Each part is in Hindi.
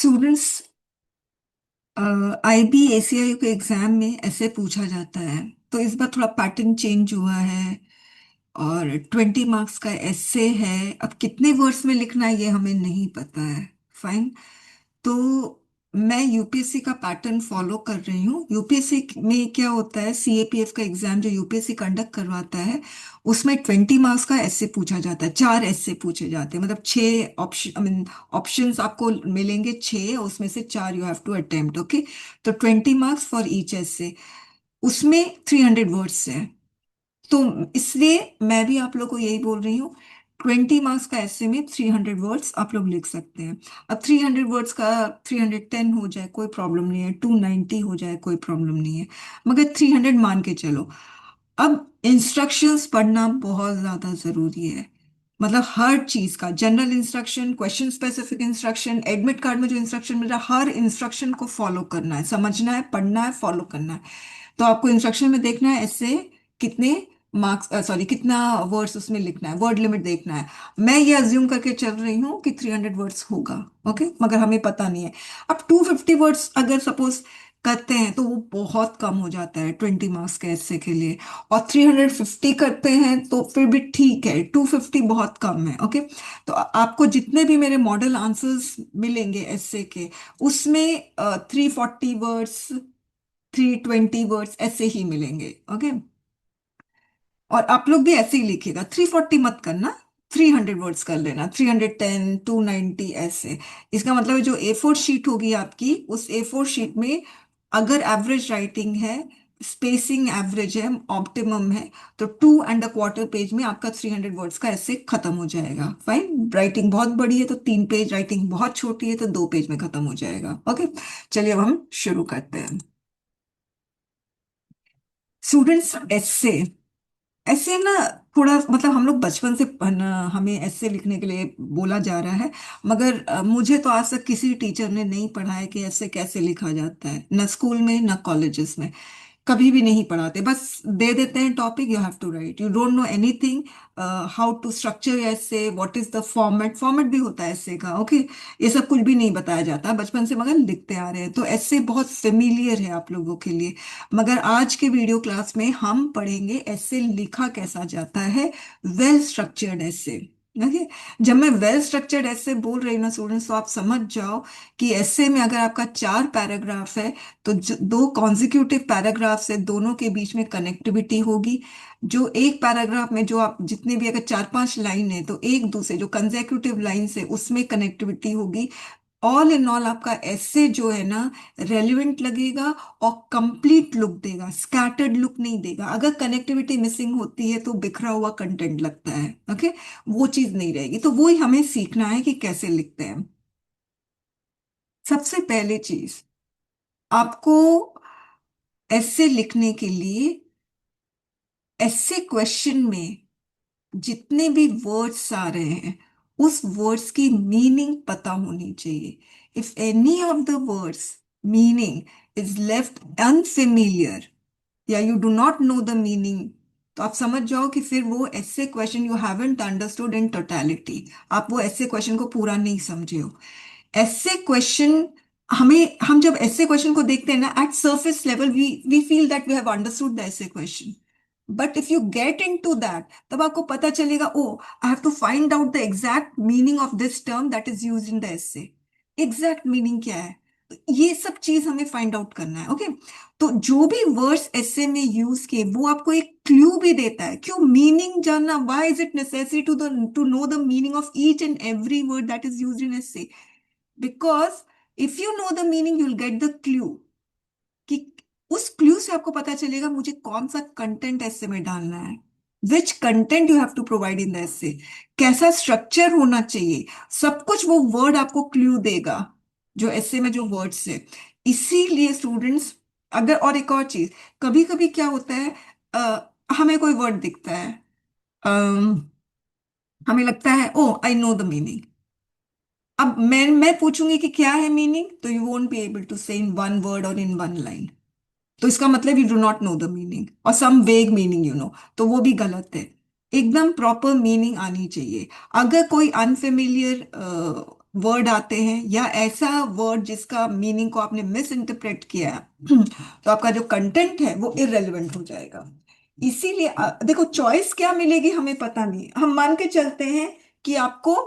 स्टूडेंट्स IB ACI के एग्जाम में ऐसे पूछा जाता है। तो इस बार थोड़ा पैटर्न चेंज हुआ है और 20 मार्क्स का ऐसे है। अब कितने वर्ड्स में लिखना है ये हमें नहीं पता है। फाइन। तो मैं यूपीएससी का पैटर्न फॉलो कर रही हूँ। यूपीएससी में क्या होता है, सीएपीएफ का एग्जाम जो यूपीएससी कंडक्ट करवाता है उसमें 20 मार्क्स का ऐसे पूछा जाता है। चार ऐसे पूछे जाते हैं, मतलब छह ऑप्शन, आई मीन ऑप्शंस आपको मिलेंगे छह, उसमें से चार you have to attempt. Okay. तो 20 मार्क्स फॉर ईच ऐसे। उसमें 300 वर्ड्स है। तो इसलिए मैं भी आप लोग को यही बोल रही हूँ, 20 मार्क्स का ऐसे में 300 वर्ड्स आप लोग लिख सकते हैं। अब 300 वर्ड्स का 310 हो जाए कोई प्रॉब्लम नहीं है, 290 हो जाए कोई प्रॉब्लम नहीं है, मगर 300 मान के चलो। अब इंस्ट्रक्शंस पढ़ना बहुत ज्यादा जरूरी है। मतलब हर चीज का general instruction, question specific instruction, admit card में जो इंस्ट्रक्शन मिल रहा है, हर इंस्ट्रक्शन को फॉलो करना है, समझना है, पढ़ना है, फॉलो करना है। तो आपको इंस्ट्रक्शन में देखना है ऐसे कितने मार्क्स, सॉरी कितना वर्ड्स उसमें लिखना है, वर्ड लिमिट देखना है। मैं ये अज्यूम करके चल रही हूँ कि 300 वर्ड्स होगा। ओके, मगर हमें पता नहीं है। अब 250 वर्ड्स अगर सपोज करते हैं तो वो बहुत कम हो जाता है 20 मार्क्स के ऐसे के लिए। और 350 करते हैं तो फिर भी ठीक है, 250 बहुत कम है। ओके। तो आपको जितने भी मेरे मॉडल आंसर्स मिलेंगे ऐसे के, उसमें 340 वर्ड्स, 320 वर्ड्स ऐसे ही मिलेंगे। ओके। और आप लोग भी ऐसे ही लिखिएगा, 340 मत करना, 300 वर्ड्स कर लेना, 310, 290 ऐसे। इसका मतलब है जो A4 शीट होगी आपकी, उस A4 शीट में अगर एवरेज राइटिंग है, स्पेसिंग एवरेज है, ऑप्टिमम है, तो 2¼ पेज में आपका 300 वर्ड्स का ऐसे खत्म हो जाएगा। फाइन। राइटिंग बहुत बड़ी है तो 3 पेज, राइटिंग बहुत छोटी है तो 2 पेज में खत्म हो जाएगा। ओके। चलिए अब हम शुरू करते हैं। स्टूडेंट्स, ऐसे ऐसे ना, थोड़ा मतलब हम लोग बचपन से हमें ऐसे लिखने के लिए बोला जा रहा है, मगर मुझे तो आज तक किसी टीचर ने नहीं पढ़ाया कि ऐसे कैसे लिखा जाता है, ना स्कूल में ना कॉलेजेस में। कभी भी नहीं पढ़ाते, बस दे देते हैं topic, you have to write, you don't know anything how to structure essay, what is the format, format भी होता है ऐसे का। ओके। ये सब कुछ भी नहीं बताया जाता बचपन से, मगर लिखते आ रहे हैं तो ऐसे बहुत फेमिलियर है आप लोगों के लिए। मगर आज के वीडियो क्लास में हम पढ़ेंगे ऐसे लिखा कैसा जाता है, वेल स्ट्रक्चर्ड ऐसे। ओके। जब मैं वेल स्ट्रक्चर्ड ऐसे बोल रही हूँ ना स्टूडेंट्स, तो आप समझ जाओ कि ऐसे में अगर आपका 4 पैराग्राफ है तो दो कॉन्जिक्यूटिव पैराग्राफ से दोनों के बीच में कनेक्टिविटी होगी। जो एक पैराग्राफ में जो आप जितने भी अगर 4-5 लाइन है तो एक दूसरे जो कंजेक्यूटिव लाइन है उसमें कनेक्टिविटी होगी। ऑल इन ऑल आपका ऐसे जो है ना, रेलिवेंट लगेगा और कंप्लीट लुक देगा, स्कैटर्ड लुक नहीं देगा। अगर कनेक्टिविटी मिसिंग होती है तो बिखरा हुआ कंटेंट लगता है। ओके। वो चीज नहीं रहेगी, तो वो ही हमें सीखना है कि कैसे लिखते हैं। सबसे पहले चीज, आपको ऐसे लिखने के लिए ऐसे क्वेश्चन में जितने भी वर्ड्स आ रहे हैं उस वर्ड्स की मीनिंग पता होनी चाहिए। If any of the words meaning is left unfamiliar या you do not know the meaning, तो आप समझ जाओ कि फिर वो essay question you haven't understood in totality, आप वो ऐसे क्वेश्चन को पूरा नहीं समझे हो। ऐसे क्वेश्चन, हम जब ऐसे क्वेश्चन को देखते हैं ना, at surface level we feel that we have understood the essay question. But if you get into that, तब आपको पता चलेगा, oh I have to find out the exact meaning of this term that is use in the essay. Exact meaning क्या है, तो ये सब चीज हमें फाइंड आउट करना है। ओके। तो जो भी वर्ड्स ऐसे में यूज किए वो आपको एक क्लू भी देता है। क्यों मीनिंग जानना, why is it necessary to know the meaning of each and every word that is used in essay? Because if you know the meaning you will get the clue, कि उस क्लू से आपको पता चलेगा मुझे कौन सा कंटेंट ऐसे में डालना है, which content you have to provide in the essay, कैसा स्ट्रक्चर होना चाहिए, सब कुछ वो वर्ड आपको क्लू देगा जो ऐसे में जो वर्ड्स है। इसीलिए स्टूडेंट्स, अगर और एक और चीज, कभी कभी क्या होता है, हमें कोई वर्ड दिखता है, अम, हमें लगता है oh I know the meaning. अब मैं पूछूंगी कि क्या है मीनिंग, तो you won't be able to say in one word और इन वन लाइन। तो इसका मतलब you do not know the meaning, और सम वेग मीनिंग यू नो, तो वो भी गलत है। एकदम प्रॉपर मीनिंग आनी चाहिए। अगर कोई अनफेमिलियर वर्ड आते हैं या ऐसा वर्ड जिसका मीनिंग को आपने मिस इंटरप्रेट किया है, तो आपका जो कंटेंट है वो इररेलेवेंट हो जाएगा। इसीलिए देखो चॉइस क्या मिलेगी हमें पता नहीं, हम मान के चलते हैं कि आपको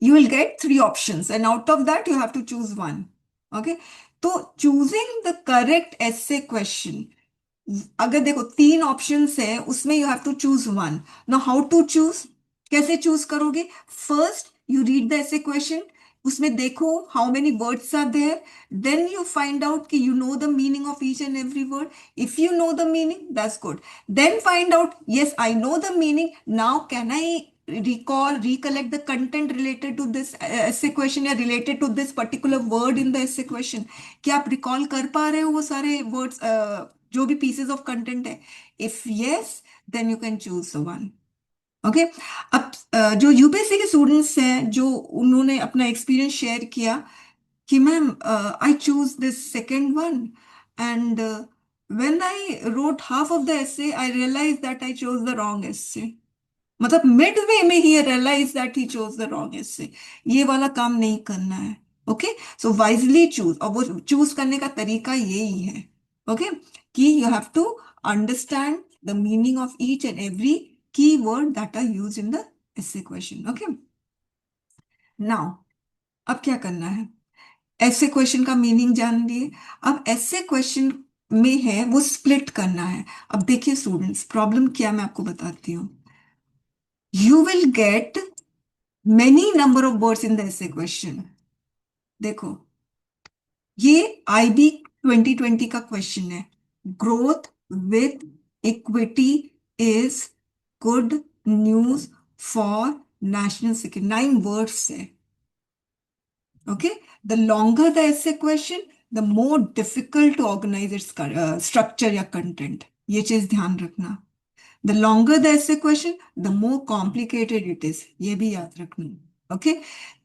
you will get three options and out of that you have to choose one. Okay, तो choosing the correct essay question, अगर देखो तीन ऑप्शंस है उसमें you have to choose one. Now how to choose, कैसे चूज करोगे? First you read the essay question, उसमें देखो how many words are there, then you find out कि you know the meaning of each and every word. If you know the meaning that's good, then find out yes I know the meaning, now can I recall recollect the content related to this essay question या related to this particular word in the essay question। क्या आप रिकॉल कर पा रहे हो वो सारे वर्ड्स, जो भी पीसेस ऑफ कंटेंट है? If yes then you can choose the one. Okay, अब जो यूपीएससी के स्टूडेंट्स हैं जो उन्होंने अपना एक्सपीरियंस शेयर किया कि ma'am I choose this second one and when I wrote half of the essay I realize that I chose the wrong essay. मतलब मिड वे में ही realize that he chose the wrong essay. ये वाला काम नहीं करना है। ओके, सो वाइजली चूज, और वो चूज करने का तरीका यही है। ओके, कि you have to understand the meaning of each and every key word that are use in the essay question. Okay, now अब क्या करना है? ऐसे क्वेश्चन का मीनिंग जान लिए, अब ऐसे क्वेश्चन में है वो स्प्लिट करना है। अब देखिए स्टूडेंट्स, प्रॉब्लम क्या मैं आपको बताती हूँ। You will get many number of words in the essay question. देखो, ये IB 2020 का क्वेश्चन है। Growth with equity is good news for national security, 9 words है। Okay, the longer the essay question the more difficult to organise its structure या कंटेंट, ये चीज ध्यान रखना। The longer the essay question the more complicated it is, ये भी याद रखना। ओके,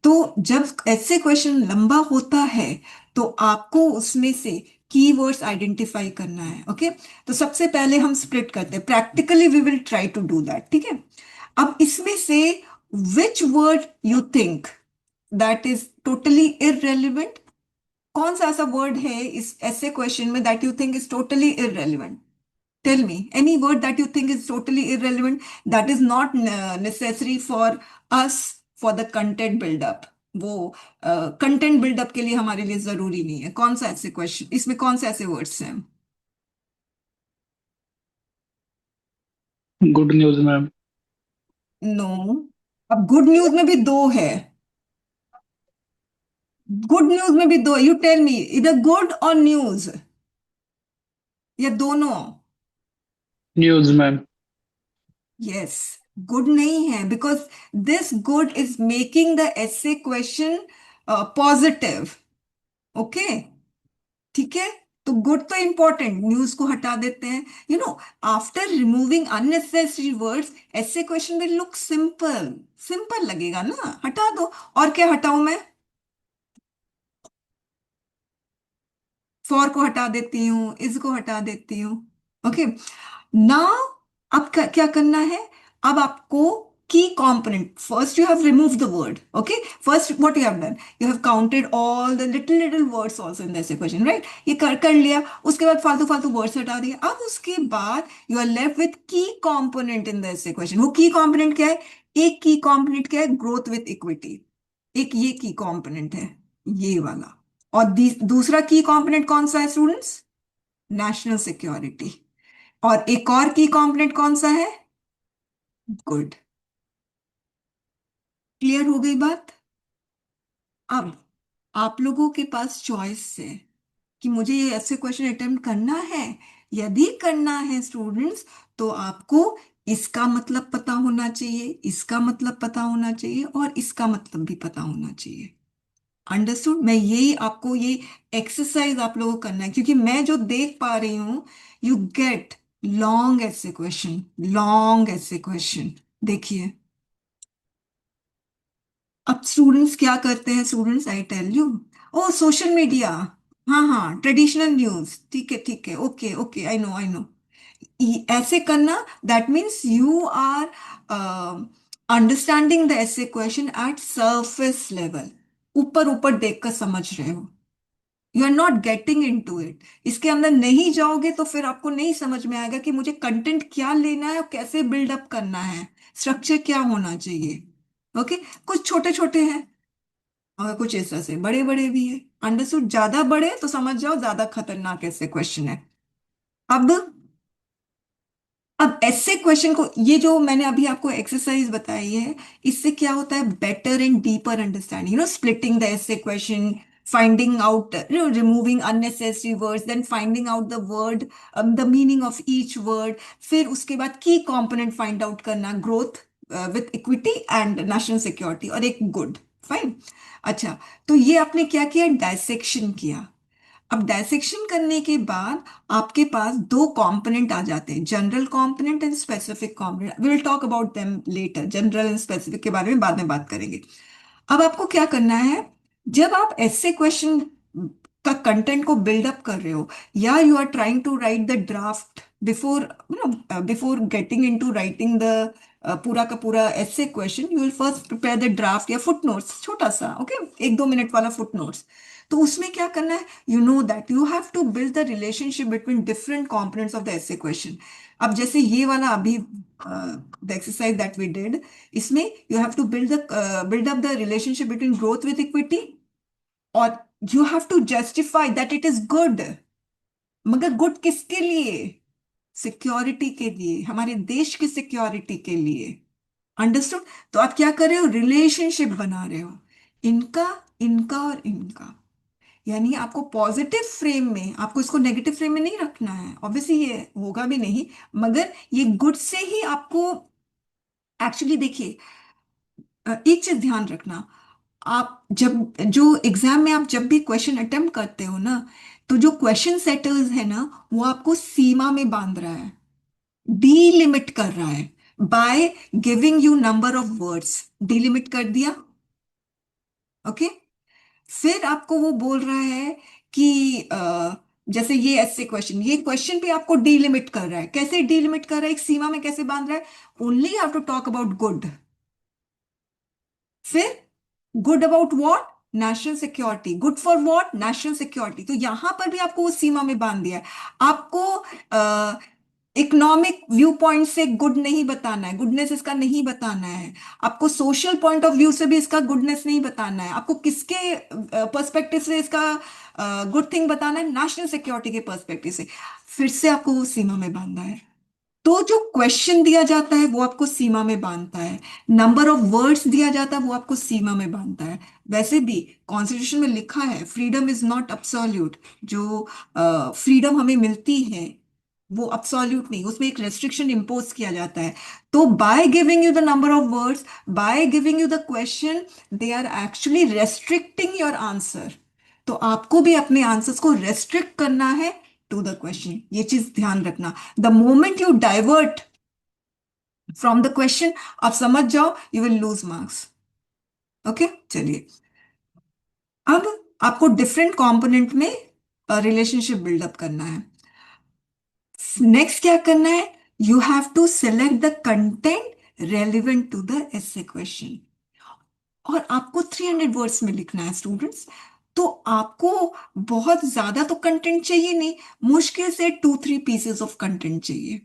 तो जब ऐसे क्वेश्चन लंबा होता है तो आपको उसमें से कीवर्ड्स आइडेंटिफाई करना है। ओके, तो सबसे पहले हम स्प्लिट करते हैं, practically we will try to do that. ठीक है, अब इसमें से which word you think that is totally irrelevant, कौन सा ऐसा वर्ड है इस ऐसे क्वेश्चन में that you think is totally irrelevant? Tell me any word that you think is totally irrelevant, that is not necessary for us for the content build up। वो कंटेंट बिल्डअप के लिए हमारे लिए जरूरी नहीं है। कौन सा ऐसे क्वेश्चन, इसमें कौन से ऐसे वर्ड्स हैं? Good news ma'am. नो, अब गुड न्यूज में भी दो है, गुड न्यूज में भी दो, यू टेल मी इधर गुड और न्यूज या दोनों? News ma'am. यस, गुड नहीं है because this good is making the essay question positive. Okay, ठीक है, तो गुड तो इंपॉर्टेंट, न्यूज को हटा देते हैं। You know, after removing unnecessary words essay question will look simple, simple लगेगा ना, हटा दो। और क्या हटाऊं मैं? फॉर को हटा देती हूँ, इज को हटा देती हूँ। ओके, नाउ अब क्या करना है? अब आपको की component, first you have remove the word. Okay, first what you have done, you have counted all the little little words also in this equation, right? ये कर लिया, उसके बाद फालतू फालतू वर्ड्स हटा दिए। अब उसके बाद यू आर लेफ्ट विथ की कंपोनेंट इन दिस इक्वेशन। वो की कंपोनेंट क्या है? एक की कंपोनेंट क्या है? Growth with equity. एक ये की कंपोनेंट है, ये वाला। और दूसरा की कंपोनेंट कौन सा है स्टूडेंट्स? National security. और एक और की कंपोनेंट कौन सा है? गुड। क्लियर हो गई बात? अब आप लोगों के पास चॉइस है कि मुझे ये ऐसे क्वेश्चन अटेम्प्ट करना है। यदि करना है स्टूडेंट्स, तो आपको इसका मतलब पता होना चाहिए, इसका मतलब पता होना चाहिए और इसका मतलब भी पता होना चाहिए। अंडरस्टूड? मैं यही आपको ये एक्सरसाइज आप लोगों को करना है, क्योंकि मैं जो देख पा रही हूं, you get long essay question, long essay question. देखिए, अब स्टूडेंट्स क्या करते हैं, students I tell you, oh social media, हाँ हाँ ट्रेडिशनल न्यूज, ठीक है, ओके ओके, आई नो। ऐसे करना, that means you are understanding the essay question at surface level, ऊपर ऊपर देखकर समझ रहे हो, you are not getting into it. इसके अंदर नहीं जाओगे तो फिर आपको नहीं समझ में आएगा कि मुझे कंटेंट क्या लेना है और कैसे बिल्डअप करना है, स्ट्रक्चर क्या होना चाहिए। ओके, कुछ छोटे छोटे हैं और कुछ इस तरह से बड़े बड़े भी है। अंडरस्टूड, ज्यादा बड़े तो समझ जाओ ज्यादा खतरनाक ऐसे क्वेश्चन है। अब ऐसे क्वेश्चन को, ये जो मैंने अभी आपको एक्सरसाइज बताई है, इससे क्या होता है, better and deeper understanding, splitting the essay question, finding out, removing unnecessary words, then finding out the word, the meaning of each word, फिर उसके बाद की कंपोनेंट फाइंड आउट करना, growth with equity and national security, और एक गुड, फाइन। अच्छा, तो ये आपने क्या किया, डायसेक्शन किया। अब डायसेक्शन करने के बाद आपके पास दो कंपोनेंट आ जाते हैं, general component and specific component. We will talk about them later, general and specific के बारे में बाद में बात करेंगे। अब आपको क्या करना है, जब आप ऐसे क्वेश्चन का कंटेंट को बिल्डअप कर रहे हो, या you are trying to write the draft, before before getting into writing the पूरा का पूरा essay question, you will first prepare the draft या फुट नोट्स, छोटा सा, ओके, 1-2 मिनट वाला फुट नोट्स। तो उसमें क्या करना है, you know that you have to build the relationship between different components of the essay question. अब जैसे ये वाला अभी the exercise that we did, इसमें you have to build up the relationship between growth with equity, और you have to justify that it is good. मगर गुड किसके लिए, सिक्योरिटी के लिए, हमारे देश की सिक्योरिटी के लिए। अंडरस्टूड। तो आप क्या कर रहे हो, रिलेशनशिप बना रहे हो, इनका, इनका और इनका। यानी आपको पॉजिटिव फ्रेम में, आपको इसको नेगेटिव फ्रेम में नहीं रखना है, ऑब्वियसली ये होगा भी नहीं, मगर ये गुड से ही आपको, एक्चुअली देखिए, एक चीज ध्यान रखना, आप जब जो एग्जाम में आप जब भी क्वेश्चन अटेम्प्ट करते हो ना, तो जो क्वेश्चन सेटर्स है ना, वो आपको सीमा में बांध रहा है, डीलिमिट कर रहा है, bye giving you number of words, delimit कर दिया। ओके, फिर आपको वो बोल रहा है कि जैसे ये ऐसे क्वेश्चन, ये क्वेश्चन पे आपको डीलिमिट कर रहा है, कैसे डीलिमिट कर रहा है, एक सीमा में कैसे बांध रहा है, only have to talk about good. फिर good about what, national security, good for what, national security. तो यहां पर भी आपको उस सीमा में बांध दिया है। आपको इकोनॉमिक व्यू पॉइंट से गुड नहीं बताना है, गुडनेस इसका नहीं बताना है। आपको सोशल पॉइंट ऑफ व्यू से भी इसका गुडनेस नहीं बताना है। आपको किसके पर्सपेक्टिव से इसका गुड थिंग बताना है, नेशनल सिक्योरिटी के पर्सपेक्टिव से। फिर से आपको वो सीमा में बांधा है। तो जो क्वेश्चन दिया जाता है वो आपको सीमा में बांधता है, नंबर ऑफ वर्ड्स दिया जाता है वो आपको सीमा में बांधता है। वैसे भी कॉन्स्टिट्यूशन में लिखा है, फ्रीडम इज नॉट अब्सोल्यूट। जो फ्रीडम हमें मिलती है वो अब्सोल्यूट नहीं, उसमें एक रेस्ट्रिक्शन इम्पोज किया जाता है। तो by giving you the number of words, by giving you the question, they are actually restricting your answer. तो आपको भी अपने आंसर्स को रेस्ट्रिक्ट करना है टू द क्वेश्चन, ये चीज ध्यान रखना। The moment you divert from the question, आप समझ जाओ, you will lose marks. Okay, चलिए। अब आपको डिफरेंट कंपोनेंट में रिलेशनशिप बिल्डअप करना है। नेक्स्ट क्या करना है, you have to select the content relevant to the essay question, और आपको 300 वर्ड्स में लिखना है स्टूडेंट्स। तो आपको बहुत ज्यादा तो कंटेंट चाहिए नहीं, मुश्किल से 2-3 पीसेस ऑफ कंटेंट चाहिए।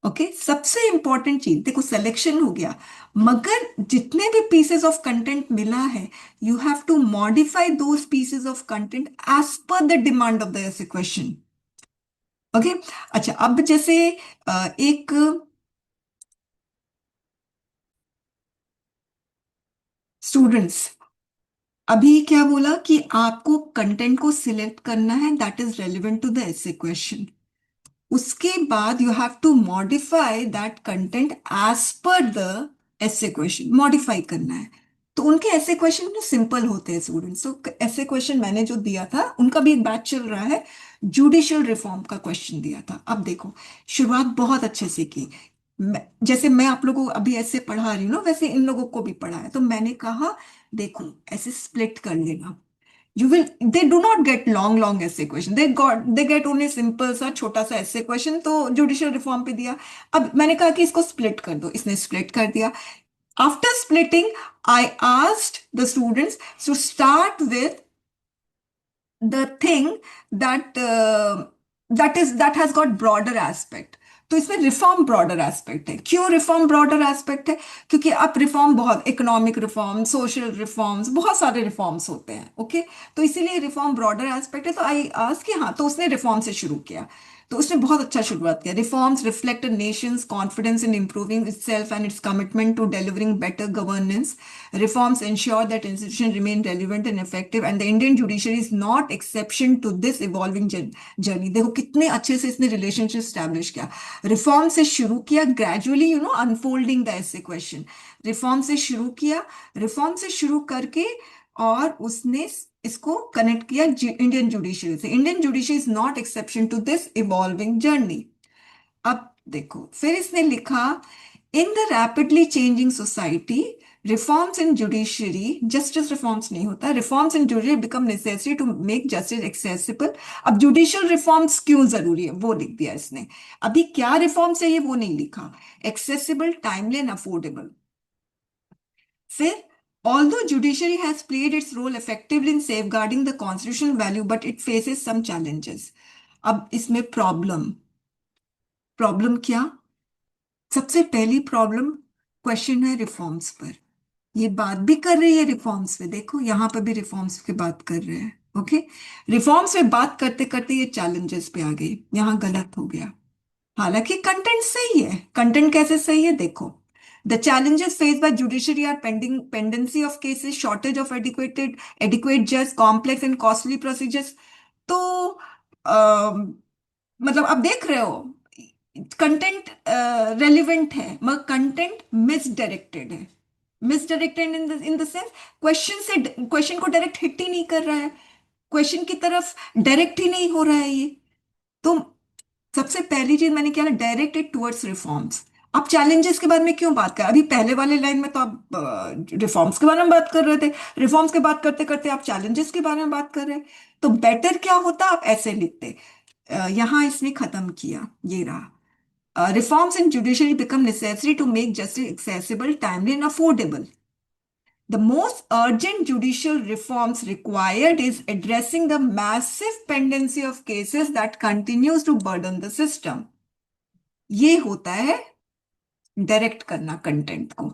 ओके, सबसे इंपॉर्टेंट चीज देखो, सिलेक्शन हो गया, मगर जितने भी पीसेस ऑफ कंटेंट मिला है, you have to modify those pieces of content as per the demand of the essay question. Okay, अच्छा, अब जैसे एक स्टूडेंट्स, अभी क्या बोला कि आपको कंटेंट को सिलेक्ट करना है that is relevant to the essay question, उसके बाद you have to modify that content as per the essay question, modify करना है। तो उनके ऐसे क्वेश्चन ना सिंपल होते हैं स्टूडेंट्स, तो ऐसे क्वेश्चन मैंने जो दिया था, उनका भी एक बैच चल रहा है, जुडिशियल रिफॉर्म का क्वेश्चन दिया था। अब देखो, शुरुआत बहुत अच्छे से की। जैसे मैं आप लोगों को अभी ऐसे पढ़ा रही हूँ ना, वैसे इन लोगों को भी पढ़ा है। तो मैंने कहा देखो, ऐसे स्प्लिट कर लेना, you will, they do not get long essay question, they get only simple सा छोटा सा ऐसे क्वेश्चन। तो जुडिशियल रिफॉर्म पे दिया। अब मैंने कहा कि इसको स्प्लिट कर दो, इसने स्प्लिट कर दिया। After splitting, I asked the students to start with the thing that that has got broader aspect. तो इसमें रिफॉर्म ब्रॉडर एस्पेक्ट है। क्यों रिफॉर्म ब्रॉडर एस्पेक्ट है? क्योंकि अब रिफॉर्म बहुत, इकोनॉमिक रिफॉर्म, सोशल रिफॉर्म्स, बहुत सारे रिफॉर्म्स होते हैं। ओके, तो इसीलिए रिफॉर्म ब्रॉडर एस्पेक्ट है। तो आई आज कि हाँ, तो उसने रिफॉर्म से शुरू किया। तो उसने बहुत अच्छा शुरुआत किया। Reforms reflect a Nations confidence in improving itself and its commitment to delivering better governance. Reforms ensure that institutions remain relevant and effective, and the Indian judiciary is not exception to this evolving journey. देखो कितने अच्छे से इसने रिलेशनशिप स्टैब्लिश किया। रिफॉर्म से शुरू किया, gradually unfolding the essay question. Reform से शुरू किया, रिफॉर्म से शुरू करके और उसने इसको कनेक्ट किया इंडियन जुडिशरी से। Indian judiciary is not exception to this evolving journey. अब देखो, फिर इसने लिखा, in the rapidly changing society reforms in judiciary, justice reforms नहीं होता, reforms in judiciary become necessary to make justice accessible. अब जुडिशियल रिफॉर्म्स क्यों जरूरी है वो लिख दिया इसने। अभी क्या रिफॉर्म चाहिए वो नहीं लिखा। Accessible, timely and affordable. फिर, although judiciary has played its role effectively in safeguarding the constitutional value, but it faces some challenges. अब इसमें प्रॉब्लम, प्रॉब्लम क्या? सबसे पहली प्रॉब्लम क्वेश्चन है रिफॉर्म्स पर। ये बात भी कर रही है रिफॉर्म्स पे, देखो यहां पर भी रिफॉर्म्स की बात कर रहे हैं। ओके, रिफॉर्म्स पे बात करते करते ये चैलेंजेस पे आ गई, यहां गलत हो गया। हालांकि कंटेंट सही है। कंटेंट कैसे सही है देखो। The challenges faced by judiciary are pendency of cases, shortage of adequate judge, complex and costly procedures। तो मतलब अब देख रहे हो, कंटेंट रेलिवेंट है मगर कंटेंट मिसडायरेक्टेड है। Misdirected in the sense, question को डायरेक्ट हिट ही नहीं कर रहा है, क्वेश्चन की तरफ डायरेक्ट ही नहीं हो रहा है ये। तो सबसे पहली चीज मैंने क्या ना, डायरेक्टेड टुवर्ड्स रिफॉर्म्स। आप चैलेंजेस के बारे में क्यों बात कर, अभी पहले वाले लाइन में तो आप रिफॉर्म्स के बारे में बात कर रहे थे, रिफॉर्म्स के बात करते करते आप चैलेंजेस के बारे में बात कर रहे हैं। तो बेटर क्या होता, आप ऐसे लिखते। यहां इसने खत्म किया, ये रहा, reforms in judiciary become necessary to make justice accessible, timely and affordable. The most urgent judicial reforms required is addressing the massive pendency of cases that continues to burden the system. ये होता है डायरेक्ट करना कंटेंट को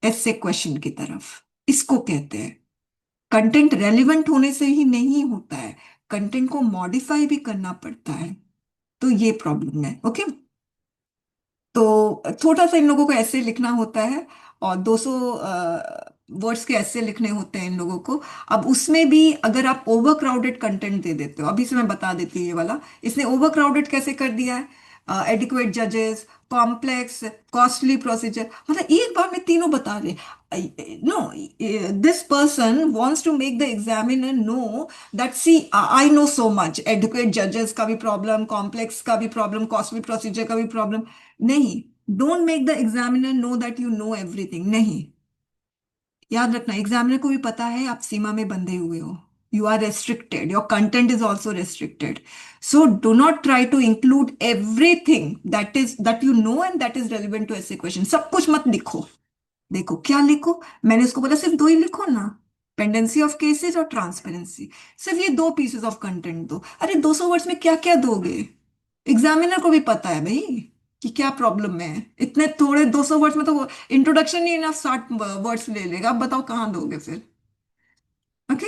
ऐसे क्वेश्चन की तरफ, इसको कहते हैं। कंटेंट रेलिवेंट होने से ही नहीं होता है, कंटेंट को मॉडिफाई भी करना पड़ता है। तो ये प्रॉब्लम है। ओके, तो थोड़ा सा इन लोगों को ऐसे लिखना होता है, और 200 वर्ड्स के ऐसे लिखने होते हैं इन लोगों को। अब उसमें भी अगर आप ओवर क्राउडेड कंटेंट दे देते हो, अभी से मैं बता देती हूँ ये वाला, इसने ओवर क्राउडेड कैसे कर दिया है। एडिक्वेट जजेस, कॉम्प्लेक्स, कॉस्टली प्रोसीजर, मतलब एक बार में तीनों बता रहे। No, this person wants to make the examiner know that see I know so much. Educate जजेस का भी प्रॉब्लम, कॉम्प्लेक्स का भी प्रॉब्लम, कॉस्टली प्रोसीजर का भी प्रॉब्लम। नहीं, don't make the examiner know that you know everything, नहीं। याद रखना, एग्जामिनर को भी पता है आप सीमा में बंधे हुए हो। You are restricted, your content is also restricted. So do not try to include everything that you know and that is relevant to essay question. सब कुछ मत लिखो। देखो क्या लिखो, मैंने उसको बोला सिर्फ दो ही लिखो ना, पेंडेंसी ऑफ केसेस और ट्रांसपेरेंसी। सिर्फ ये दो पीसेस ऑफ कंटेंट दो। अरे 200 वर्ड्स में क्या क्या दोगे? एग्जामिनर को भी पता है भाई कि क्या प्रॉब्लम है। इतने थोड़े 200 वर्ड्स में तो इंट्रोडक्शन ही ना 60 वर्ड्स ले लेगा। अब बताओ कहाँ दोगे फिर? Okay,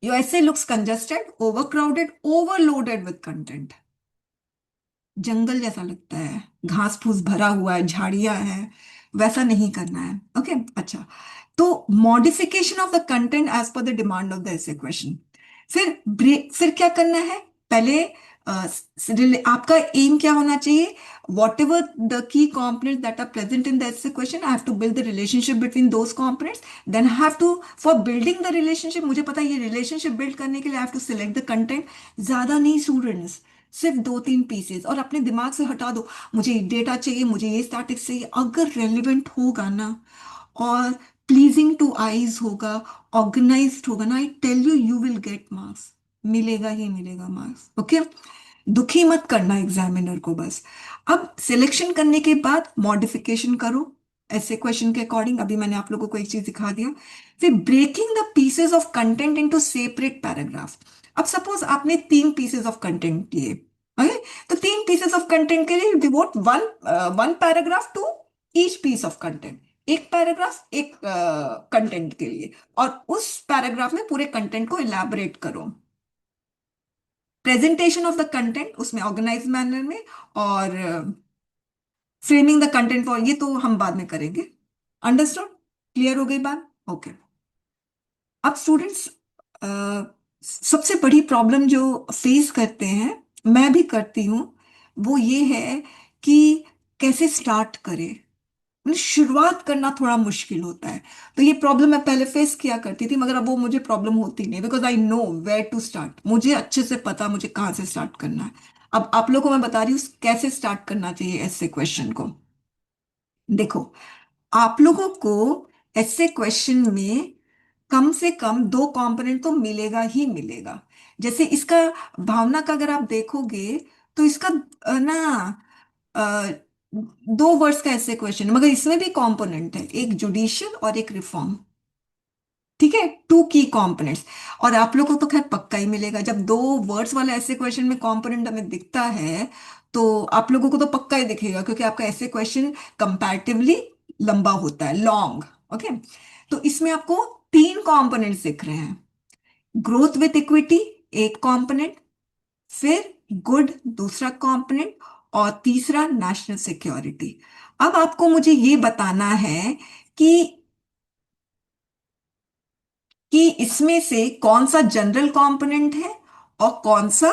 your essay looks congested, over crowded, overloaded with content. जंगल जैसा लगता है, घास फूस भरा हुआ है, झाड़ियां हैं, वैसा नहीं करना है। ओके, अच्छा। तो modification of the content as per the demand of the essay question. फिर क्या करना है? पहले आपका एम क्या होना चाहिए? What ever the key components that are present in the essay question, I have to build the relationship between those components. Then I have to, for building the relationship, मुझे पता है ये रिलेशनशिप बिल्ड करने के लिए I have to select the content। ज्यादा नहीं स्टूडेंट्स, सिर्फ 2-3 पीसेस, और अपने दिमाग से हटा दो मुझे डेटा चाहिए, मुझे ये स्टैटिक्स चाहिए। अगर रेलिवेंट होगा ना, और प्लीजिंग टू आईज होगा, ऑर्गेनाइज्ड होगा ना, I tell you, you will get marks. मिलेगा ही मिलेगा मार्क्स। ओके, दुखी मत करना एग्जामिनर को बस। अब सिलेक्शन करने के बाद मॉडिफिकेशन करो ऐसे क्वेश्चन के अकॉर्डिंग। अभी मैंने आप लोगों को एक चीज दिखा दिया। फिर breaking the pieces of content into separate paragraph. अब सपोज आपने 3 पीसेस ऑफ कंटेंट लिए, ओके? तो 3 पीसेस ऑफ कंटेंट के लिए devote one one paragraph to each piece of content. एक पैराग्राफ एक कंटेंट के लिए, और उस पैराग्राफ में पूरे कंटेंट को इलैबोरेट करो। प्रेजेंटेशन ऑफ द कंटेंट उसमें ऑर्गेनाइज मैनर में, और फ्रेमिंग द कंटेंट फॉर, ये तो हम बाद में करेंगे। अंडरस्टूड? क्लियर हो गई बात? ओके। अब स्टूडेंट्स, सबसे बड़ी प्रॉब्लम जो फेस करते हैं, मैं भी करती हूँ, वो ये है कि कैसे स्टार्ट करें। मतलब शुरुआत करना थोड़ा मुश्किल होता है। तो ये प्रॉब्लम मैं पहले फेस किया करती थी, मगर अब वो मुझे प्रॉब्लम होती नहीं, because I know where to start. मुझे अच्छे से पता मुझे कहाँ से स्टार्ट करना है। अब आप लोगों को मैं बता रही हूँ कैसे स्टार्ट करना चाहिए ऐसे क्वेश्चन को। देखो, आप लोगों को ऐसे क्वेश्चन में कम से कम 2 कंपोनेंट तो मिलेगा ही मिलेगा। जैसे इसका भावना का अगर आप देखोगे, तो इसका ना अ, 2 वर्ड्स का ऐसे क्वेश्चन है, मगर इसमें भी कंपोनेंट है, एक जुडिशियल और एक रिफॉर्म। ठीक है, 2 की कंपोनेंट्स। और आप लोगों को तो खैर पक्का ही मिलेगा। जब 2 वर्ड्स वाला ऐसे क्वेश्चन में कंपोनेंट हमें दिखता है, तो आप लोगों को तो पक्का ही दिखेगा, क्योंकि आपका ऐसे क्वेश्चन कंपैरेटिवली लंबा होता है, लॉन्ग। ओके? तो इसमें आपको 3 कंपोनेंट्स दिख रहे हैं। ग्रोथ विथ इक्विटी एक कंपोनेंट, फिर गुड दूसरा कंपोनेंट, और तीसरा नेशनल सिक्योरिटी। अब आपको मुझे ये बताना है कि इसमें से कौन सा जनरल कंपोनेंट है और कौन सा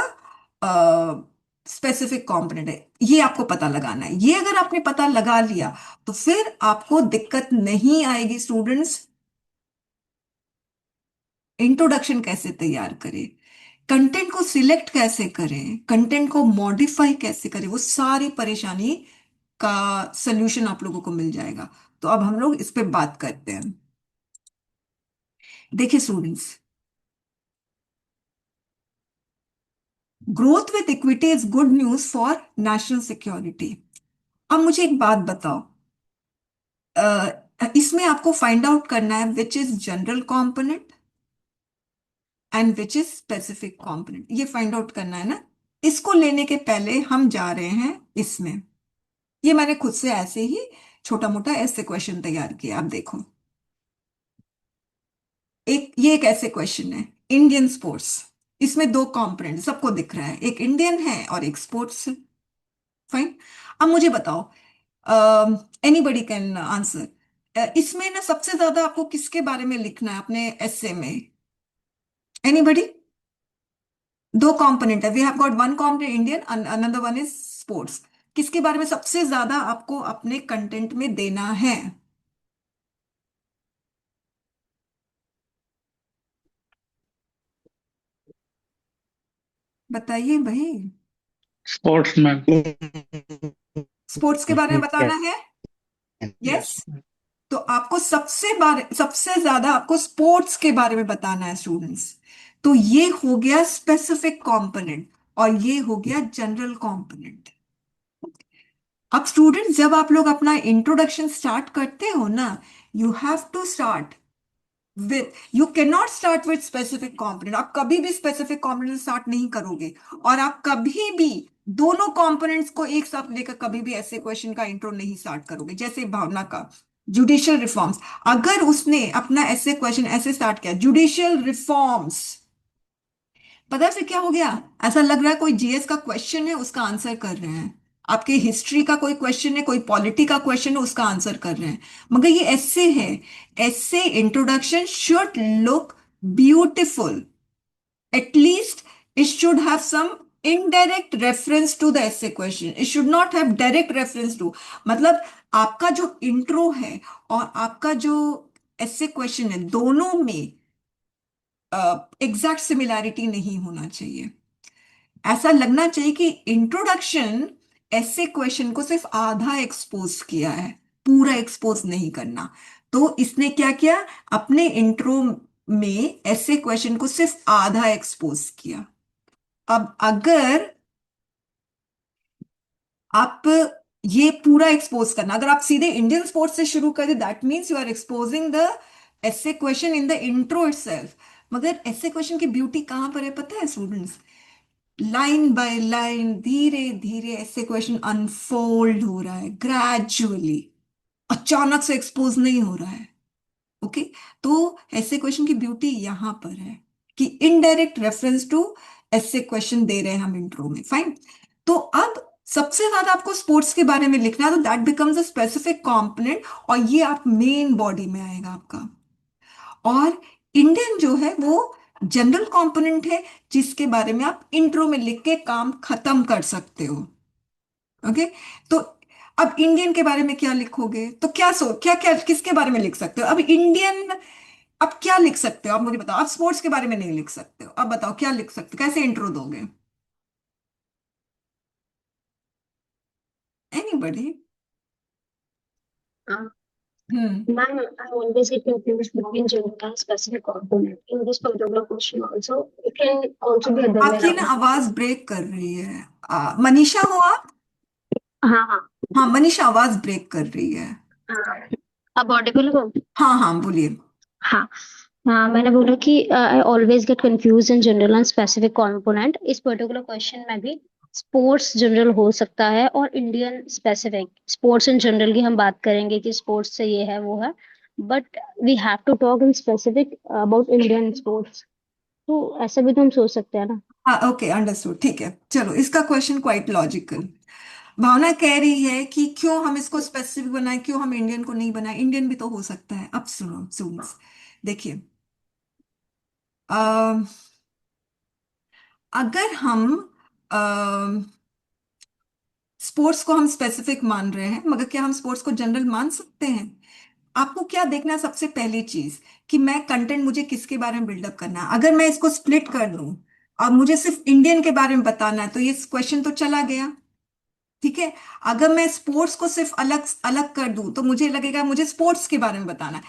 स्पेसिफिक कंपोनेंट है। ये आपको पता लगाना है। ये अगर आपने पता लगा लिया, तो फिर आपको दिक्कत नहीं आएगी स्टूडेंट्स। इंट्रोडक्शन कैसे तैयार करें, कंटेंट को सिलेक्ट कैसे करें, कंटेंट को मॉडिफाई कैसे करें, वो सारी परेशानी का सल्यूशन आप लोगों को मिल जाएगा। तो अब हम लोग इस पे बात करते हैं। देखिए students, growth with equity is good news for national security. अब मुझे एक बात बताओ, इसमें आपको फाइंड आउट करना है which is general component and which is specific component. ये फाइंड आउट करना है ना। इसको लेने के पहले हम जा रहे हैं इसमें। ये मैंने खुद से ऐसे ही छोटा मोटा ऐसे क्वेश्चन तैयार किया। आप देखो, ये एक ऐसे क्वेश्चन है, इंडियन स्पोर्ट्स। इसमें 2 कंपोनेंट सबको दिख रहा है, एक इंडियन है और एक स्पोर्ट्स है। फाइन। अब मुझे बताओ, एनीबडी कैन आंसर, इसमें ना सबसे ज्यादा आपको किसके बारे में लिखना है अपने एसे में? एनीबडी? 2 कंपोनेंट है, we have got one component Indian, another one is sports. किसके बारे में सबसे ज्यादा आपको अपने कंटेंट में देना है? बताइए भाई। स्पोर्ट्समैन। स्पोर्ट्स के बारे में बताना है? यस। यस। तो आपको सबसे ज्यादा आपको स्पोर्ट्स के बारे में बताना है स्टूडेंट्स। तो ये हो गया स्पेसिफिक कंपोनेंट, और ये हो गया जनरल कंपोनेंट। अब स्टूडेंट्स, जब आप लोग अपना इंट्रोडक्शन स्टार्ट करते हो ना, you have to start with, you can not start with specific component. आप कभी भी स्पेसिफिक कंपोनेंट स्टार्ट नहीं करोगे, और आप कभी भी दोनों कंपोनेंट्स को एक साथ लेकर कभी भी ऐसे क्वेश्चन का इंट्रो नहीं स्टार्ट करोगे। जैसे भावना का जुडिशियल रिफॉर्म्स, अगर उसने अपना ऐसे क्वेश्चन ऐसे स्टार्ट किया, जुडिशियल रिफॉर्म्स, पता है फिर क्या हो गया? ऐसा लग रहा है कोई जीएस का क्वेश्चन है उसका आंसर कर रहे हैं, आपके हिस्ट्री का कोई क्वेश्चन है, कोई पॉलिटी का क्वेश्चन है उसका आंसर कर रहे हैं। मगर ये ऐसे है। Essay introduction should look beautiful. At least it should have some indirect reference to the essay question, it should not have direct reference to. मतलब आपका जो इंट्रो है और आपका जो ऐसे क्वेश्चन है, दोनों में एग्जैक्ट सिमिलैरिटी नहीं होना चाहिए। ऐसा लगना चाहिए कि इंट्रोडक्शन ऐसे क्वेश्चन को सिर्फ आधा एक्सपोज किया है, पूरा एक्सपोज नहीं करना। तो इसने क्या किया, अपने इंट्रो में ऐसे क्वेश्चन को सिर्फ आधा एक्सपोज किया। अब अगर आप ये पूरा एक्सपोज करना। अगर आप सीधे इंडियन स्पोर्ट्स से शुरू करें, that means you are exposing the essay question in the intro itself. मगर ऐसे क्वेश्चन की ब्यूटी कहाँ पर है पता है स्टूडेंट्स? लाइन बाय लाइन, धीरे धीरे ऐसे क्वेश्चन अनफोल्ड हो रहा है, ग्रेजुअली, अचानक से एक्सपोज नहीं हो रहा है। ओके। तो ऐसे क्वेश्चन की ब्यूटी यहां पर है कि indirect reference to essay question दे रहे हैं हम इंट्रो में। फाइन। तो अब सबसे ज्यादा आपको स्पोर्ट्स के बारे में लिखना है, तो that becomes a specific component, और ये आप मेन बॉडी में आएगा आपका। और इंडियन जो है वो जनरल कंपोनेंट है, जिसके बारे में आप इंट्रो में लिख के काम खत्म कर सकते हो। ओके। तो अब इंडियन के बारे में क्या लिखोगे? तो क्या क्या किसके बारे में लिख सकते हो अब इंडियन? अब क्या लिख सकते हो आप मुझे बताओ? आप स्पोर्ट्स के बारे में नहीं लिख सकते हो, अब बताओ क्या लिख सकते हो, कैसे इंट्रो दोगे? Anybody? Hmm. Ma'am, I always get confused between general and specific component. In this particular question also, it can also be other way आपकी ना around. आवाज ब्रेक कर रही है। मनीषा हो आप? हाँ हाँ हाँ, मनीषा आवाज ब्रेक कर रही है। हाँ। अब ऑडिबल हो? हाँ हाँ, बोलिए। हाँ हाँ, मैंने बोला कि I always get confuse in general and specific component. इस पर्टिकुलर क्वेश्चन में भी स्पोर्ट्स जनरल हो सकता है और Indian specific. Sports in general की हम बात करेंगे कि स्पोर्ट्स से ये है वो है, but we have to talk in specific about Indian sports. तो ऐसा भी तो हम सोच सकते हैं ना। हाँ, ओके, अंडरस्टूड, ठीक है। चलो, इसका क्वेश्चन क्वाइट लॉजिकल। भावना कह रही है कि क्यों हम इसको स्पेसिफिक बनाए, क्यों हम इंडियन को नहीं बनाए? इंडियन भी तो हो सकता है। अब सुनो स्टूडेंट्स, देखिए, अ, अगर हम स्पोर्ट्स को हम स्पेसिफिक मान रहे हैं, मगर क्या हम स्पोर्ट्स को जनरल मान सकते हैं? आपको क्या देखना है सबसे पहली चीज, कि मैं कंटेंट मुझे किसके बारे में बिल्डअप करना है। अगर मैं इसको स्प्लिट कर दूं और मुझे सिर्फ इंडियन के बारे में बताना है, तो ये क्वेश्चन तो चला गया। ठीक है। अगर मैं स्पोर्ट्स को सिर्फ अलग अलग कर दूं, तो मुझे लगेगा मुझे स्पोर्ट्स के बारे में बताना है,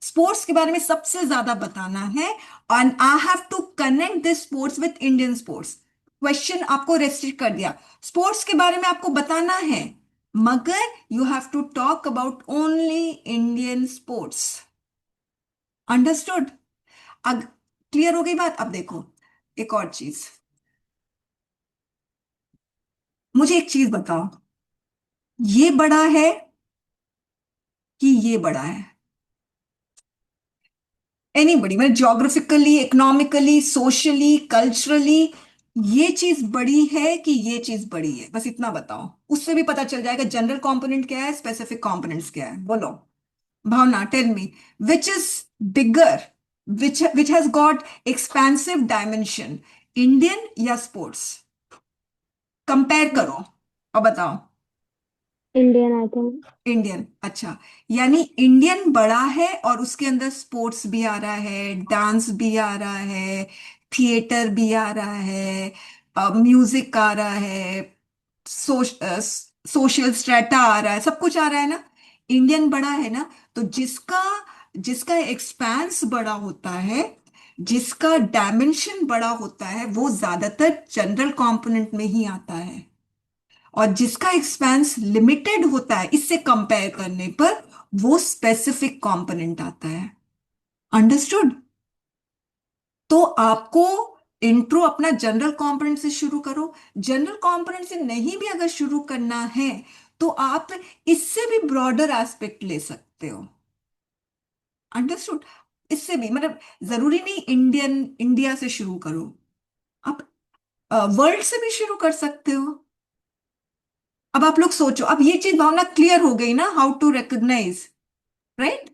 स्पोर्ट्स के बारे में सबसे ज्यादा बताना है, and I have to connect this sports with Indian sports. Question आपको रेस्ट्रिक्ट कर दिया, स्पोर्ट्स के बारे में आपको बताना है, मगर you have to talk about only Indian sports. Understood? अब क्लियर हो गई बात? अब देखो, एक और चीज, मुझे एक चीज बताओ, ये बड़ा है कि ये बड़ा है? एनीबडी, मतलब ज्योग्राफिकली, इकोनॉमिकली, सोशली, कल्चरली, ये चीज बड़ी है कि ये चीज बड़ी है? बस इतना बताओ, उससे भी पता चल जाएगा जनरल कंपोनेंट क्या है, स्पेसिफिक कंपोनेंट्स क्या है। बोलो Bhavana, tell me, which is bigger, which has got expensive dimension, Indian या स्पोर्ट्स? कंपेयर करो और बताओ। Indian I think. इंडियन, अच्छा। यानी इंडियन बड़ा है और उसके अंदर स्पोर्ट्स भी आ रहा है, डांस भी आ रहा है, थिएटर भी आ रहा है, म्यूजिक आ रहा है, सोशल स्ट्रेटा आ रहा है, सब कुछ आ रहा है ना। इंडियन बड़ा है ना, तो जिसका जिसका एक्सपेंस बड़ा होता है, जिसका डायमेंशन बड़ा होता है, वो ज्यादातर जनरल कंपोनेंट में ही आता है। और जिसका एक्सपेंस लिमिटेड होता है इससे कंपेयर करने पर, वो स्पेसिफिक कंपोनेंट आता है। अंडरस्टूड? तो आपको इंट्रो अपना जनरल कंपोनेंट से शुरू करो। जनरल कंपोनेंट से नहीं भी अगर शुरू करना है, तो आप इससे भी ब्रॉडर एस्पेक्ट ले सकते हो। अंडरस्टूड? इससे भी, मतलब जरूरी नहीं इंडिया से शुरू करो, आप वर्ल्ड से भी शुरू कर सकते हो। अब आप लोग सोचो, अब ये चीज भावना क्लियर हो गई ना, how to recognise, right?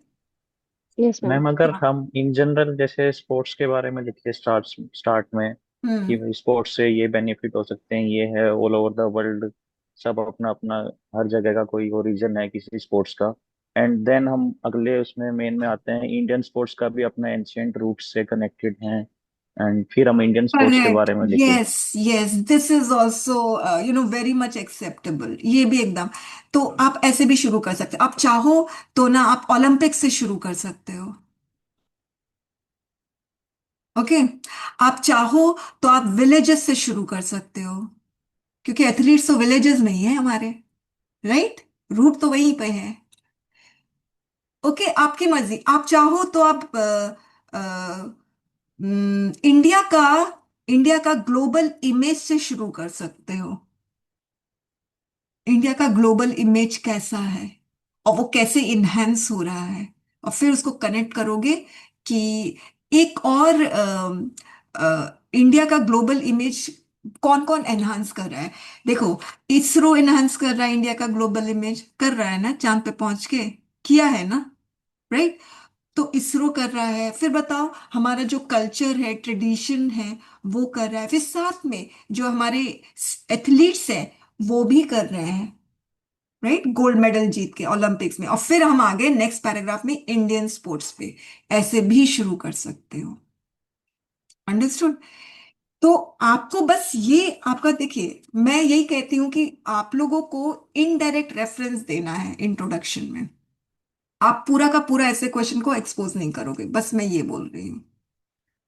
Yes ma'am. Ma'am अगर हम इन जनरल जैसे स्पोर्ट्स के बारे में लिखे स्टार्ट स्टार्ट में हम्म। कि भाई स्पोर्ट्स से ये बेनिफिट हो सकते हैं, ये है ऑल ओवर द वर्ल्ड, सब अपना अपना हर जगह का कोई ओरिजिन है किसी स्पोर्ट्स का। एंड देन हम अगले उसमें मेन में आते हैं, इंडियन स्पोर्ट्स का भी अपना एंशियंट रूट्स से कनेक्टेड है, एंड फिर हम इंडियन स्पोर्ट्स के करेक्ट, बारे में लिखे। Yes yes, this is also very much acceptable, ये भी एकदम। तो आप ऐसे भी शुरू कर सकते हो, आप चाहो तो ना आप ओलंपिक से शुरू कर सकते हो। ओके। आप चाहो तो आप विलेजेस से शुरू कर सकते हो। क्योंकि एथलीट्स तो विलेजेस में ही है हमारे, राइट? रूट तो वहीं पे है। ओके, आपकी मर्जी, आप चाहो तो आप इंडिया का, इंडिया का ग्लोबल इमेज से शुरू कर सकते हो। इंडिया का ग्लोबल इमेज कैसा है और वो कैसे इन्हेंस हो रहा है, और फिर उसको कनेक्ट करोगे कि एक और इंडिया का ग्लोबल इमेज कौन कौन एनहांस कर रहा है। देखो, इसरो एनहांस कर रहा है इंडिया का ग्लोबल इमेज, कर रहा है ना, चांद पे पहुंच के किया है ना, राइट? तो इसरो कर रहा है, फिर बताओ हमारा जो कल्चर है, ट्रेडिशन है, वो कर रहा है, फिर साथ में जो हमारे एथलीट्स हैं वो भी कर रहे हैं, राइट? गोल्ड मेडल जीत के ओलंपिक्स में। और फिर हम आगे नेक्स्ट पैराग्राफ में इंडियन स्पोर्ट्स पे ऐसे भी शुरू कर सकते हो। अंडरस्टूड? तो आपको बस ये आपका, देखिए मैं यही कहती हूं कि आप लोगों को इनडायरेक्ट रेफरेंस देना है इंट्रोडक्शन में। आप पूरा का पूरा ऐसे क्वेश्चन को एक्सपोज नहीं करोगे, बस मैं ये बोल रही हूँ।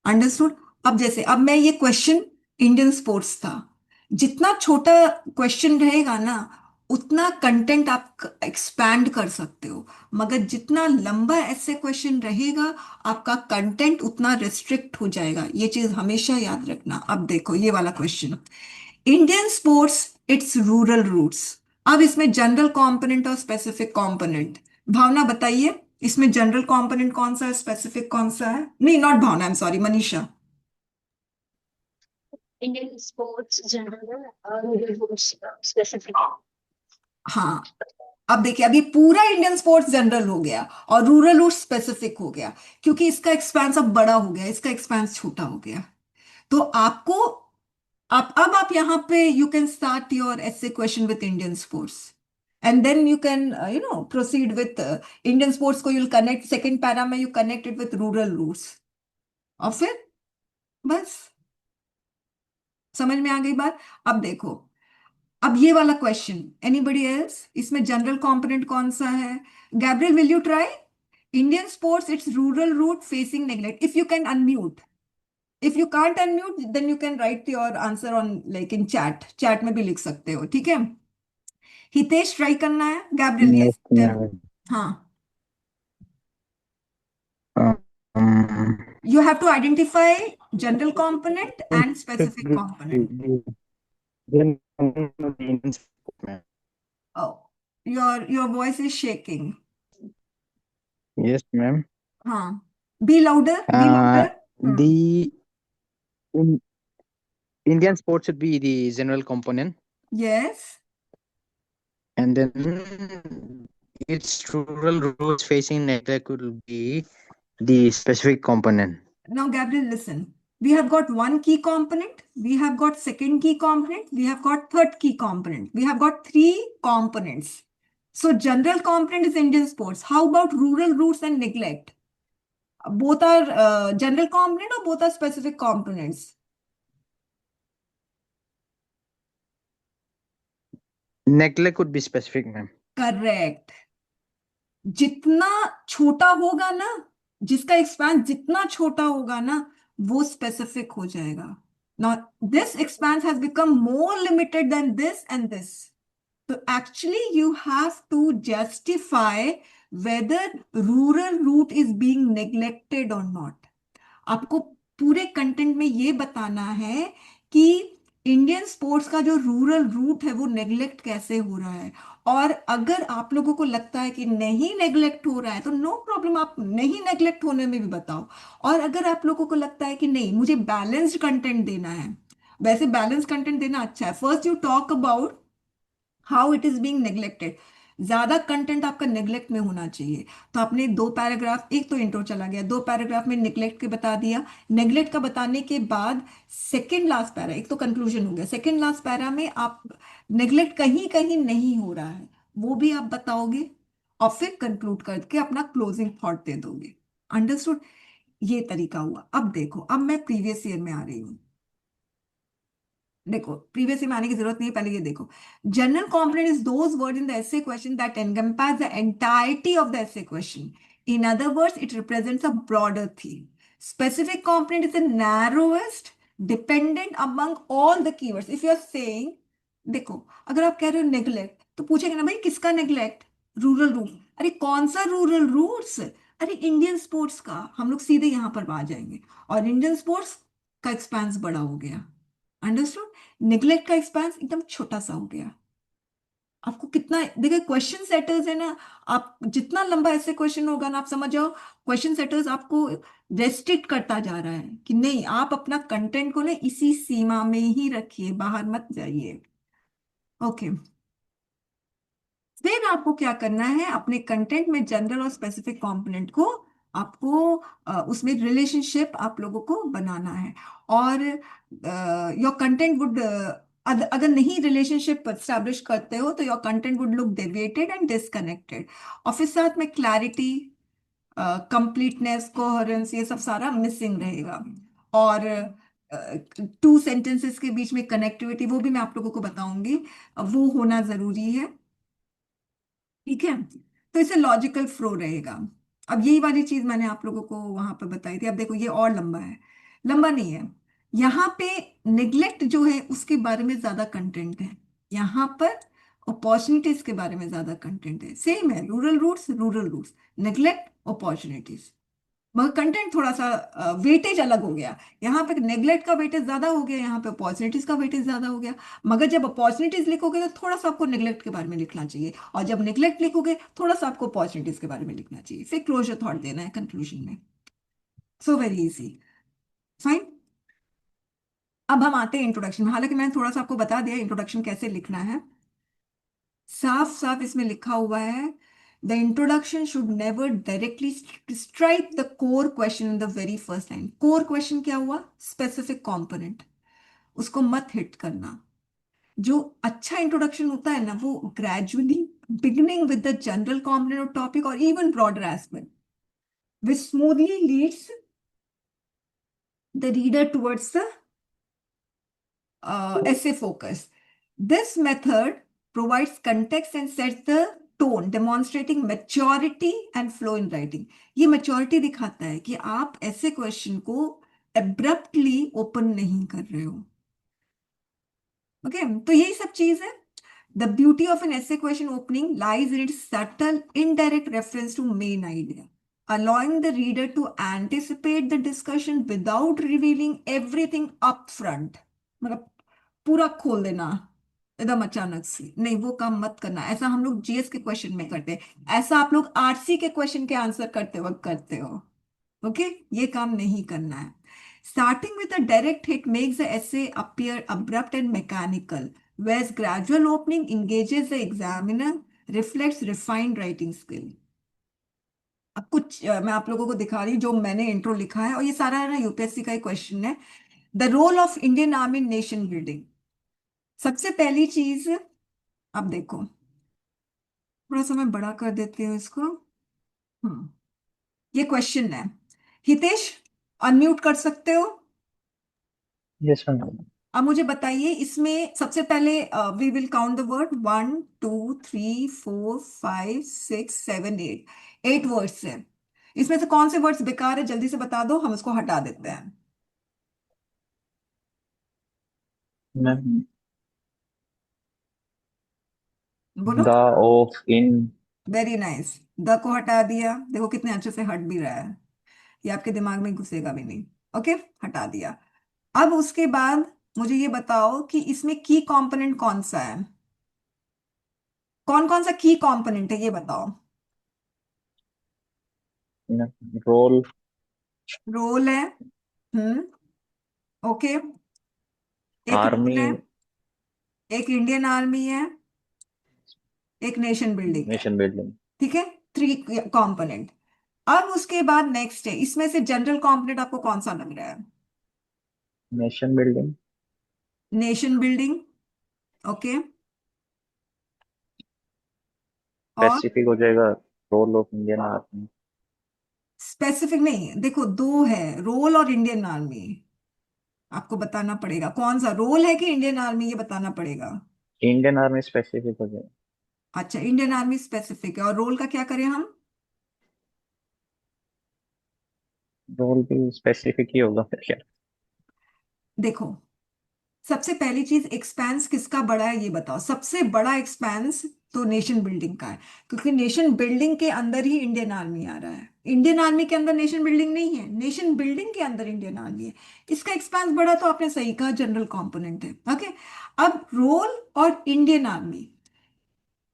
अंडरस्टूड? अब जैसे अब मैं ये क्वेश्चन इंडियन स्पोर्ट्स था, जितना छोटा क्वेश्चन रहेगा ना उतना कंटेंट आप एक्सपैंड कर सकते हो, मगर जितना लंबा ऐसे क्वेश्चन रहेगा आपका कंटेंट उतना रिस्ट्रिक्ट हो जाएगा। ये चीज हमेशा याद रखना। अब देखो ये वाला question, Indian sports its rural roots. अब इसमें जनरल कंपोनेंट और स्पेसिफिक कंपोनेंट, भावना बताइए इसमें जनरल कंपोनेंट कौन सा है, स्पेसिफिक कौन सा है? नहीं, not Bhavna, I am sorry, Manisha. Indian sports general rural specific. हाँ, अब देखिए अभी पूरा इंडियन स्पोर्ट्स जनरल हो गया और रूरल रूट स्पेसिफिक हो गया, क्योंकि इसका एक्सपेंस अब बड़ा हो गया, इसका एक्सपेंस छोटा हो गया। तो आपको, आप अब आप यहाँ पे you can start your essay question with Indian sports, and then you can proceed with Indian sports को यूल कनेक्ट, सेकेंड पैरा में you connected with rural roots, और फिर बस समझ में आ गई बात। अब देखो, अब ये वाला क्वेश्चन, एनीबडी एल्स इसमें जनरल कंपोनेंट कौन सा है? Gabriel, will you try? Indian sports its rural root facing neglect, if you can unmute. If you can't unmute then you can write your answer on, like in chat, chat में भी लिख सकते हो, ठीक है? हितेश ट्राई करना है, गैब्रियल ये, Yes, ma'am. हाँ। Um, You have to identify general component and should specific be component. then the Indian sport, ma'am. Oh, your voice is shaking. Yes, ma'am. हाँ, be louder, be Uh, louder. the in, Indian sport should be the general component, Yes. and then its rural roots facing neglect could be the specific component. Now, Gabriel, listen. We have got one key component. We have got second key component. We have got third key component. We have got three components. So, general component is Indian sports. How about rural roots and neglect? Both are general component or both are specific components? Neglect could be specific, ma'am. Correct. जितना छोटा होगा ना, जिसका एक्सपेंस जितना छोटा होगा ना वो स्पेसिफिक हो जाएगा। Now this expanse has become more limited than this and this. So actually you have to justify whether rural route is being neglected or not. आपको पूरे कंटेंट में ये बताना है कि इंडियन स्पोर्ट्स का जो रूरल रूट है वो नेग्लेक्ट कैसे हो रहा है। और अगर आप लोगों को लगता है कि नहीं नेग्लेक्ट हो रहा है तो नो प्रॉब्लम, आप नहीं नेग्लेक्ट होने में भी बताओ। और अगर आप लोगों को लगता है कि नहीं मुझे बैलेंस्ड कंटेंट देना है, वैसे बैलेंस कंटेंट देना अच्छा है, first you talk about how it is being neglected. ज्यादा कंटेंट आपका नेग्लेक्ट में होना चाहिए। तो आपने दो पैराग्राफ, एक तो इंट्रो चला गया, दो पैराग्राफ में नेग्लेक्ट के बता दिया। नेग्लेक्ट का बताने के बाद सेकंड लास्ट पैरा, एक तो कंक्लूजन हो गया, सेकंड लास्ट पैरा में आप नेग्लेक्ट कहीं कहीं नहीं हो रहा है वो भी आप बताओगे, और फिर कंक्लूड करके अपना क्लोजिंग थॉट दे दोगे। अंडरस्टूड? ये तरीका हुआ। अब देखो, अब मैं प्रीवियस ईयर में आ रही हूँ। देखो, प्रीवियस में आने की जरूरत नहीं है, पहले ये देखो। General component is those words in the essay question that encompass the entirety of the essay question. In other words it represents a broader theme. Specific component is the narrowest dependent among all the keywords. If you are saying देखो, अगर आप कह रहे हो नेग्लेक्ट तो पूछेंगे ना भाई किसका नेग्लेक्ट, रूरल रूट, अरे कौन सा रूरल रूट्स, अरे इंडियन स्पोर्ट्स का, हम लोग सीधे यहाँ पर आ जाएंगे। और इंडियन स्पोर्ट्स का एक्सपेंस बड़ा हो गया, अंडरस्टूड, नेग्लेक्ट का एक्सपेंस एकदम छोटा सा हो गया। आपको कितना, देखिए क्वेश्चन सेटर्स है ना, आप जितना लंबा ऐसे क्वेश्चन होगा ना, आप समझ जाओ क्वेश्चन सेटर्स आपको रेस्ट्रिक्ट करता जा रहा है कि नहीं, आप अपना कंटेंट को ना इसी सीमा में ही रखिए, बाहर मत जाइए। ओके, फिर आपको क्या करना है, अपने कंटेंट में जनरल और स्पेसिफिक कंपोनेंट को आपको उसमें रिलेशनशिप आप लोगों को बनाना है। और योर कंटेंट वुड, अगर नहीं रिलेशनशिप स्टैब्लिश करते हो तो your content would look deviated and disconnected. और फिर साथ में क्लैरिटी, कंप्लीटनेस, कोहेरेंस, ये सब सारा मिसिंग रहेगा। और टू सेंटेंसेस के बीच में कनेक्टिविटी, वो भी मैं आप लोगों को बताऊंगी, वो होना जरूरी है। ठीक है, तो इसे लॉजिकल फ्लो रहेगा। अब यही वाली चीज मैंने आप लोगों को वहां पे बताई थी। अब देखो ये और लंबा है, लंबा नहीं है, यहाँ पे निग्लेक्ट जो है उसके बारे में ज्यादा कंटेंट है, यहाँ पर अपॉर्चुनिटीज के बारे में ज्यादा कंटेंट है। सेम है, rural roots, rural roots, neglect, opportunities, मगर कंटेंट थोड़ा सा वेटेज अलग हो गया। यहाँ पे नेग्लेक्ट का वेटेज ज्यादा हो गया, यहाँ पे अपॉर्चुनिटीज का वेटेज ज्यादा हो गया। मगर जब अपॉर्चुनिटीज लिखोगे तो थोड़ा सा आपको नेग्लेक्ट के बारे में लिखना चाहिए, और जब नेग्लेक्ट लिखोगे थोड़ा सा आपको अपॉर्चुनिटीज के बारे में लिखना चाहिए, फिर क्लोजर थॉट देना है कंक्लूजन में। So very easy, fine. अब हम आते हैं इंट्रोडक्शन में। हालांकि मैंने थोड़ा सा आपको बता दिया इंट्रोडक्शन कैसे लिखना है, साफ साफ इसमें लिखा हुआ है, the introduction should never directly strike the core question in the very first line. Core question क्या हुआ, स्पेसिफिक कंपोनेंट, उसको मत हिट करना। जो अच्छा इंट्रोडक्शन होता है ना, वो gradually beginning with the general component और टॉपिक और even broader aspect which smoothly leads the reader towards the essay focus. This method provides context and sets the tone, demonstrating maturity and flow in writing. ये maturity दिखाता है कि आप ऐसे क्वेश्चन को abruptly ओपन नहीं कर रहे हो। ओके तो यही सब चीज है। The beauty of an essay question opening lies in its subtle, indirect reference to main idea, allowing the reader to anticipate the discussion without revealing everything up front. मतलब पूरा खोल देना एकदम अचानक से, नहीं वो काम मत करना। ऐसा हम लोग जीएस के क्वेश्चन में करते हैं, ऐसा आप लोग आरसी के क्वेश्चन के आंसर करते वक्त करते हो। ओके, ये काम नहीं करना है। Starting with a direct hit makes the essay appear abrupt and mechanical, whereas gradual opening engages the examiner, reflects refined writing skill. अब कुछ मैं आप लोगों को दिखा रही हूँ जो मैंने इंट्रो लिखा है, और ये सारा है ना यूपीएससी का ही क्वेश्चन है। The role of Indian army in nation building. सबसे पहली चीज, अब देखो थोड़ा सा मैं बड़ा कर देती हूँ इसको। हम्म, ये क्वेश्चन है, हितेश अनम्यूट कर सकते हो? Yes ma'am. अब मुझे बताइए, इसमें सबसे पहले we will count the word, 1 2 3 4 5 6 7 8, 8 words है। इसमें से कौन से वर्ड्स बेकार है जल्दी से बता दो, हम इसको हटा देते हैं। मैम बोलो। The, of, in. Very nice, the को हटा दिया, देखो कितने अच्छे से हट भी रहा है, ये आपके दिमाग में घुसेगा भी नहीं। ओके, हटा दिया। अब उसके बाद मुझे ये बताओ कि इसमें की कंपोनेंट कौन सा है, कौन कौन सा की कंपोनेंट है ये बताओ। रोल। रोल है, हम्म, ओके, एक रोल आर्मी। है, एक इंडियन आर्मी है, एक नेशन बिल्डिंग है। Nation building. ठीक है, 3 कंपोनेंट। अब उसके बाद नेक्स्ट है, इसमें से जनरल कंपोनेंट आपको कौन सा लग रहा है? Nation building. Nation building, okay, और स्पेसिफिक हो जाएगा role of Indian army. Specific नहीं, देखो दो है, रोल और इंडियन आर्मी। आपको बताना पड़ेगा कौन सा रोल है कि इंडियन आर्मी, ये बताना पड़ेगा। इंडियन आर्मी स्पेसिफिक हो जाएगा। अच्छा, इंडियन आर्मी स्पेसिफिक है, और रोल का क्या करें हम? रोल भी स्पेसिफिक ही होगा फिर क्या। देखो सबसे पहली चीज, एक्सपेंस किसका बड़ा है ये बताओ। सबसे बड़ा एक्सपेंस तो नेशन बिल्डिंग का है, क्योंकि नेशन बिल्डिंग के अंदर ही इंडियन आर्मी आ रहा है। इंडियन आर्मी के अंदर नेशन बिल्डिंग नहीं है, नेशन बिल्डिंग के अंदर इंडियन आर्मी है। इसका एक्सपेंस बड़ा तो आपने सही कहा, जनरल कंपोनेंट है। ओके, अब रोल और इंडियन आर्मी,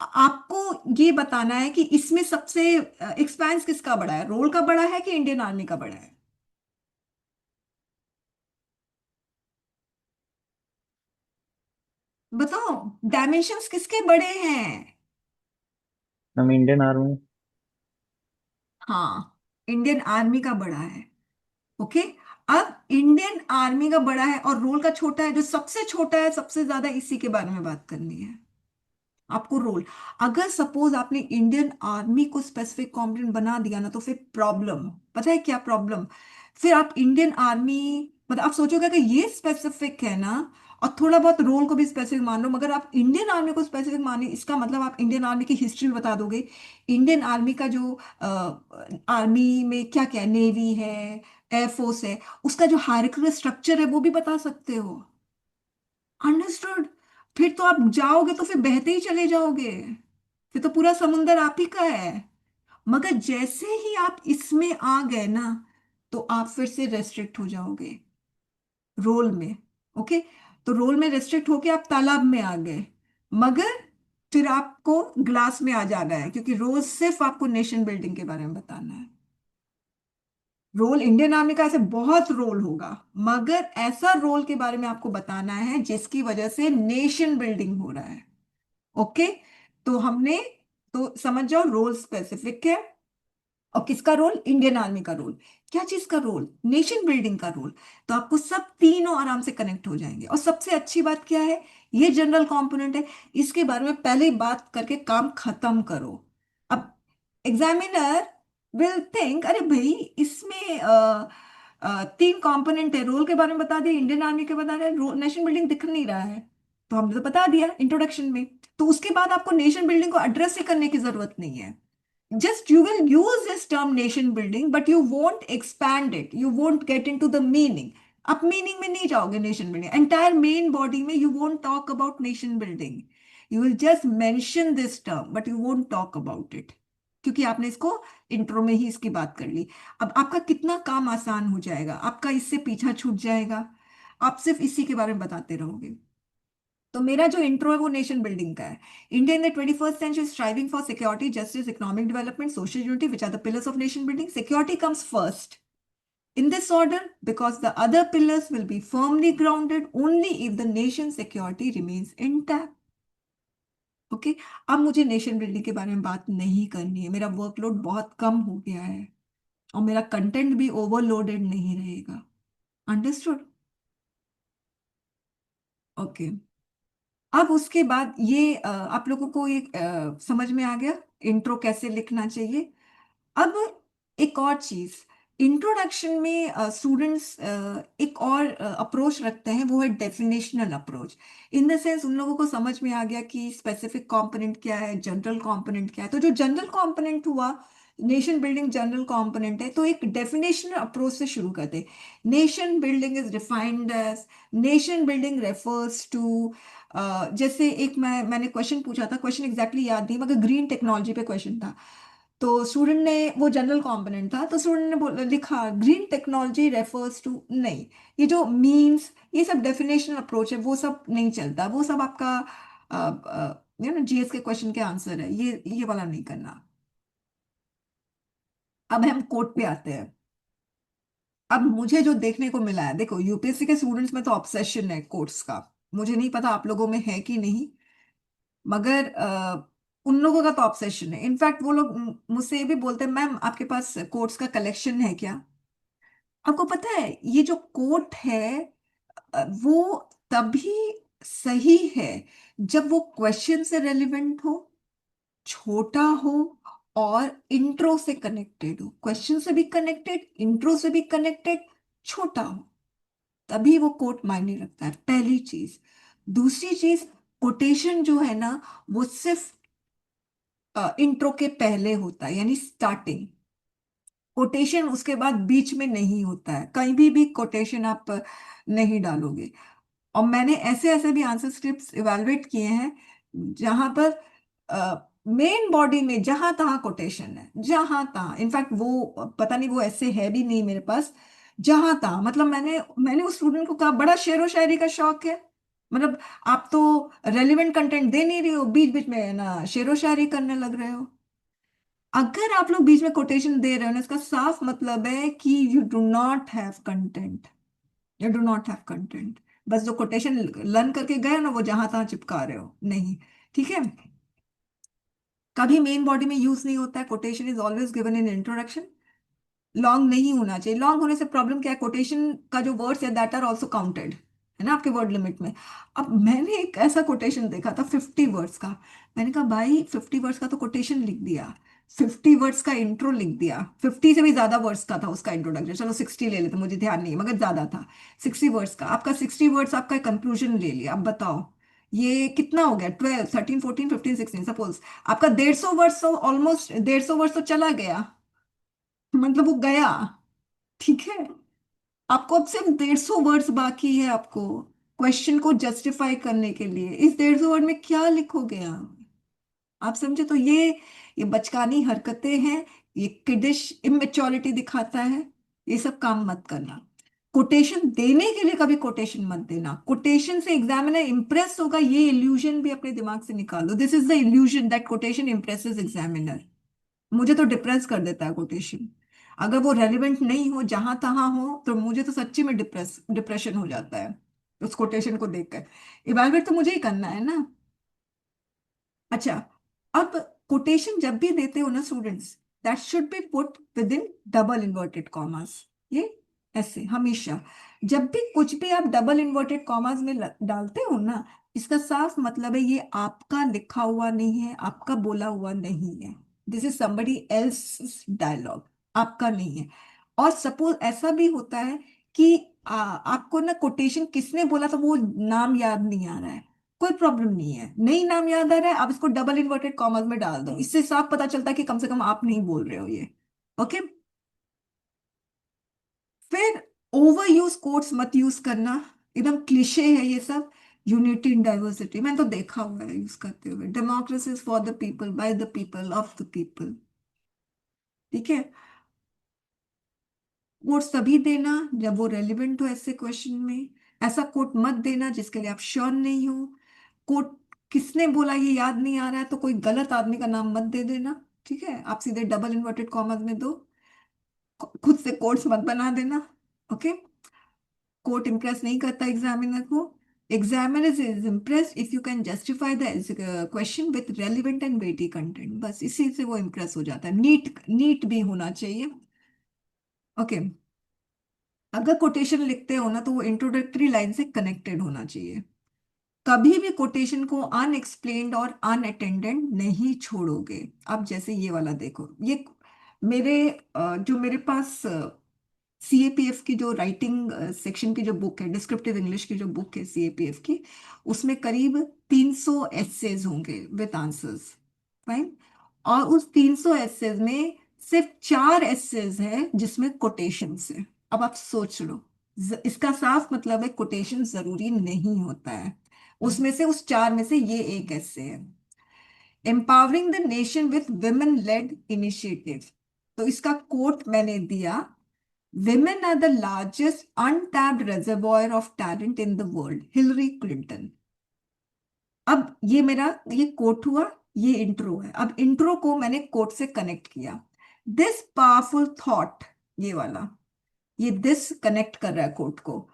आपको ये बताना है कि इसमें सबसे एक्सपेंस किसका बड़ा है, रोल का बड़ा है कि इंडियन आर्मी का बड़ा है। बताओ, डायमेंशंस किसके बड़े हैं। हम इंडियन आर्मी। हाँ, इंडियन आर्मी का बड़ा है। ओके, अब इंडियन आर्मी का बड़ा है और रोल का छोटा है। जो सबसे छोटा है सबसे ज्यादा, इसी के बारे में बात करनी है आपको। रोल, अगर सपोज आपने इंडियन आर्मी को स्पेसिफिक कॉम्पोनेंट बना दिया ना, तो फिर प्रॉब्लम, पता है क्या प्रॉब्लम। फिर आप इंडियन आर्मी, मतलब आप सोचोगे कि ये स्पेसिफिक है ना, और थोड़ा बहुत रोल को भी स्पेसिफिक मान लो, मगर आप इंडियन आर्मी को स्पेसिफिक माने, इसका मतलब आप इंडियन आर्मी की हिस्ट्री बता दोगे। इंडियन आर्मी का जो आर्मी में क्या क्या, नेवी है, एयरफोर्स है, उसका जो हायरार्किकल स्ट्रक्चर है वो भी बता सकते हो। अंडरस्टूड। फिर तो आप जाओगे तो फिर बहते ही चले जाओगे, फिर तो पूरा समुंदर आप ही का है। मगर जैसे ही आप इसमें आ गए ना, तो आप फिर से रेस्ट्रिक्ट हो जाओगे रोल में। ओके, तो रोल में रेस्ट्रिक्ट होके आप तालाब में आ गए, मगर फिर आपको ग्लास में आ जाना है, क्योंकि रोल सिर्फ आपको नेशन बिल्डिंग के बारे में बताना है। रोल इंडियन आर्मी का ऐसे बहुत रोल होगा, मगर ऐसा रोल के बारे में आपको बताना है जिसकी वजह से नेशन बिल्डिंग हो रहा है। ओके, तो हमने, तो समझ जाओ रोल स्पेसिफिक है, और किसका रोल, इंडियन आर्मी का रोल। क्या चीज का रोल, नेशन बिल्डिंग का रोल। तो आपको सब तीनों आराम से कनेक्ट हो जाएंगे। और सबसे अच्छी बात क्या है, ये जनरल कंपोनेंट है, इसके बारे में पहले ही बात करके काम खत्म करो। अब एग्जामिनर विल थिंक, अरे भाई इसमें तीन कंपोनेंट है, रोल के बारे में बता दिया, इंडियन आर्मी के बता दिया, नेशन बिल्डिंग दिख नहीं रहा है। तो हमने तो बता दिया इंट्रोडक्शन में, तो उसके बाद आपको नेशन बिल्डिंग को एड्रेस ही करने की जरूरत नहीं है। Just you will use this term nation building, but you won't expand it, you won't get into the meaning. आप मीनिंग में नहीं जाओगे nation building, entire main body में you won't talk about nation building. You will just mention this term but you won't talk about it, क्योंकि आपने इसको इंट्रो में ही इसकी बात कर ली। अब आपका कितना काम आसान हो जाएगा, आपका इससे पीछा छूट जाएगा, आप सिर्फ इसी के बारे में बताते रहोगे। तो मेरा जो इंट्रो है वो नेशन बिल्डिंग का है। India in the 21st century striving for security, justice, economic development, social unity, which are the pillars of nation building. Security comes first in this order because the other pillars will be firmly grounded only if the nation's security remains intact. Okay, अब मुझे नेशन बिल्डिंग के बारे में बात नहीं करनी है, मेरा वर्कलोड बहुत कम हो गया है, और मेरा कंटेंट भी ओवरलोडेड नहीं रहेगा। अंडरस्टूड। ओके, अब उसके बाद ये आप लोगों को एक समझ में आ गया इंट्रो कैसे लिखना चाहिए। अब एक और चीज, इंट्रोडक्शन में स्टूडेंट्स एक और अप्रोच रखते हैं, वो है definitional approach. In the sense उन लोगों को समझ में आ गया कि स्पेसिफिक कंपोनेंट क्या है, जनरल कंपोनेंट क्या है। तो जो जनरल कंपोनेंट हुआ, नेशन बिल्डिंग जनरल कंपोनेंट है, तो एक डेफिनेशनल अप्रोच से शुरू करते। Nation building is defined as, nation building refers to, जैसे एक मैंने क्वेश्चन पूछा था, क्वेश्चन एग्जैक्टली याद नहीं, मगर ग्रीन टेक्नोलॉजी पे क्वेश्चन था। तो स्टूडेंट ने, वो जनरल कंपोनेंट था, तो स्टूडेंट ने लिखा ग्रीन टेक्नोलॉजी रेफर्स टू, नहीं, ये जो मीन्स, ये सब डेफिनेशनल अप्रोच है, वो सब नहीं चलता, वो सब आपका जीएस के क्वेश्चन के आंसर है, ये वाला नहीं करना। अब हम कोर्ट पे आते हैं। अब मुझे जो देखने को मिला है, देखो यूपीएससी के स्टूडेंट्स में तो ऑब्सेशन है कोर्ट्स का, मुझे नहीं पता आप लोगों में है कि नहीं, मगर उन लोगों का तो ऑब्सेशन है। इनफैक्ट वो लोग मुझसे ये भी बोलते हैं, मैम आपके पास कोट्स का कलेक्शन है क्या। आपको पता है ये जो कोट है वो तभी सही है जब वो क्वेश्चन से रेलिवेंट हो, छोटा हो, और इंट्रो से कनेक्टेड हो। क्वेश्चन से भी कनेक्टेड, इंट्रो से भी कनेक्टेड, छोटा हो, तभी वो कोट मायने रखता है, पहली चीज। दूसरी चीज, कोटेशन जो है ना, वो सिर्फ इंट्रो के पहले होता है, यानी स्टार्टिंग। कोटेशन उसके बाद बीच में नहीं होता है, कहीं भी कोटेशन आप नहीं डालोगे। और मैंने ऐसे ऐसे भी आंसर स्क्रिप्ट्स इवेलुएट किए हैं जहां पर मेन बॉडी में जहां तहां कोटेशन है, जहां तहां, इनफैक्ट वो पता नहीं वो ऐसे है भी नहीं मेरे पास, जहां तहां, मतलब मैंने मैंने उस स्टूडेंट को कहा बड़ा शेरो शायरी का शौक है, मतलब आप तो रेलिवेंट कंटेंट दे नहीं रहे हो, बीच बीच में ना शेरो शायरी करने लग रहे हो। अगर आप लोग बीच में कोटेशन दे रहे हो ना, इसका साफ मतलब है कि you do not have content, you do not have content. बस जो कोटेशन लर्न करके गए ना, वो जहां तहां चिपका रहे हो, नहीं। ठीक है, कभी मेन बॉडी में यूज नहीं होता है, quotation is always given in introduction. Long नहीं होना चाहिए, लॉन्ग होने से प्रॉब्लम क्या है, कोटेशन का जो वर्ड्स है दैट आर ऑल्सो काउंटेड, है ना, आपके वर्ड लिमिट में। अब मैंने एक ऐसा कोटेशन देखा था 50 वर्ड्स का, मैंने कहा भाई 50 वर्ड्स का तो कोटेशन लिख दिया, 50 वर्ड्स का इंट्रो लिख दिया, 50 से भी ज्यादा वर्ड्स का था उसका इंट्रोडक्शन, चलो 60 ले लेते, मुझे ध्यान नहीं है मगर ज्यादा था। 60 वर्ड्स का, आपका 60 वर्ड्स आपका कंक्लूजन ले लिया, अब बताओ ये कितना हो गया, 12 13 14 15 16, सपोज आपका 150 वर्ड्स, तो ऑलमोस्ट 150 वर्ड्स तो चला गया, मतलब वो गया। ठीक है, आपको अब सिर्फ 150 वर्ड्स बाकी है, आपको क्वेश्चन को जस्टिफाई करने के लिए इस 150 वर्ड में क्या लिखोगे आप समझे? तो ये बचकानी हरकतें हैं, ये किडिश इमेच्योरिटी दिखाता है, ये सब काम मत करना। कोटेशन देने के लिए कभी कोटेशन मत देना, कोटेशन से एग्जामिनर इंप्रेस होगा, ये इल्यूजन भी अपने दिमाग से निकाल दो, this is the illusion that quotation impresses examiner. मुझे तो डिप्रेस कर देता है कोटेशन, अगर वो रेलिवेंट नहीं हो, जहां तहां हो, तो मुझे तो सच्ची में डिप्रेशन हो जाता है उस कोटेशन को देखकर। इवेलुएट तो मुझे ही करना है ना। अच्छा, अब कोटेशन जब भी देते हो ना students, that should be put with in double inverted commas, ये ऐसे हमेशा, जब भी कुछ भी आप डबल इन्वर्टेड कॉमास में डालते हो ना, इसका साफ मतलब है ये आपका लिखा हुआ नहीं है, आपका बोला हुआ नहीं है, this is somebody else dialogue, आपका नहीं है। और सपोज ऐसा भी होता है कि आपको ना कोटेशन किसने बोला था वो नाम याद नहीं आ रहा है, कोई प्रॉब्लम नहीं है, नहीं नाम याद आ रहा है, आप इसको डबल इन्वर्टेड कॉमर्स में डाल दो, इससे साफ पता चलता है कि कम से कम आप नहीं बोल रहे हो ये। ओके, फिर ओवर यूज कोट्स मत यूज करना, एकदम क्लिशे है ये सब। यूनिटी इन डाइवर्सिटी मैंने तो देखा हुआ है यूज करते हुए, democracy for the people, by the people, of the people. ठीक है, कोट्स तभी देना जब वो रेलिवेंट हो ऐसे क्वेश्चन में, ऐसा कोट मत देना जिसके लिए आप श्योर नहीं हो। कोट किसने बोला ये याद नहीं आ रहा है तो कोई गलत आदमी का नाम मत दे देना, ठीक है, आप सीधे डबल इन्वर्टेड कॉमर्स में दो, खुद से कोट्स मत बना देना। ओके, कोट इंप्रेस नहीं करता एग्जामिनर को, examiner is impressed if you can justify the question with relevant and weighty content, बस इसी से वो इम्प्रेस हो जाता है। नीट नीट भी होना चाहिए। ओके, अगर कोटेशन लिखते हो ना तो वो इंट्रोडक्टरी लाइन से कनेक्टेड होना चाहिए, कभी भी कोटेशन को अनएक्सप्लेन्ड और अनअटेंडेड नहीं छोड़ोगे। अब जैसे ये वाला देखो, ये मेरे जो मेरे पास सीएपीएफ की जो राइटिंग सेक्शन की जो बुक है, डिस्क्रिप्टिव इंग्लिश की जो बुक है सीएपीएफ की, उसमें करीब 300 एसेज होंगे विद आंसर्स, फाइन। और उस 300 एसेज में सिर्फ 4 एसेज है जिसमें कोटेशंस है। अब आप सोच लो, इसका साफ मतलब है कोटेशन जरूरी नहीं होता है, उसमें से उस 4 में से ये एक ऐसे है, empowering the nation with women led initiative. तो इसका कोट मैंने दिया, women are the largest untapped reservoir of talent in the world, Hillary Clinton. अब ये मेरा ये कोट हुआ, ये इंट्रो है, अब इंट्रो को मैंने कोट से कनेक्ट किया, दिस पावरफुल थॉट, ये वाला, ये दिस कनेक्ट कर रहा है कोट को,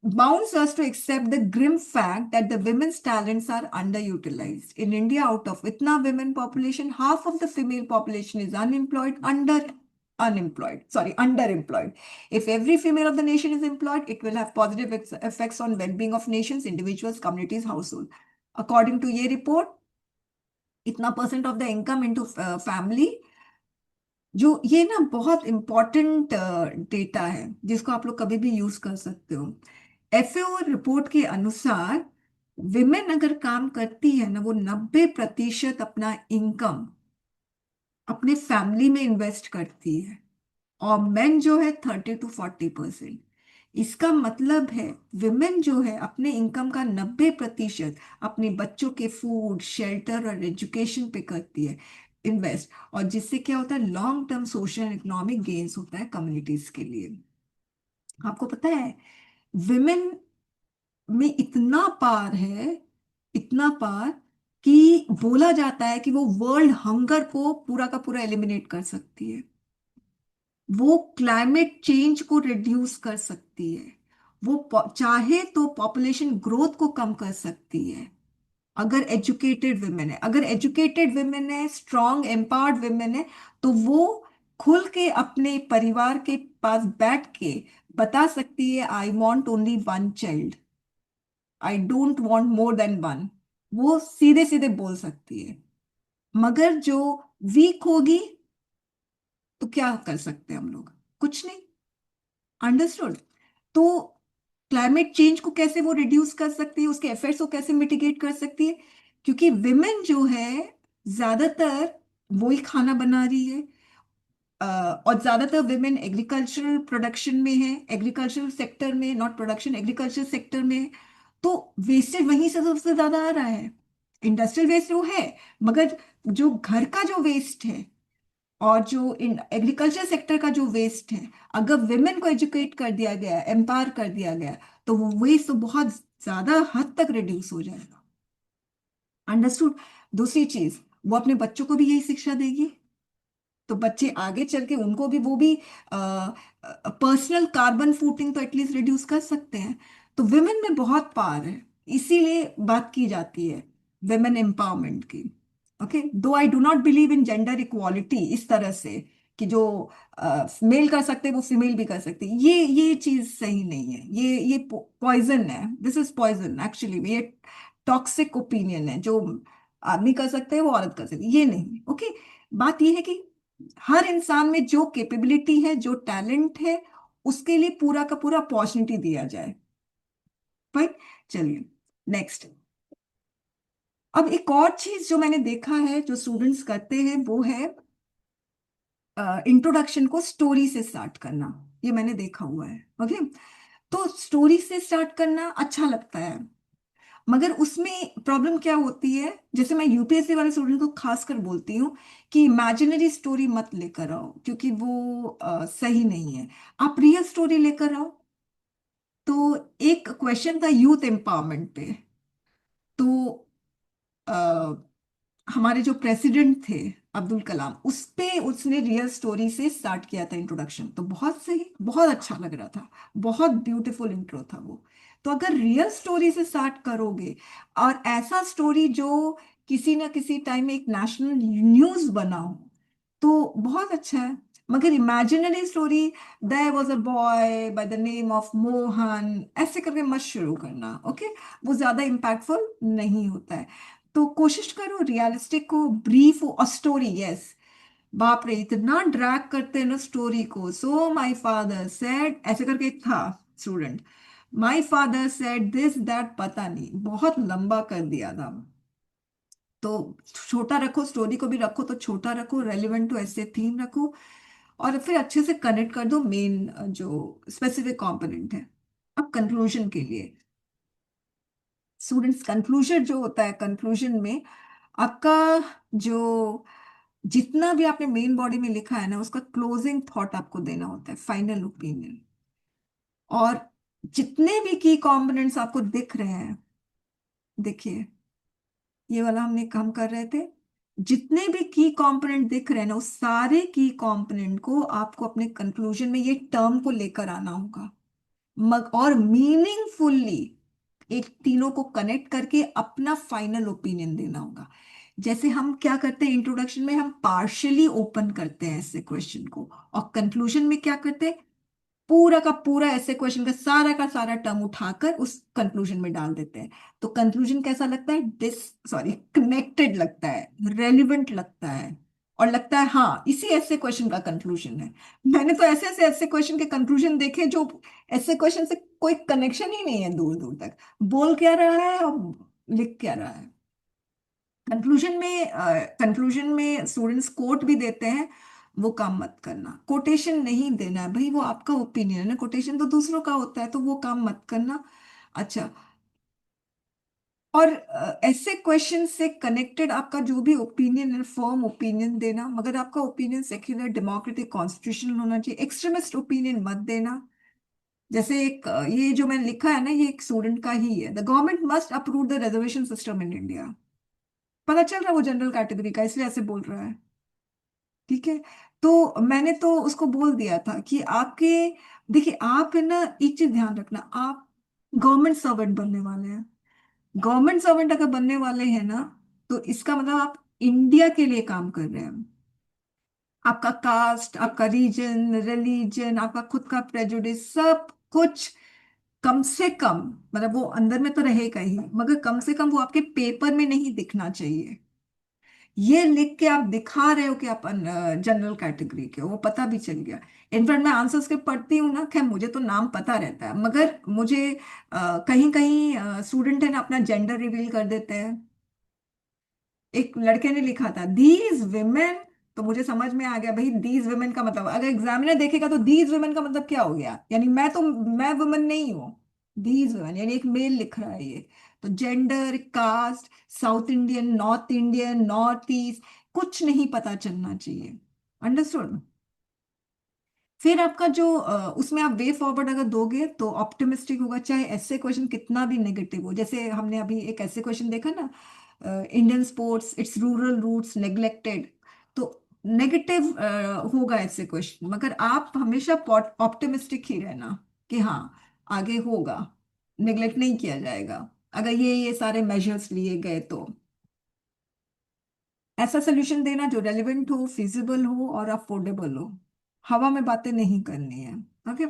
bounds us to accept the grim fact that the women's talents are underutilized. In India, out of itna women population, half of the female population is underemployed. If every female of the nation is employed, it will have positive effects on well-being of nations, individuals, communities, household. According to ये report, इतना % of the income into family, जो ये ना बहुत इंपॉर्टेंट डेटा है जिसको आप लोग कभी भी यूज कर सकते हो। एफएओ रिपोर्ट के अनुसार विमेन अगर काम करती है ना, वो 90% अपना इनकम अपने फैमिली में इन्वेस्ट करती है, और मेन जो है 30 to 40%। इसका मतलब है विमेन जो है अपने इनकम का 90% अपने बच्चों के फूड, शेल्टर और एजुकेशन पे करती है इन्वेस्ट, और जिससे क्या होता है, long term social economic gains होता है कम्युनिटीज के लिए। आपको पता है विमेन में इतना पार है, इतना पार, कि बोला जाता है कि वो वर्ल्ड हंगर को पूरा का पूरा एलिमिनेट कर सकती है, वो क्लाइमेट चेंज को रिड्यूस कर सकती है, वो चाहे तो पॉपुलेशन ग्रोथ को कम कर सकती है, अगर एजुकेटेड वुमेन है। अगर एजुकेटेड वुमेन है, स्ट्रांग एम्पावर्ड वुमेन है, तो वो खुल के अपने परिवार के पास बैठ के बता सकती है, I want only one child, I don't want more than one. वो सीधे सीधे बोल सकती है। मगर जो वीक होगी तो क्या कर सकते हैं हम लोग? कुछ नहीं। अंडरस्टूड? तो क्लाइमेट चेंज को कैसे वो रिड्यूस कर सकती है, उसके इफेक्ट्स को कैसे मिटिगेट कर सकती है? क्योंकि विमेन जो है ज्यादातर वही खाना बना रही है, और ज्यादातर विमेन एग्रीकल्चरल प्रोडक्शन में है, एग्रीकल्चरल सेक्टर में, नॉट प्रोडक्शन, एग्रीकल्चर सेक्टर में है। तो वेस्टेज वहीं से सबसे ज्यादा आ रहा है। इंडस्ट्रियल वेस्ट वो है, मगर जो घर का जो वेस्ट है और जो इन एग्रीकल्चर सेक्टर का जो वेस्ट है, अगर विमेन को एजुकेट कर दिया गया, एम्पावर कर दिया गया, तो वो वेस्ट तो बहुत ज्यादा हद तक रिड्यूस हो जाएगा। अंडरस्टूड? दूसरी चीज, वो अपने बच्चों को भी यही शिक्षा देगी, तो बच्चे आगे चल के उनको भी, वो भी पर्सनल कार्बन फूटिंग तो एटलीस्ट रिड्यूस कर सकते हैं। तो विमेन में बहुत पावर है, इसीलिए बात की जाती है विमेन एम्पावरमेंट की। ओके, दो I do not believe in gender equality इस तरह से कि जो मेल कर सकते हैं वो फीमेल भी कर सकती है, ये चीज सही नहीं है। ये पॉइजन है, दिस इज पॉइजन एक्चुअली। ये टॉक्सिक ओपिनियन है, जो आदमी कर सकते हैं वो औरत कर सकती है, ये नहीं। ओके, बात ये है कि हर इंसान में जो कैपेबिलिटी है, जो टैलेंट है, उसके लिए पूरा का पूरा अपॉर्चुनिटी दिया जाए। फाइन, चलिए नेक्स्ट। अब एक और चीज जो मैंने देखा है जो स्टूडेंट्स करते हैं, वो है इंट्रोडक्शन को स्टोरी से स्टार्ट करना। ये मैंने देखा हुआ है। ओके, तो स्टोरी से स्टार्ट करना अच्छा लगता है, मगर उसमें प्रॉब्लम क्या होती है, जैसे मैं यूपीएससी वाले स्टूडेंट को खासकर बोलती हूँ कि इमेजिनरी स्टोरी मत लेकर आओ, क्योंकि वो सही नहीं है। आप रियल स्टोरी लेकर आओ। तो एक क्वेश्चन था यूथ एम्पावरमेंट पे, तो हमारे जो प्रेसिडेंट थे अब्दुल कलाम, उस पे उसने रियल स्टोरी से स्टार्ट किया था इंट्रोडक्शन, तो बहुत सही, बहुत अच्छा लग रहा था, बहुत ब्यूटीफुल इंट्रो था वो। तो अगर रियल स्टोरी से स्टार्ट करोगे, और ऐसा स्टोरी जो किसी ना किसी टाइम में एक नेशनल न्यूज बना हो, तो बहुत अच्छा है। मगर imaginary story, there was a boy by the name of Mohan, ऐसे करके मत शुरू करना। ओके, वो ज्यादा इम्पैक्टफुल नहीं होता है। तो कोशिश करो रियलिस्टिक हो, ब्रीफ हो, और स्टोरी, यस। बाप रे, इतना ड्रैग करते हैं ना स्टोरी को। सो माय फादर सेड, ऐसे करके एक था student, my father said this that, पता नहीं, बहुत लंबा कर दिया था। तो छोटा रखो, स्टोरी को भी रखो तो छोटा रखो, रेलिवेंट टू ऐसे थीम रखो, और फिर अच्छे से कनेक्ट कर दो मेन जो स्पेसिफिक कंपोनेंट है। अब कंक्लूजन के लिए, स्टूडेंट्स, कंक्लूजन जो होता है, कंक्लूजन में आपका जो जितना भी आपने मेन बॉडी में लिखा है ना, उसका क्लोजिंग थॉट आपको देना होता है, फाइनल ओपिनियन। और जितने भी की कंपोनेंट्स आपको दिख रहे हैं, देखिए ये वाला हमने काम कर रहे थे, जितने भी की कंपोनेंट दिख रहे हैं ना, उस सारे की कंपोनेंट को आपको अपने कंक्लूजन में ये टर्म को लेकर आना होगा, और मीनिंगफुल्ली एक तीनों को कनेक्ट करके अपना फाइनल ओपिनियन देना होगा। जैसे हम क्या करते हैं, इंट्रोडक्शन में हम पार्शियली ओपन करते हैं ऐसे क्वेश्चन को, और कंक्लूजन में क्या करते हैं, पूरा का पूरा ऐसे क्वेश्चन का सारा टर्म उठाकर उस कंक्लूजन में डाल देते हैं। तो कंक्लूजन कैसा लगता है, कनेक्टेड लगता है, रेलिवेंट लगता है, और लगता है हाँ इसी ऐसे क्वेश्चन का कंक्लूजन है। मैंने तो ऐसे ऐसे ऐसे क्वेश्चन के कंक्लूजन देखे जो ऐसे क्वेश्चन से कोई कनेक्शन ही नहीं है दूर दूर तक, बोल क्या रहा है और लिख क्या रहा है। कंक्लूजन में स्टूडेंट्स कोट भी देते हैं, वो काम मत करना। कोटेशन नहीं देना है भाई, वो आपका ओपिनियन है ना, कोटेशन तो दूसरों का होता है, तो वो काम मत करना। अच्छा, और ऐसे क्वेश्चन से कनेक्टेड आपका जो भी ओपिनियन है, फर्म ओपिनियन देना, मगर आपका ओपिनियन सेक्युलर डेमोक्रेटिक कॉन्स्टिट्यूशनल होना चाहिए। एक्सट्रीमिस्ट ओपिनियन मत देना। जैसे एक ये जो मैंने लिखा है ना, ये एक स्टूडेंट का ही है, the government must approve the reservation system in India. पता चल रहा है वो जनरल कैटेगरी का, इसलिए ऐसे बोल रहा है। ठीक है, तो मैंने तो उसको बोल दिया था कि आपके, देखिए आप है ना, एक चीज ध्यान रखना, आप गवर्नमेंट सर्वेंट बनने वाले हैं। गवर्नमेंट सर्वेंट अगर बनने वाले हैं ना, तो इसका मतलब आप इंडिया के लिए काम कर रहे हैं। आपका कास्ट, आपका रीजन, रिलीजन, आपका खुद का प्रेजुडिस, सब कुछ कम से कम, मतलब वो अंदर में तो रहेगा ही, मगर कम से कम वो आपके पेपर में नहीं दिखना चाहिए। ये लिख के आप दिखा रहे हो कि आप जनरल कैटेगरी के हो, वो पता भी चल गया। इनफैक्ट मैं आंसर स्क्रिप्ट पढ़ती हूँ ना, खैर मुझे तो नाम पता रहता है, मगर मुझे कहीं कहीं स्टूडेंट है ना अपना जेंडर रिवील कर देते हैं। एक लड़के ने लिखा था दीज विमेन, तो मुझे समझ में आ गया भाई दीज विमेन का मतलब, अगर एग्जामिनर देखेगा तो दीज विमेन का मतलब क्या हो गया, यानी मैं वुमन नहीं हूँ। दीज विमेन यानी एक मेल लिख रहा है ये। तो gender, caste, south Indian, north east, कुछ नहीं पता चलना चाहिए। अंडरस्टूड। फिर आपका जो उसमें आप वे फॉरवर्ड अगर दोगे तो ऑप्टिमिस्टिक होगा, चाहे ऐसे क्वेश्चन कितना भी नेगेटिव हो। जैसे हमने अभी एक ऐसे क्वेश्चन देखा ना, Indian sports its rural roots neglected, तो नेगेटिव होगा ऐसे क्वेश्चन, मगर आप हमेशा ऑप्टिमिस्टिक ही रहना कि हाँ आगे होगा, नेग्लेक्ट नहीं किया जाएगा अगर ये सारे मेजर्स लिए गए तो। ऐसा सोल्यूशन देना जो रेलिवेंट हो, फिजिबल हो और अफोर्डेबल हो। हवा में बातें नहीं करनी है। ओके,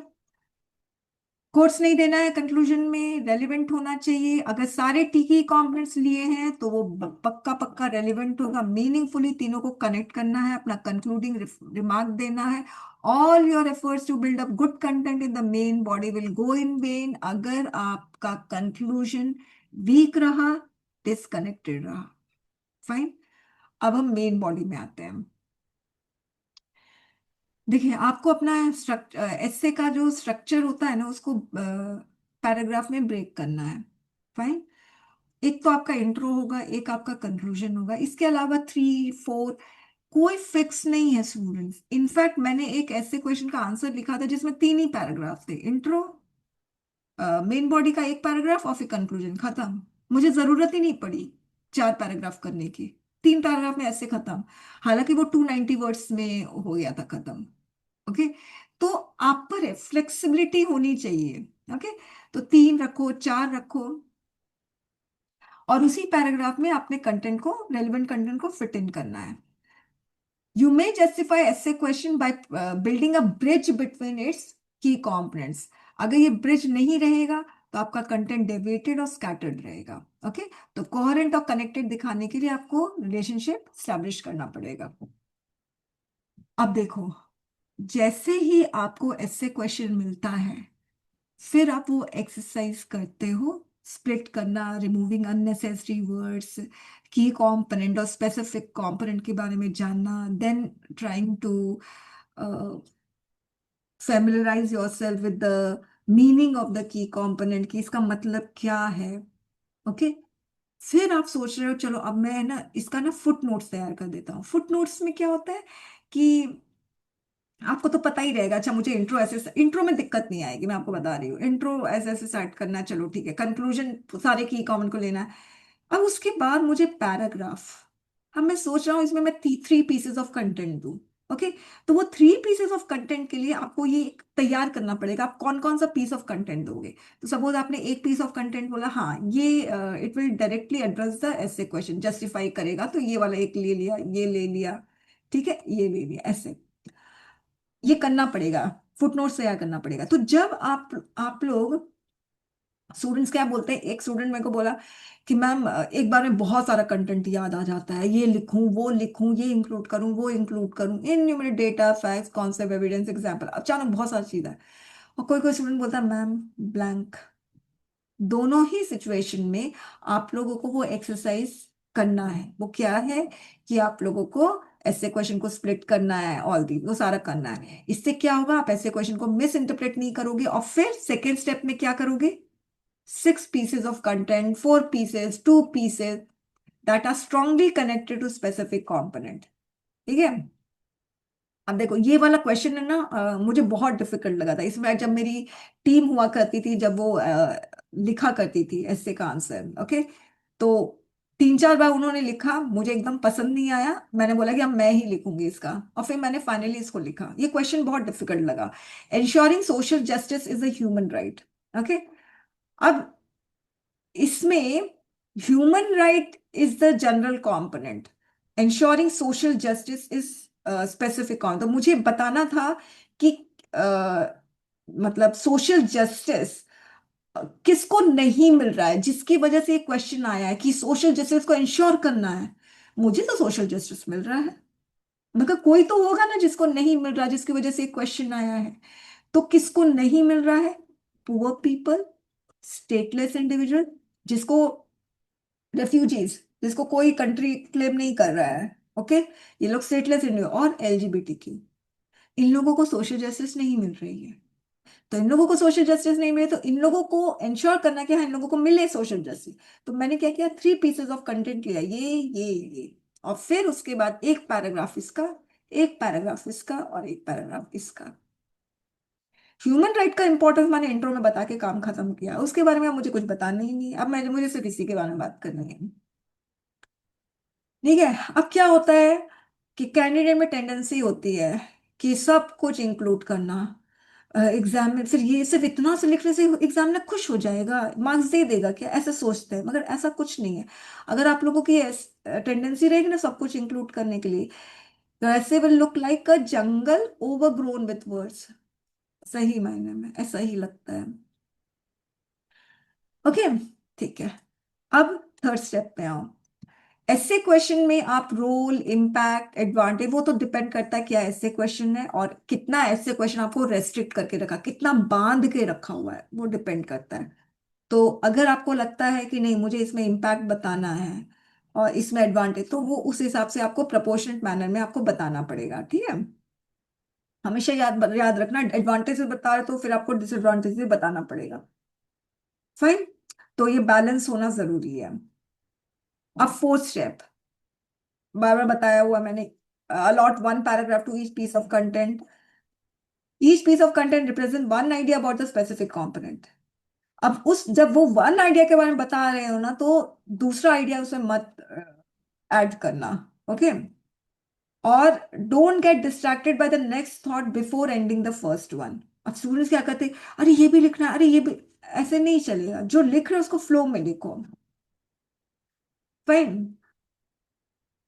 कोर्स नहीं देना है, कंक्लूजन में रेलिवेंट होना चाहिए। अगर सारे टीकी कंपोनेंट्स लिए हैं तो वो पक्का पक्का रेलिवेंट होगा। मीनिंगफुली तीनों को कनेक्ट करना है, अपना कंक्लूडिंग रिमार्क देना है। All your efforts to build up good content in the main body will go in vain अगर आपका कंक्लूजन वीक रहा, डिसकनेक्टेड रहा। फाइन, अब हम मेन बॉडी में आते हैं। देखिए आपको अपना स्ट्रक्चर, एस्से का जो स्ट्रक्चर होता है ना, उसको पैराग्राफ में ब्रेक करना है। फाइन, एक तो आपका इंट्रो होगा, एक आपका कंक्लूजन होगा, इसके अलावा 3 4 कोई फिक्स नहीं है स्टूडेंट्स। इनफैक्ट मैंने एक ऐसे क्वेश्चन का आंसर लिखा था जिसमें 3 ही पैराग्राफ थे, इंट्रो, मेन बॉडी का एक पैराग्राफ और फिर कंक्लूजन, खत्म। मुझे जरूरत ही नहीं पड़ी 4 पैराग्राफ करने की, 3 पैराग्राफ में ऐसे खत्म। हालांकि वो 290 वर्ड्स में हो गया था खत्म। ओके, तो आप पर फ्लेक्सिबिलिटी होनी चाहिए। ओके, तो 3 रखो, 4 रखो, और उसी पैराग्राफ में आपने कंटेंट को, रेलिवेंट कंटेंट को फिट इन करना है। यू मे जस्टिफाई ऐसे question by building a bridge between its की कंपोनेंट्स। अगर ये ब्रिज नहीं रहेगा तो आपका कंटेंट डेविएटेड और स्कैटर्ड रहेगा। ओके, तो कोहेरेंट और कनेक्टेड दिखाने के लिए आपको रिलेशनशिप स्टैब्लिश करना पड़ेगा। अब देखो, जैसे ही आपको ऐसे क्वेश्चन मिलता है, फिर आप वो एक्सरसाइज करते हो, स्प्लिट करना, removing unnecessary words, key component और स्पेसिफिक कंपोनेंट के बारे में जानना, then trying to familiarize yourself with the meaning of the key component, कि इसका मतलब क्या है। ओके, फिर आप सोच रहे हो चलो अब मैं ना इसका ना फुट नोट्स तैयार कर देता हूँ। फुट नोट्स में क्या होता है कि आपको तो पता ही रहेगा, अच्छा मुझे इंट्रो ऐसे, इंट्रो में दिक्कत नहीं आएगी, मैं आपको बता रही हूँ, इंट्रो ऐसे ऐसे स्टार्ट करना है, चलो ठीक है, कंक्लूजन सारे की कॉमन को लेना है। अब उसके बाद मुझे पैराग्राफ, अब मैं सोच रहा हूँ इसमें मैं 3 पीसेस ऑफ कंटेंट दूँ। ओके, तो वो 3 पीसेस ऑफ कंटेंट के लिए आपको ये तैयार करना पड़ेगा, आप कौन कौन सा पीस ऑफ कंटेंट दोगे। तो सपोज आपने एक पीस ऑफ कंटेंट बोला, हाँ ये it will directly address the essay question, justify करेगा, तो ये वाला एक ले लिया, ये ले लिया, ठीक है, ये ले लिया, ऐसे ये करना पड़ेगा, फुटनोट्स तैयार करना पड़ेगा। तो जब आप लोग स्टूडेंट्स क्या बोलते हैं, एक स्टूडेंट मेरे को बोला कि मैम एक बार में बहुत सारा कंटेंट याद आ जाता है, ये लिखूं वो लिखूं, ये इंक्लूड करूं वो इंक्लूड करूं, enumerate data facts concept evidence example, अचानक बहुत सारी चीज़ है। और कोई कोई स्टूडेंट बोलता है मैम ब्लैंक। दोनों ही सिचुएशन में आप लोगों को वो एक्सरसाइज करना है। वो क्या है कि आप लोगों को ऐसे क्वेश्चन को स्प्लिट करना है, ऑल दी वो सारा करना है। इससे क्या होगा, आप ऐसे क्वेश्चन को मिस इंटरप्रेट नहीं करोगे। और फिर सेकेंड स्टेप में क्या करोगे, 6 pieces of content, 4 pieces, 2 pieces that are strongly connected to specific component। ठीक है। अब देखो ये वाला क्वेश्चन है ना, मुझे बहुत डिफिकल्ट लगा था इसमें, जब मेरी टीम हुआ करती थी, जब वो लिखा करती थी ऐसे का आंसर। ओके, तो 3-4 बार उन्होंने लिखा, मुझे एकदम पसंद नहीं आया, मैंने बोला कि अब मैं ही लिखूंगी इसका, और फिर मैंने फाइनली इसको लिखा। ये क्वेश्चन बहुत डिफिकल्ट लगा। Ensuring social justice is a human right. Okay, अब इसमें human right is the general component, ensuring social justice is specific कौन। तो मुझे बताना था कि मतलब सोशल जस्टिस किसको नहीं मिल रहा है, जिसकी वजह से क्वेश्चन आया है कि सोशल जस्टिस को इंश्योर करना है। मुझे तो सोशल जस्टिस मिल रहा है, मगर कोई तो होगा ना जिसको नहीं मिल रहा, जिसकी वजह से क्वेश्चन आया है। तो किसको नहीं मिल रहा है, पुअर पीपल, स्टेटलेस इंडिविजुअल, जिसको रेफ्यूजीज, जिसको कोई कंट्री क्लेम नहीं कर रहा है। ओके, ये लोग स्टेटलेस इंडिया, और एलजीबीटी, इन लोगों को सोशल जस्टिस नहीं मिल रही है। तो इन लोगों को सोशल जस्टिस नहीं मिले, तो इन लोगों को इंश्योर करना क्या है, इन लोगों को मिले सोशल जस्टिस। तो मैंने क्या किया, 3 pieces ऑफ कंटेंट लिया, ये, और फिर उसके बाद एक पैराग्राफ इसका, एक पैराग्राफ इसका, और एक पैराग्राफ इसका। ह्यूमन राइट का इंपॉर्टेंस मैंने इंट्रो में बता के काम खत्म किया, उसके बारे में अब मुझे कुछ बताना ही नहीं। अब मुझे सिर्फ इसी के बारे में बात करनी है। ठीक है। अब क्या होता है कि कैंडिडेट में टेंडेंसी होती है कि सब कुछ इंक्लूड करना एग्जाम में, फिर ये सिर्फ इतना से लिखने से एग्जामिनर खुश हो जाएगा, मार्क्स दे देगा क्या, ऐसा सोचते हैं। मगर ऐसा कुछ नहीं है। अगर आप लोगों की टेंडेंसी रहेगी ना सब कुछ इंक्लूड करने के लिए, तो ऐसे will look like a jungle overgrown with words. सही मायने में ऐसा ही लगता है। ओके, ठीक है। अब थर्ड स्टेप पे आओ। ऐसे क्वेश्चन में आप रोल, इम्पैक्ट, एडवांटेज, वो तो डिपेंड करता है क्या ऐसे क्वेश्चन है और कितना ऐसे क्वेश्चन आपको रेस्ट्रिक्ट करके रखा, कितना बांध के रखा हुआ है, वो डिपेंड करता है। तो अगर आपको लगता है कि नहीं मुझे इसमें इम्पैक्ट बताना है और इसमें एडवांटेज, तो वो उस हिसाब से आपको प्रोपोर्शनेट मैनर में आपको बताना पड़ेगा। ठीक है। हमेशा याद याद रखना, एडवांटेज बता रहे तो फिर आपको डिसएडवांटेज भी बताना पड़ेगा। फाइन। तो ये बैलेंस होना जरूरी है। अब फोर्थ स्टेप, बार बार बताया हुआ मैंने, allot one paragraph to each piece of content. Each piece of content represent one idea about the specific component. अब उस जब वो वन आइडिया के बारे में बता रहे हो ना, तो दूसरा आइडिया उसमें मत ऐड करना। ओके, और don't get distracted by the next thought before ending the first one. अब स्टूडेंट्स क्या करते हैं, अरे ये भी लिखना है, अरे ये भी, ऐसे नहीं चलेगा। जो लिख रहे हो उसको फ्लो में लिखो। फाइन।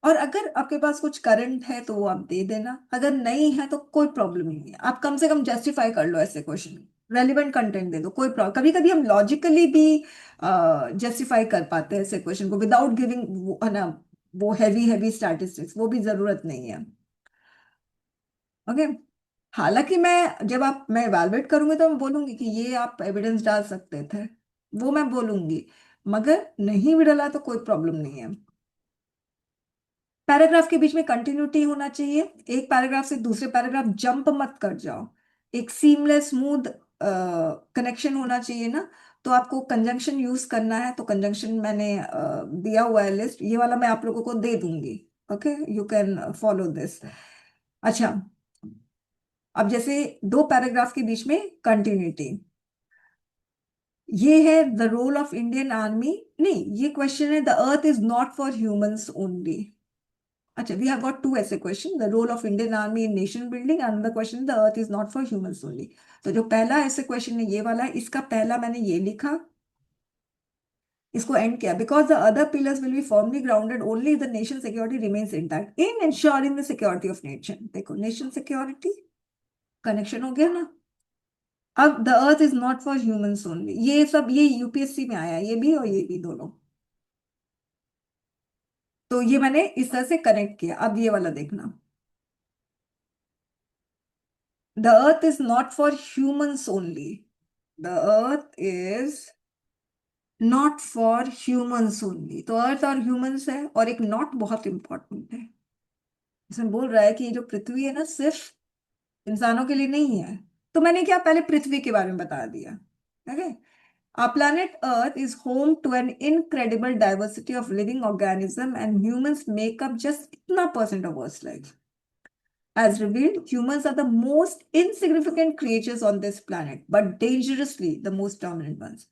और अगर आपके पास कुछ करंट है तो वो आप दे देना, अगर नहीं है तो कोई प्रॉब्लम नहीं है, आप कम से कम जस्टिफाई कर लो ऐसे क्वेश्चन, रेलिवेंट कंटेंट दे दो, कोई प्रॉब्लम। कभी कभी हम लॉजिकली भी जस्टिफाई कर पाते हैं ऐसे क्वेश्चन को विदाउट गिविंग है ना, वो हैवी हैवी स्टैटिस्टिक्स, वो भी जरूरत नहीं है। ओके। हालांकि मैं इवैल्यूएट करूंगी तो मैं बोलूंगी कि ये आप एविडेंस डाल सकते थे, वो मैं बोलूंगी, मगर नहीं भी डाला तो कोई प्रॉब्लम नहीं है। पैराग्राफ के बीच में कंटिन्यूटी होना चाहिए, एक पैराग्राफ से दूसरे पैराग्राफ जंप मत कर जाओ, एक सीमलेस स्मूथ कनेक्शन होना चाहिए ना। तो आपको कंजंक्शन यूज करना है, तो कंजंक्शन मैंने दिया हुआ है लिस्ट, ये वाला मैं आप लोगों को दे दूंगी। Okay, you can follow this. अच्छा, अब जैसे दो पैराग्राफ के बीच में कंटिन्यूटी, ये है the role of Indian army, नहीं ये क्वेश्चन है the earth is not for humans only. अच्छा, we have got two ऐसे question, the role of Indian Army in nation building, and the question the earth is not for humans only। तो जो पहला ऐसे क्वेश्चन है ये वाला है, इसका पहला मैंने ये लिखा, इसको एंड किया, because the other pillars will be firmly grounded only the nation security remains intact in ensuring the security of nation. देखो नेशन सिक्योरिटी कनेक्शन हो गया ना। अब the earth is not for humans only, ये सब ये यूपीएससी में आया, ये भी और ये भी दोनों। तो ये मैंने इस तरह से कनेक्ट किया। अब ये वाला देखना, the earth is not for humans only, the earth is not for humans only। तो अर्थ और ह्यूमंस है, और एक नॉट बहुत इंपॉर्टेंट है, इसमें बोल रहा है कि ये जो पृथ्वी है ना सिर्फ इंसानों के लिए नहीं है। तो मैंने क्या पहले पृथ्वी के बारे में बता दिया। Okay. Our planet Earth is home to an incredible diversity of living organisms, and humans make up just इतना percent of Earth's life. As revealed, humans are the most insignificant creatures on this planet, but dangerously the most dominant ones.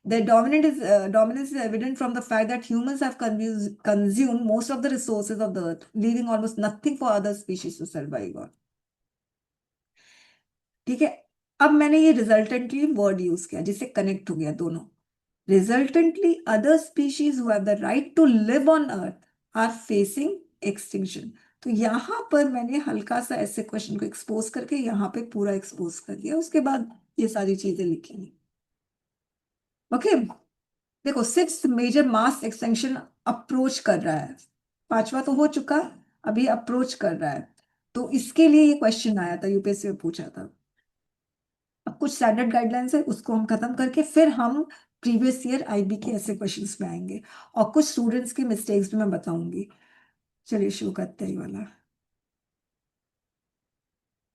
Their dominance is evident from the fact that humans have consumed most of the resources of the Earth, leaving almost nothing for other species to survive on. ठीक है। अब मैंने ये रिजल्टेंटली वर्ड यूज किया जिससे कनेक्ट हो गया दोनों। Resultantly, other species who have the right to live on Earth are facing extinction. तो यहाँ पर मैंने हल्का सा ऐसे क्वेश्चन को एक्सपोज करके यहाँ पे पूरा एक्सपोज कर दिया, उसके बाद ये सारी चीजें लिखी। ओके। देखो, sixth major mass extinction approach कर रहा है, पांचवा तो हो चुका, अभी अप्रोच कर रहा है। तो इसके लिए ये क्वेश्चन आया था, यूपीएससी में पूछा था। अब कुछ स्टैंडर्ड गाइडलाइंस है, उसको हम खत्म करके फिर हम प्रीवियस ईयर आईबी के ऐसे क्वेश्चंस में आएंगे, और कुछ स्टूडेंट्स के मिस्टेक्स भी मैं बताऊंगी। चलिए शुरू करते हैं। ये वाला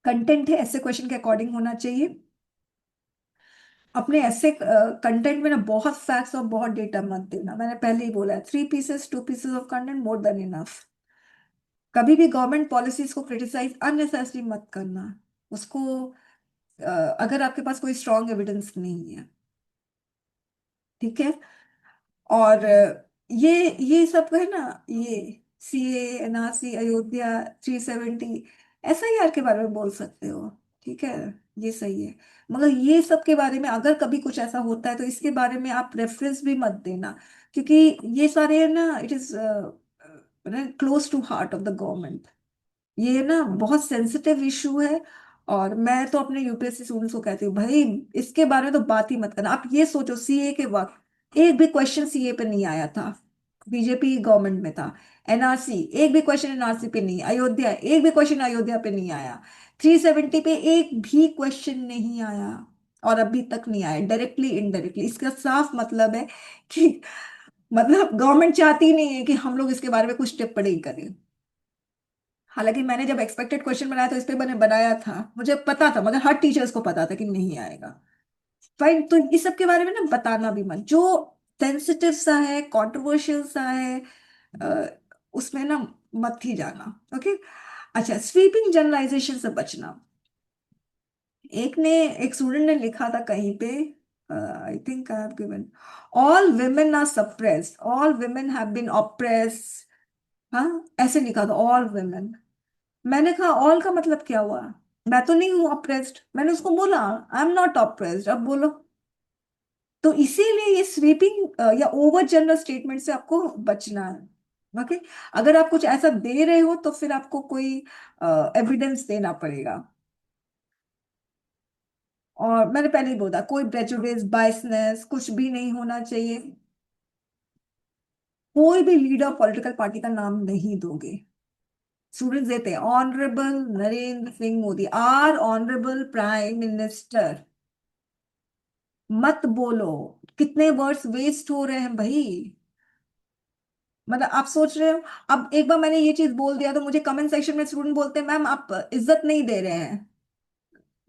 कंटेंट है, ऐसे क्वेश्चन के अकॉर्डिंग होना चाहिए। अपने ऐसे कंटेंट में ना बहुत फैक्ट्स और बहुत डेटा मत देना, मैंने पहले ही बोला है, 3 pieces 2 pieces of content more than enough. कभी भी गवर्नमेंट पॉलिसीज को क्रिटिसाइज अननेसेसरी मत करना, उसको अगर आपके पास कोई स्ट्रॉन्ग एविडेंस नहीं है। ठीक है। और ये सब है ना, ये सीए, एनआरसी, अयोध्या, 370, एसआईआर के बारे में बोल सकते हो। ठीक है, ये सही है। मगर ये सब के बारे में अगर कभी कुछ ऐसा होता है तो इसके बारे में आप रेफरेंस भी मत देना, क्योंकि ये सारे ना it is close to heart of the government. ये ना बहुत सेंसिटिव इशू है। और मैं तो अपने यूपीएससी स्टूडेंट्स को कहती हूँ, भाई इसके बारे में तो बात ही मत करना। आप ये सोचो, सीए के वक्त एक भी क्वेश्चन सीए पे नहीं आया था, बीजेपी गवर्नमेंट में था। एनआरसी एक भी क्वेश्चन एनआरसी पे नहीं, अयोध्या एक भी क्वेश्चन अयोध्या पे नहीं आया, 370 पे एक भी क्वेश्चन नहीं आया, और अभी तक नहीं आया, डायरेक्टली इनडायरेक्टली। इसका साफ मतलब है कि मतलब गवर्नमेंट चाहती नहीं है कि हम लोग इसके बारे में कुछ टिप्पणी करें। हालांकि मैंने जब एक्सपेक्टेड क्वेश्चन बनाया तो इस पे मैंने बनाया था, मुझे पता था, मगर हर टीचर्स को पता था कि नहीं आएगा। फाइन, तो इस सब के बारे में ना बताना भी मत, जो सेंसिटिव सा है, कंट्रोवर्शियल सा है, उसमें ना मत ही जाना। ओके। अच्छा, स्वीपिंग जनरलाइजेशन से बचना। एक स्टूडेंट ने लिखा था कहीं पे, I think I have given, all women are suppressed, all women have been oppressed. हाँ, ऐसे लिखा था, ऑल वुमेन। मैंने कहा ऑल का मतलब क्या हुआ, मैं तो नहीं हूं अप्रेस्ड। मैंने उसको बोला आई एम नॉट अप्रेस्ड, अब बोलो। तो इसीलिए ये स्वीपिंग या ओवर जनरल स्टेटमेंट से आपको बचना है। ओके। अगर आप कुछ ऐसा दे रहे हो तो फिर आपको कोई एविडेंस देना पड़ेगा। और मैंने पहले ही बोला, कोई प्रेजुडिस बायसनेस कुछ भी नहीं होना चाहिए। कोई भी लीडर पॉलिटिकल पार्टी का नाम नहीं दोगे। स्टूडेंट्स देते हैं honourable Narendra Singh Modi, or honourable prime minister, मत बोलो। कितने वर्ड्स वेस्ट हो रहे हैं भाई। मतलब आप सोच रहे हो, अब एक बार मैंने ये चीज बोल दिया तो मुझे कमेंट सेक्शन में स्टूडेंट बोलते हैं मैम आप इज्जत नहीं दे रहे हैं।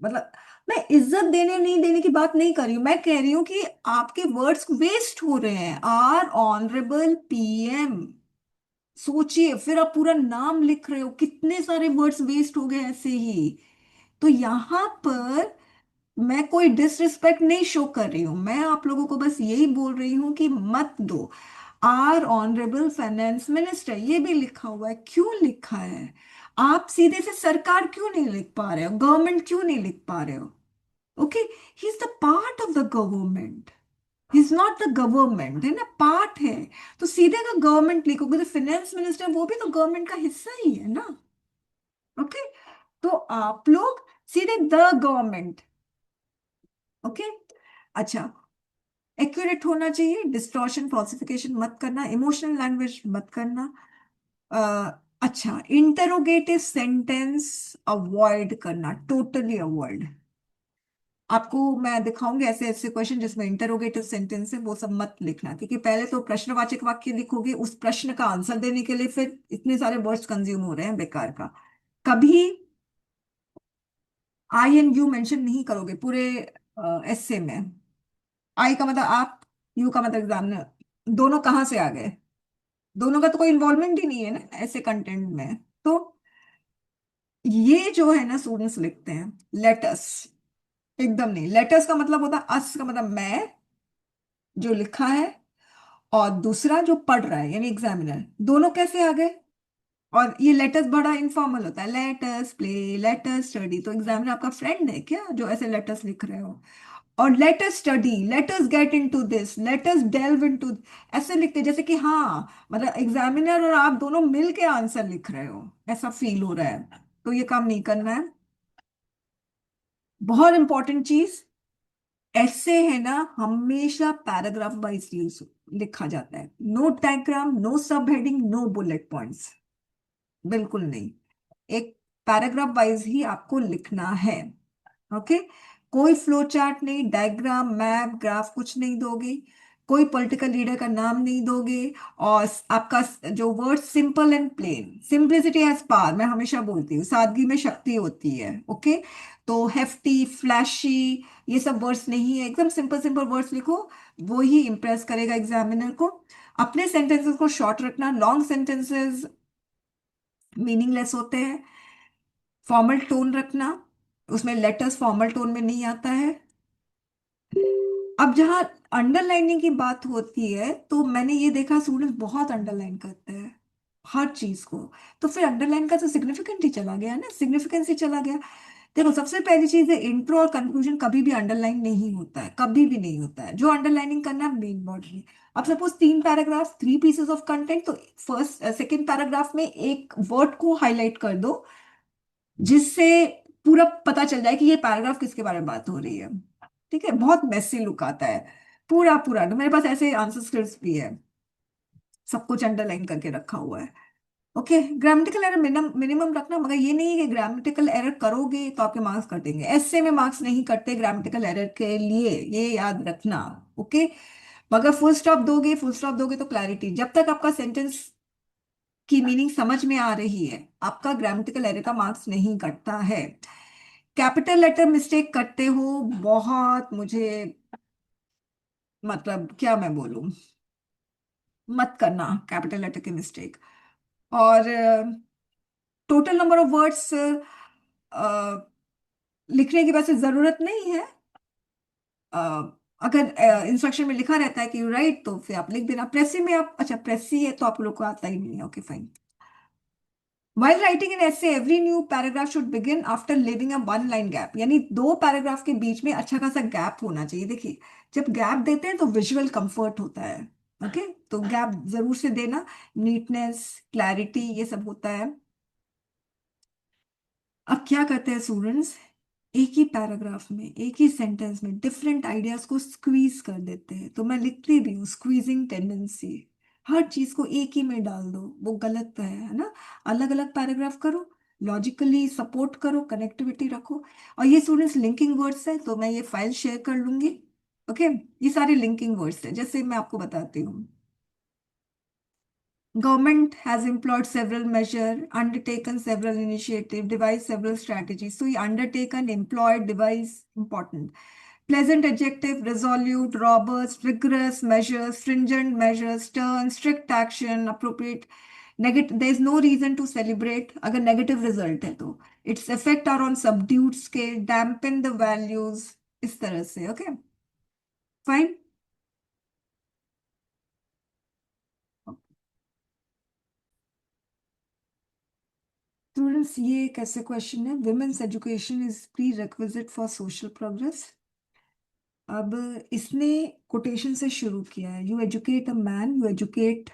मतलब मैं इज्जत देने नहीं देने की बात नहीं कर रही हूँ, मैं कह रही हूँ कि आपके वर्ड्स वेस्ट हो रहे हैं। आर ऑनरेबल पीएम, सोचिए, फिर आप पूरा नाम लिख रहे हो, कितने सारे वर्ड्स वेस्ट हो गए ऐसे ही। तो यहाँ पर मैं कोई डिसरिस्पेक्ट नहीं शो कर रही हूं, मैं आप लोगों को बस यही बोल रही हूं कि मत दो। आर ऑनरेबल फाइनेंस मिनिस्टर ये भी लिखा हुआ है, क्यों लिखा है? आप सीधे से सरकार क्यों नहीं लिख पा रहे हो, गवर्नमेंट क्यों नहीं लिख पा रहे हो? Okay, he is the part of the government, he is not the government, है ना, पार्ट है। तो सीधे अगर गवर्नमेंट लिखोगे तो फाइनेंस मिनिस्टर वो भी तो गवर्नमेंट का हिस्सा ही है ना। ओके। तो आप लोग सीधे द गवर्नमेंट। ओके। अच्छा, एक्यूरेट होना चाहिए, डिस्टॉर्शन फॉल्सिफिकेशन मत करना, इमोशनल लैंग्वेज मत करना। अच्छा, इंटरोगेटिव सेंटेंस अवॉइड करना, टोटली अवॉइड। आपको मैं दिखाऊंगी ऐसे ऐसे क्वेश्चन जिसमें इंटरोगेटिव सेंटेंस है, वो सब मत लिखना, क्योंकि पहले तो प्रश्नवाचक वाक्य लिखोगे, उस प्रश्न का आंसर देने के लिए फिर इतने सारे वर्ड्स कंज्यूम हो रहे हैं बेकार का। कभी आई एंड यू मेंशन नहीं करोगे पूरे एस्से में। आई का मतलब आप, यू का मतलब एग्जामिनर, दोनों कहाँ से आ गए? दोनों का तो कोई इन्वॉल्वमेंट ही नहीं है ना ऐसे कंटेंट में। तो ये जो है ना स्टूडेंट्स लिखते हैं लेटस, एकदम नहीं। लेटस का मतलब होता है, अस का मतलब मैं जो लिखा है, और दूसरा जो पढ़ रहा है यानी एग्जामिनर, दोनों कैसे आ गए? और ये लेटस बड़ा इनफॉर्मल होता है, लेटस प्ले, लेटस स्टडी। तो एग्जामिनर आपका फ्रेंड है क्या जो ऐसे लेटस लिख रहे हो? और let's study, let's get into this, let's delve into, ऐसे लिखते हैं जैसे कि हाँ मतलब एग्जामिनर और आप दोनों मिल के आंसर लिख रहे हो, ऐसा फील हो रहा है। तो ये काम नहीं करना है। बहुत इंपॉर्टेंट चीज, ऐसे है ना हमेशा पैराग्राफ वाइज यूज लिखा जाता है। नो डायग्राम, नो सब हेडिंग, नो बुलेट पॉइंट्स, बिल्कुल नहीं। एक पैराग्राफ वाइज ही आपको लिखना है। ओके, कोई फ्लो चार्ट नहीं, डायग्राम मैप ग्राफ कुछ नहीं दोगे, कोई पॉलिटिकल लीडर का नाम नहीं दोगे। और आपका जो word simple and plain, simplicity has power, मैं हमेशा बोलती हूँ, सादगी में शक्ति होती है। ओके, तो हेफ्टी फ्लैशी ये सब वर्ड्स नहीं है, एकदम सिंपल सिंपल वर्ड्स लिखो, वो ही इंप्रेस करेगा एग्जामिनर को। अपने सेंटेंसेस को शॉर्ट रखना, लॉन्ग सेंटेंसेस मीनिंगलेस होते हैं। फॉर्मल टोन रखना, उसमें लेटर्स फॉर्मल टोन में नहीं आता है। अब जहाँ अंडरलाइनिंग की बात होती है, तो मैंने ये देखा स्टूडेंट्स बहुत अंडरलाइन करते हैं हर चीज को। तो फिर अंडरलाइन का तो सिग्निफिकेंट ही चला गया ना, सिग्निफिकेंस ही चला गया। देखो सबसे पहली चीज है, इंट्रो और कंक्लूजन कभी भी अंडरलाइन नहीं होता है, कभी भी नहीं होता है। जो अंडरलाइनिंग करना है मेन बॉडी। अब suppose 3 paragraph, 3 pieces of content, तो फर्स्ट सेकंड पैराग्राफ में एक वर्ड को हाईलाइट कर दो, जिससे पूरा पता चल जाए कि ये पैराग्राफ किसके बारे में बात हो रही है। ठीक है, बहुत मेसी लुक आता है पूरा पूरा। तो मेरे पास ऐसे आंसर स्क्रिप्ट्स भी है, सब कुछ अंडरलाइन करके रखा हुआ है। Okay, grammatical error minimum minimum रखना, मगर ये नहीं है कि ग्रामेटिकल एरर करोगे तो आपके मार्क्स कटेंगे। ऐसे में मार्क्स नहीं कटते ग्रामेटिकल एरर के लिए, ये याद रखना। ओके, मगर फुल स्टॉप दोगे तो क्लैरिटी, जब तक आपका सेंटेंस की मीनिंग समझ में आ रही है, आपका ग्रामेटिकल एरर का मार्क्स नहीं कटता है। कैपिटल लेटर मिस्टेक करते हो बहुत, मुझे मतलब क्या मैं बोलूं, मत करना कैपिटल लेटर की मिस्टेक। और टोटल नंबर ऑफ वर्ड्स लिखने की वैसे जरूरत नहीं है। अ, अगर इंस्ट्रक्शन में लिखा रहता है कि राइट, तो फिर आप लिख देना। प्रेसी में आप, अच्छा प्रेसी है तो आप लोग को आता ही नहीं है, okay fine. While writing an essay, every new paragraph should begin after leaving a one line gap, यानी 2 पैराग्राफ के बीच में अच्छा खासा गैप होना चाहिए। देखिए, जब गैप देते हैं तो विजुअल कंफर्ट होता है। ओके, तो गैप जरूर से देना, नीटनेस क्लैरिटी ये सब होता है। अब क्या करते हैं स्टूडेंट्स, एक ही पैराग्राफ में, एक ही सेंटेंस में डिफरेंट आइडियाज को स्क्वीज कर देते हैं। तो मैं लिखती भी हूँ स्क्वीजिंग टेंडेंसी, हर चीज को एक ही में डाल दो, वो गलत है ना। अलग अलग पैराग्राफ करो, लॉजिकली सपोर्ट करो, कनेक्टिविटी रखो। और ये स्टूडेंट्स लिंकिंग वर्ड्स है, तो मैं ये फाइल शेयर कर लूंगी। ओके, ये सारे लिंकिंग वर्ड्स है, जैसे मैं आपको बताती हूँ। Government has employed several measures, undertaken several initiatives, devised several strategies. So, ये undertaken, employed, devised, important. Pleasant adjective, resolute, robust, rigorous measures, stringent measures, stern, strict action, appropriate. Negative, there is no reason to celebrate अगर negative result है तो. Its effect are on subdued scale, dampen the values, इस तरह से. Okay, fine. स्टूडेंट्स, ये एक ऐसे क्वेश्चन है, women's education is pre requisite for social progress. अब इसने कोटेशन से शुरू किया है, you educate a man, you educate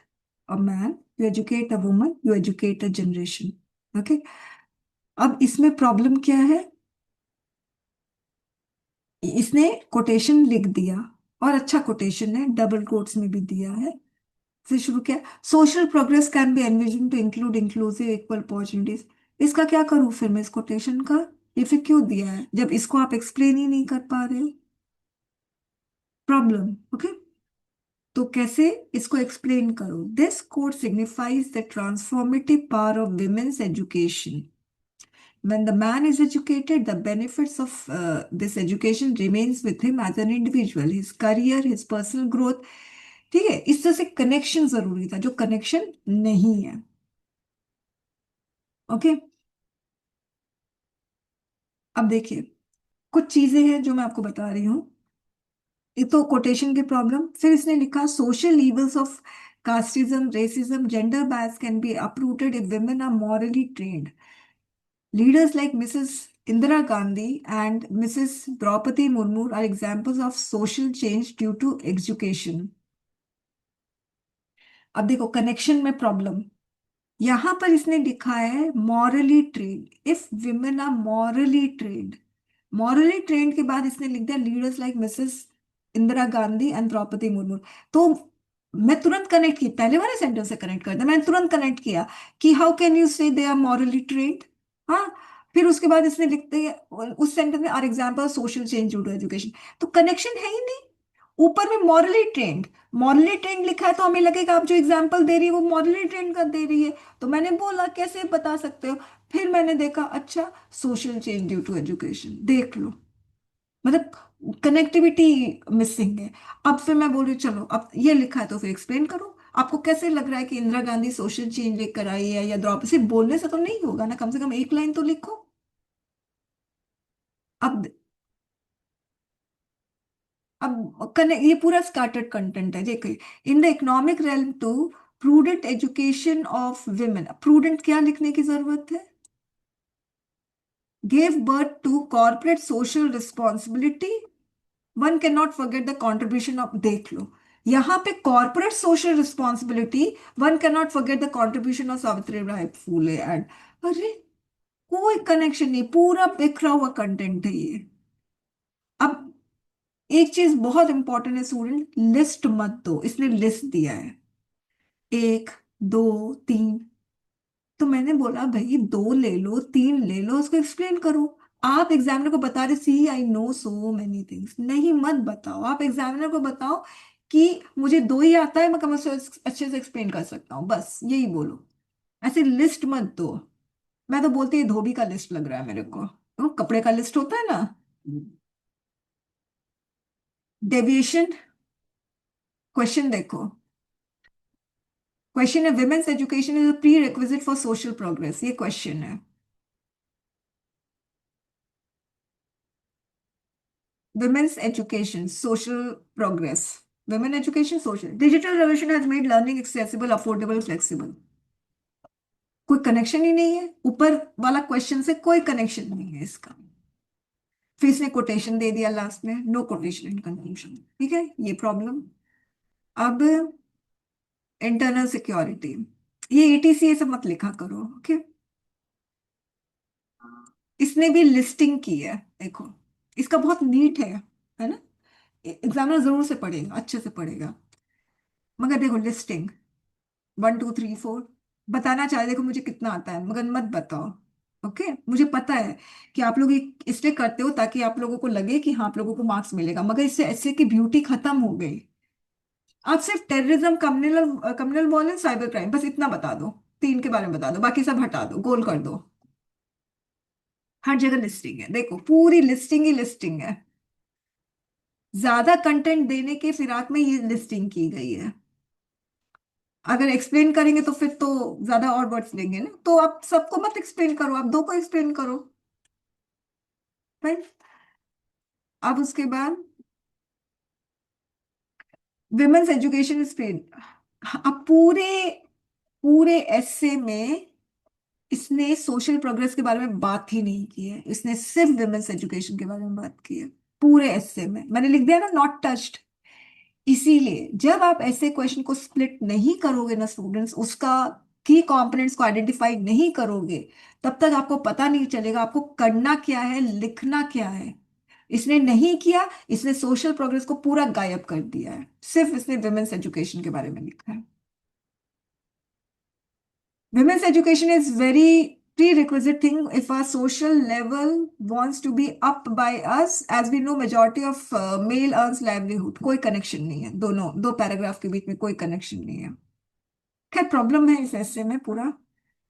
a man, you educate a woman, you educate a generation. Okay, अब इसमें प्रॉब्लम क्या है, इसने कोटेशन लिख दिया, और अच्छा कोटेशन है, डबल कोट्स में भी दिया है, से शुरू किया, social progress can be envision to include inclusive equal opportunities. इसका क्या करूं फिर मैं इस कोटेशन का, ये फिर क्यों दिया है जब इसको आप एक्सप्लेन ही नहीं कर पा रहे हो? प्रॉब्लम। ओके, तो कैसे इसको एक्सप्लेन करो? This code signifies the transformative power of women's education. When the man is educated, the benefits of this education remains with him as an individual, his career, his personal growth. ठीक है, इस तरह से कनेक्शन जरूरी था जो कनेक्शन नहीं है. ओके, अब देखिए कुछ चीजें हैं जो मैं आपको बता रही हूँ. एक तो कोटेशन की प्रॉब्लम, फिर इसने लिखा social evils of casteism, racism, gender bias can be uprooted if women are morally trained. Leaders like Mrs. Indira Gandhi and Mrs. Draupadi Murmu are examples of social change due to education. अब देखो कनेक्शन में प्रॉब्लम. यहां पर इसने लिखा है morally trained. If women are morally trained, morally trained के बाद इसने लिख दिया leaders like Mrs Indira Gandhi and Draupadi Murmu. तो मैं तुरंत कनेक्ट की, पहले वाले सेंटेंस से कनेक्ट कर दिया, मैंने तुरंत कनेक्ट किया कि हाउ कैन यू से दे आर मॉरली ट्रेन्ड. हाँ, फिर उसके बाद इसने लिखते हैं उस सेंटेंस में are example social change due to education. तो कनेक्शन है ही नहीं. ऊपर में मॉरली ट्रेन्ड, मॉरली ट्रेन्ड लिखा है तो हमें लगेगा आप जो एग्जाम्पल दे रही है वो मॉरली ट्रेन्ड का दे रही है. तो मैंने बोला कैसे बता सकते हो? फिर मैंने देखा अच्छा social change due to education, देख लो. मतलब कनेक्टिविटी मिसिंग है. अब फिर मैं बोल रही हूँ चलो अब ये लिखा है तो फिर एक्सप्लेन करो. आपको कैसे लग रहा है कि इंदिरा गांधी सोशल चेंज लेकर आई है या द्रौपदी? सिर्फ बोलने से तो नहीं होगा ना, कम से कम एक लाइन तो लिखो. अब ये पूरा स्कैटर्ड कंटेंट है. देखिए, in the economic realm to prudent education of women. Prudent क्या लिखने की जरूरत है? Give birth to corporate social responsibility. One can not forget the contribution of. देख लो यहाँ पे corporate social responsibility, one can not forget the contribution of Savitribai Phule and. अरे कोई कनेक्शन नहीं, पूरा बिखरा हुआ कंटेंट है ये. अब एक चीज बहुत इंपॉर्टेंट है स्टूडेंट, लिस्ट मत दो. इसने लिस्ट दिया है 1 2 3. तो मैंने बोला भाई 2 ले लो 3 ले लो, उसको एक्सप्लेन करो. आप एग्जामिनर को बता रहे see I know so many things, नहीं मत बताओ. आप एग्जामिनर को बताओ कि मुझे 2 ही आता है, मैं कम से अच्छे से एक्सप्लेन कर सकता हूँ, बस यही बोलो. ऐसे लिस्ट मत दो. मैं तो बोलती है धोबी का लिस्ट लग रहा है मेरे को. वो कपड़े का लिस्ट होता है ना. डेविएशन. क्वेश्चन देखो, क्वेश्चन है women's education is a pre requisite for social progress. ये क्वेश्चन है. Women's education, social progress. Women education, social. Digital revolution has made learning accessible, affordable, flexible. कोई कनेक्शन ही नहीं है. ऊपर वाला क्वेश्चन से कोई कनेक्शन नहीं है इसका. फिर इसने कोटेशन दे दिया लास्ट में, नो कोटेशन इन कंक्लूजन. ठीक है, ये प्रॉब्लम. अब इंटरनल सिक्योरिटी, ये एटीसी ये सब मत लिखा करो. ओके, इसने भी लिस्टिंग की है. देखो इसका बहुत नीट है ना. एग्जामिनर जरूर से पढ़ेगा, अच्छे से पढ़ेगा. मगर देखो लिस्टिंग 1 2 3 4 बताना चाहे, देखो मुझे कितना आता है मगर मत बताओ. ओके, मुझे पता है कि आप लोग ये इसलिए करते हो ताकि आप लोगों को लगे कि हाँ आप लोगों को मार्क्स मिलेगा, मगर इससे ऐसे की ब्यूटी खत्म हो गई. आप सिर्फ terrorism, communal communal violence, cyber crime, बस इतना बता दो. 3 के बारे में बता दो, बाकी सब हटा दो, गोल कर दो. हर जगह लिस्टिंग है. देखो पूरी लिस्टिंग ही लिस्टिंग है. ज्यादा कंटेंट देने के फिराक में ये लिस्टिंग की गई है. अगर एक्सप्लेन करेंगे तो फिर तो ज्यादा और वर्ड्स लेंगे ना. तो आप सबको मत एक्सप्लेन करो, आप 2 को एक्सप्लेन करो. राइट. अब उसके बाद विमेन्स एजुकेशन इज पेन. अब पूरे पूरे एस्से में इसने सोशल प्रोग्रेस के बारे में बात ही नहीं की है. इसने सिर्फ विमेन्स एजुकेशन के बारे में बात की है पूरे एस्से में. मैंने लिख दिया ना नॉट टच्ड. इसीलिए जब आप ऐसे क्वेश्चन को स्प्लिट नहीं करोगे ना स्टूडेंट्स, उसका की कंपोनेंट्स को आइडेंटिफाई नहीं करोगे, तब तक आपको पता नहीं चलेगा आपको करना क्या है, लिखना क्या है. इसने नहीं किया. इसने सोशल प्रोग्रेस को पूरा गायब कर दिया है. सिर्फ इसने विमेन्स एजुकेशन के बारे में लिखा है. Women's education is very prerequisite thing if our social level wants to be up by us, as we know majority of male earns livelihood. कोई कनेक्शन नहीं है, दोनों दो पैराग्राफ के बीच में कोई कनेक्शन नहीं है। क्या प्रॉब्लम है इस ऐसे में पूरा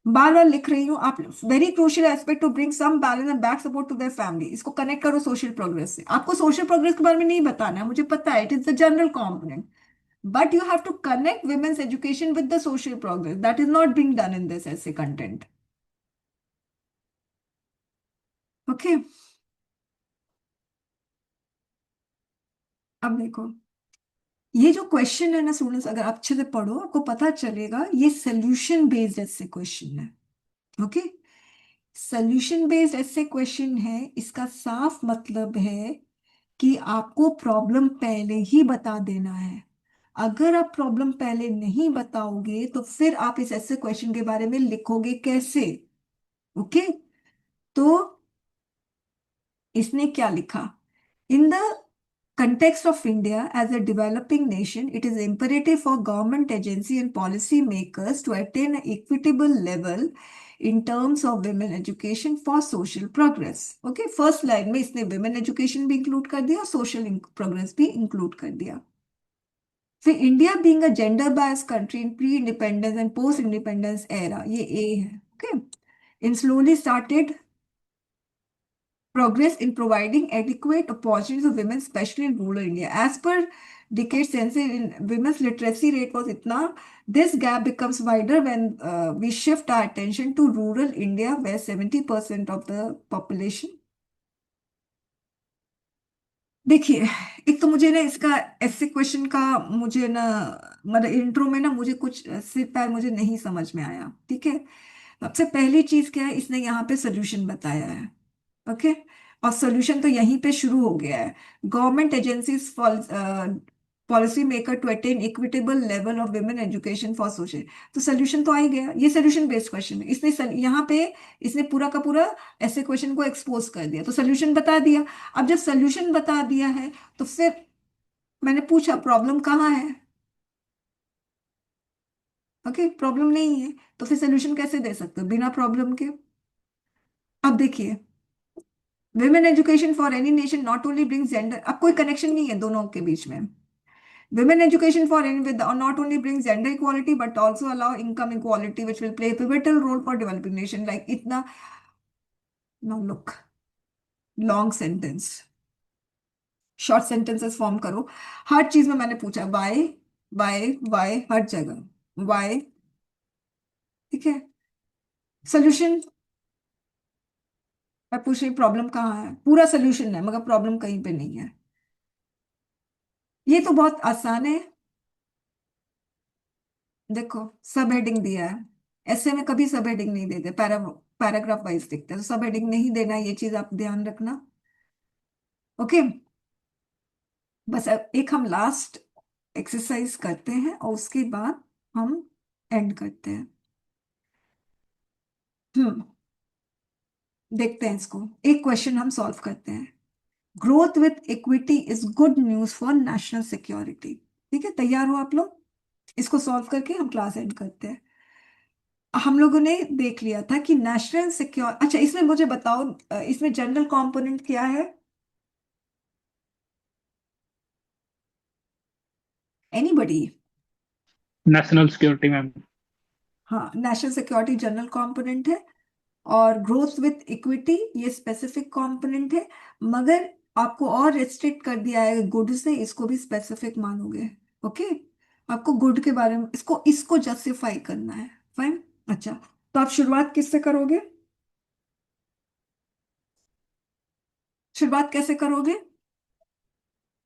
बार बार लिख रही हूँ आप। Very crucial aspect to bring some balance and back support to their family. इसको कनेक्ट करो सोशल प्रोग्रेस से। आपको सोशल प्रोग्रेस के बारे में नहीं बताना है, मुझे पता है, it is the general component, but you have to connect women's education with the social progress. That is not being done in this essay content. Okay. अब देखो ये जो क्वेश्चन है ना स्टूडेंट्स, अगर आप अच्छे से पढ़ो आपको पता चलेगा ये सोल्यूशन बेस्ड ऐसे क्वेश्चन है। ओके, सोल्यूशन बेस्ड ऐसे क्वेश्चन है, इसका साफ मतलब है कि आपको प्रॉब्लम पहले ही बता देना है। अगर आप प्रॉब्लम पहले नहीं बताओगे तो फिर आप इस ऐसे क्वेश्चन के बारे में लिखोगे कैसे? ओके, तो इसने क्या लिखा? In the context of India as a developing nation, it is imperative for government agency and policy makers to attain an equitable level in terms of women education for social progress. Okay, first line में इसने women education भी include कर दिया और social progress भी include कर दिया। फिर India being a gender biased country in pre-independence and post-independence era, ये A है। Okay, in slowly started progress in providing adequate opportunities to women, especially in rural India. As per decade census, in women's literacy rate was itna. This gap becomes wider when we shift our attention to rural India, where 70% of the population. देखिए, एक तो मुझे ना इसका ऐसे क्वेश्चन का मुझे ना मतलब इंट्रो में ना मुझे कुछ सिर पैर मुझे नहीं समझ में आया। ठीक है, सबसे पहली चीज क्या है, इसने यहाँ पे सोल्यूशन बताया है। ओके, और सोल्यूशन तो यहीं पे शुरू हो गया है। Government agencies policy maker to attain equitable level of women education for social. तो सोल्यूशन तो आ ही गया, ये सोल्यूशन बेस्ड क्वेश्चन है। इसने यहाँ पे इसने पूरा का पूरा ऐसे क्वेश्चन को एक्सपोज कर दिया, तो सोल्यूशन बता दिया। अब जब सोल्यूशन बता दिया है तो फिर मैंने पूछा प्रॉब्लम कहाँ है? ओके, प्रॉब्लम नहीं है तो फिर सोल्यूशन कैसे दे सकते हो बिना प्रॉब्लम के? अब देखिए, women education for any nation not only brings gender, अब कोई कनेक्शन नहीं है दोनों के बीच में। Women education for any with not only brings gender equality but also allow income equality which will play pivotal role for developing nation. Like इतना no look long sentence, short sentences form करो। हर चीज में मैंने पूछा वाई वाई वाई, हर जगह वाई। ठीक है, सोल्यूशन मैं पूछ रही प्रॉब्लम कहाँ है? पूरा सोल्यूशन है मगर प्रॉब्लम कहीं पे नहीं है। ये तो बहुत आसान है। देखो सब हेडिंग दिया है, ऐसे में कभी सब हेडिंग नहीं देते, पैराग्राफ वाइज दिखते हैं, तो सब हेडिंग नहीं देना, ये चीज आप ध्यान रखना। ओके, बस अब एक हम लास्ट एक्सरसाइज करते हैं और उसके बाद हम एंड करते हैं। देखते हैं इसको, एक क्वेश्चन हम सॉल्व करते हैं। Growth with equity is good news for national security. ठीक है, तैयार हो आप लोग? इसको सॉल्व करके हम क्लास एंड करते हैं। हम लोगों ने देख लिया था कि नेशनल सिक्योर, अच्छा इसमें मुझे बताओ इसमें जनरल कंपोनेंट क्या है? एनीबडी? National security ma'am. हाँ, नेशनल सिक्योरिटी जनरल कंपोनेंट है और ग्रोथ विथ इक्विटी ये स्पेसिफिक कंपोनेंट है, मगर आपको और रेस्ट्रिक्ट कर दिया है गुड से, इसको भी स्पेसिफिक मानोगे। ओके, आपको गुड के बारे में इसको इसको जस्टिफाई करना है। फाइन, अच्छा तो आप शुरुआत किससे करोगे? शुरुआत कैसे करोगे?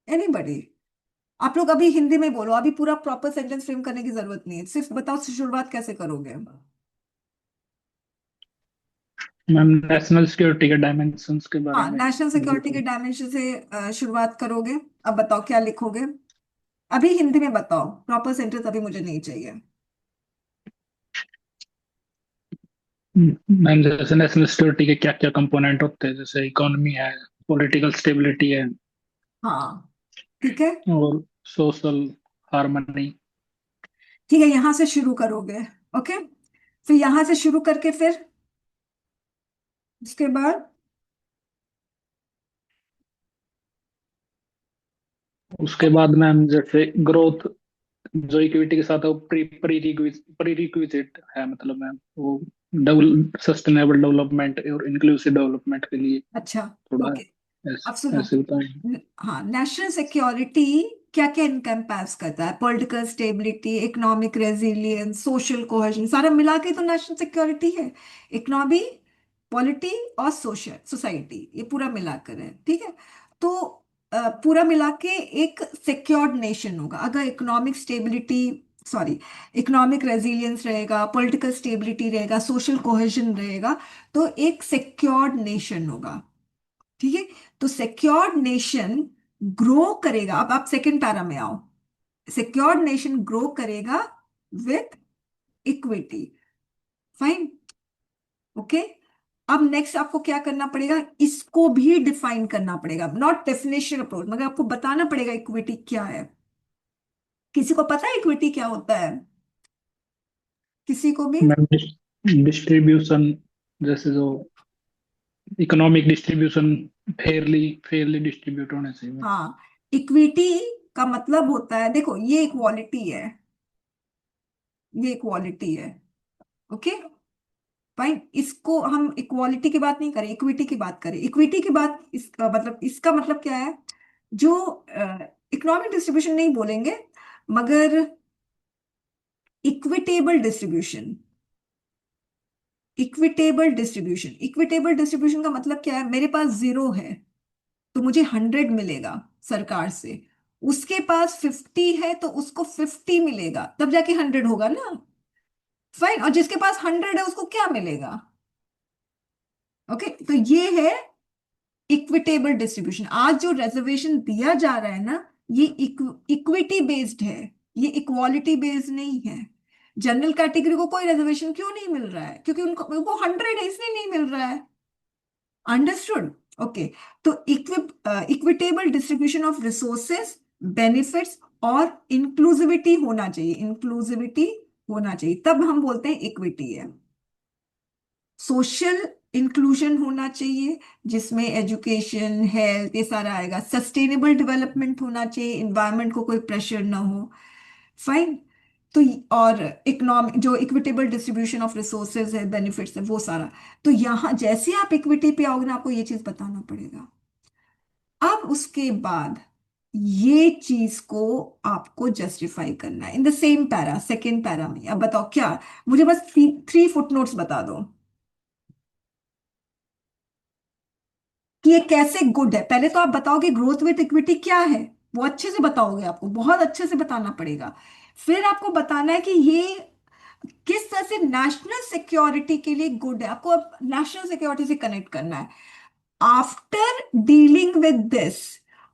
एनीबडी? आप लोग अभी हिंदी में बोलो, अभी पूरा प्रॉपर सेंटेंस फ्रेम करने की जरूरत नहीं है, सिर्फ बताओ शुरुआत कैसे करोगे? मैम नेशनल सिक्योरिटी के डायमेंशंस के बारे हाँ, में नेशनल सिक्योरिटी के डायमेंशन से शुरुआत करोगे। अब बताओ क्या लिखोगे? अभी हिंदी में बताओ, प्रॉपर सेंटेंस अभी मुझे नहीं चाहिए। मैम जैसे नेशनल सिक्योरिटी के क्या क्या कंपोनेंट होते हैं, जैसे इकोनॉमी है, पॉलिटिकल स्टेबिलिटी है हाँ ठीक है, और सोशल हार्मनी। ठीक है, यहां से शुरू करोगे। ओके, फिर यहां से शुरू करके फिर उसके बाद उसके बाद मैम जैसे ग्रोथ जो इक्विटी के साथ है वो प्री रिक्विजिट है, मतलब मैम वो सस्टेनेबल डेवलपमेंट और इंक्लूसिव डेवलपमेंट के लिए अच्छा, थोड़ा ओके, अब ऐसे सुनो। ऐसे बताएं। हाँ, नेशनल सिक्योरिटी क्या क्या इनकम्पास करता है? Political stability, economic resilience, social cohesion, सारा मिला के तो नेशनल सिक्योरिटी है। इकोनॉमी, पॉलिटी और सोशल सोसाइटी, ये पूरा मिलाकर है, ठीक है। तो पूरा मिला के एक सिक्योर्ड नेशन होगा अगर economic stability, sorry, economic resilience रहेगा, पॉलिटिकल स्टेबिलिटी रहेगा, सोशल कोहेजन रहेगा, तो एक सिक्योर्ड नेशन होगा, ठीक है। तो सिक्योर्ड नेशन ग्रो करेगा, अब आप सेकंड पैरा में आओ। सिक्योर्ड नेशन ग्रो करेगा विथ इक्विटी, फाइन, ओके। अब नेक्स्ट आपको क्या करना पड़ेगा, इसको भी डिफाइन करना पड़ेगा, नॉट डेफिनेशन अप्रोच, मगर आपको बताना पड़ेगा इक्विटी क्या है। किसी को पता है इक्विटी क्या होता है? किसी को भी? मैम डिस्ट्रीब्यूशन, जैसे जो economic distribution Fairlie Fairlie distribute होने चाहिए। हाँ, इक्विटी का मतलब होता है, देखो ये इक्वालिटी है, ये इक्वालिटी है, ओके, फाइन। इसको हम इक्वालिटी की बात नहीं करें, इक्विटी की बात करें। इक्विटी की बात मतलब इसका मतलब क्या है, जो इकोनॉमिक डिस्ट्रीब्यूशन नहीं बोलेंगे, मगर इक्विटेबल डिस्ट्रीब्यूशन। इक्विटेबल डिस्ट्रीब्यूशन का मतलब क्या है, मेरे पास 0 है तो मुझे 100 मिलेगा सरकार से, उसके पास 50 है तो उसको 50 मिलेगा, तब जाके 100 होगा ना, फाइन। और जिसके पास 100 है उसको क्या मिलेगा? ओके, तो ये है इक्विटेबल डिस्ट्रीब्यूशन। आज जो रिजर्वेशन दिया जा रहा है ना, ये इक्विटी बेस्ड है, ये इक्वालिटी बेस्ड नहीं है। जनरल कैटेगरी को कोई रिजर्वेशन क्यों नहीं मिल रहा है? क्योंकि उनको वो 100 है इसलिए नहीं मिल रहा है, अंडरस्टूड, ओके। तो equitable distribution of resources, benefits और इंक्लूसिविटी होना चाहिए, इंक्लूसिविटी होना चाहिए, तब हम बोलते हैं इक्विटी है। सोशल इंक्लूजन होना चाहिए, जिसमें एजुकेशन, हेल्थ, ये सारा आएगा। सस्टेनेबल डेवलपमेंट होना चाहिए, इन्वायरमेंट को कोई प्रेशर ना हो, फाइन। तो और इकोनॉमिक जो इक्विटेबल डिस्ट्रीब्यूशन ऑफ रिसोर्सेज है, बेनिफिट्स है, वो सारा। तो यहाँ जैसे आप इक्विटी पे आओगे ना, आपको ये चीज बताना पड़ेगा। अब उसके बाद ये चीज को आपको जस्टिफाई करना है in the same para, second para में। अब बताओ क्या, मुझे बस 3 फुटनोट्स बता दो कि ये कैसे गुड है। पहले तो आप बताओगे ग्रोथ विथ इक्विटी क्या है, वो अच्छे से बताओगे, आपको बहुत अच्छे से बताना पड़ेगा। फिर आपको बताना है कि ये किस तरह से नेशनल सिक्योरिटी के लिए गुड है, आपको अब नेशनल सिक्योरिटी से कनेक्ट करना है। आफ्टर डीलिंग विद दिस,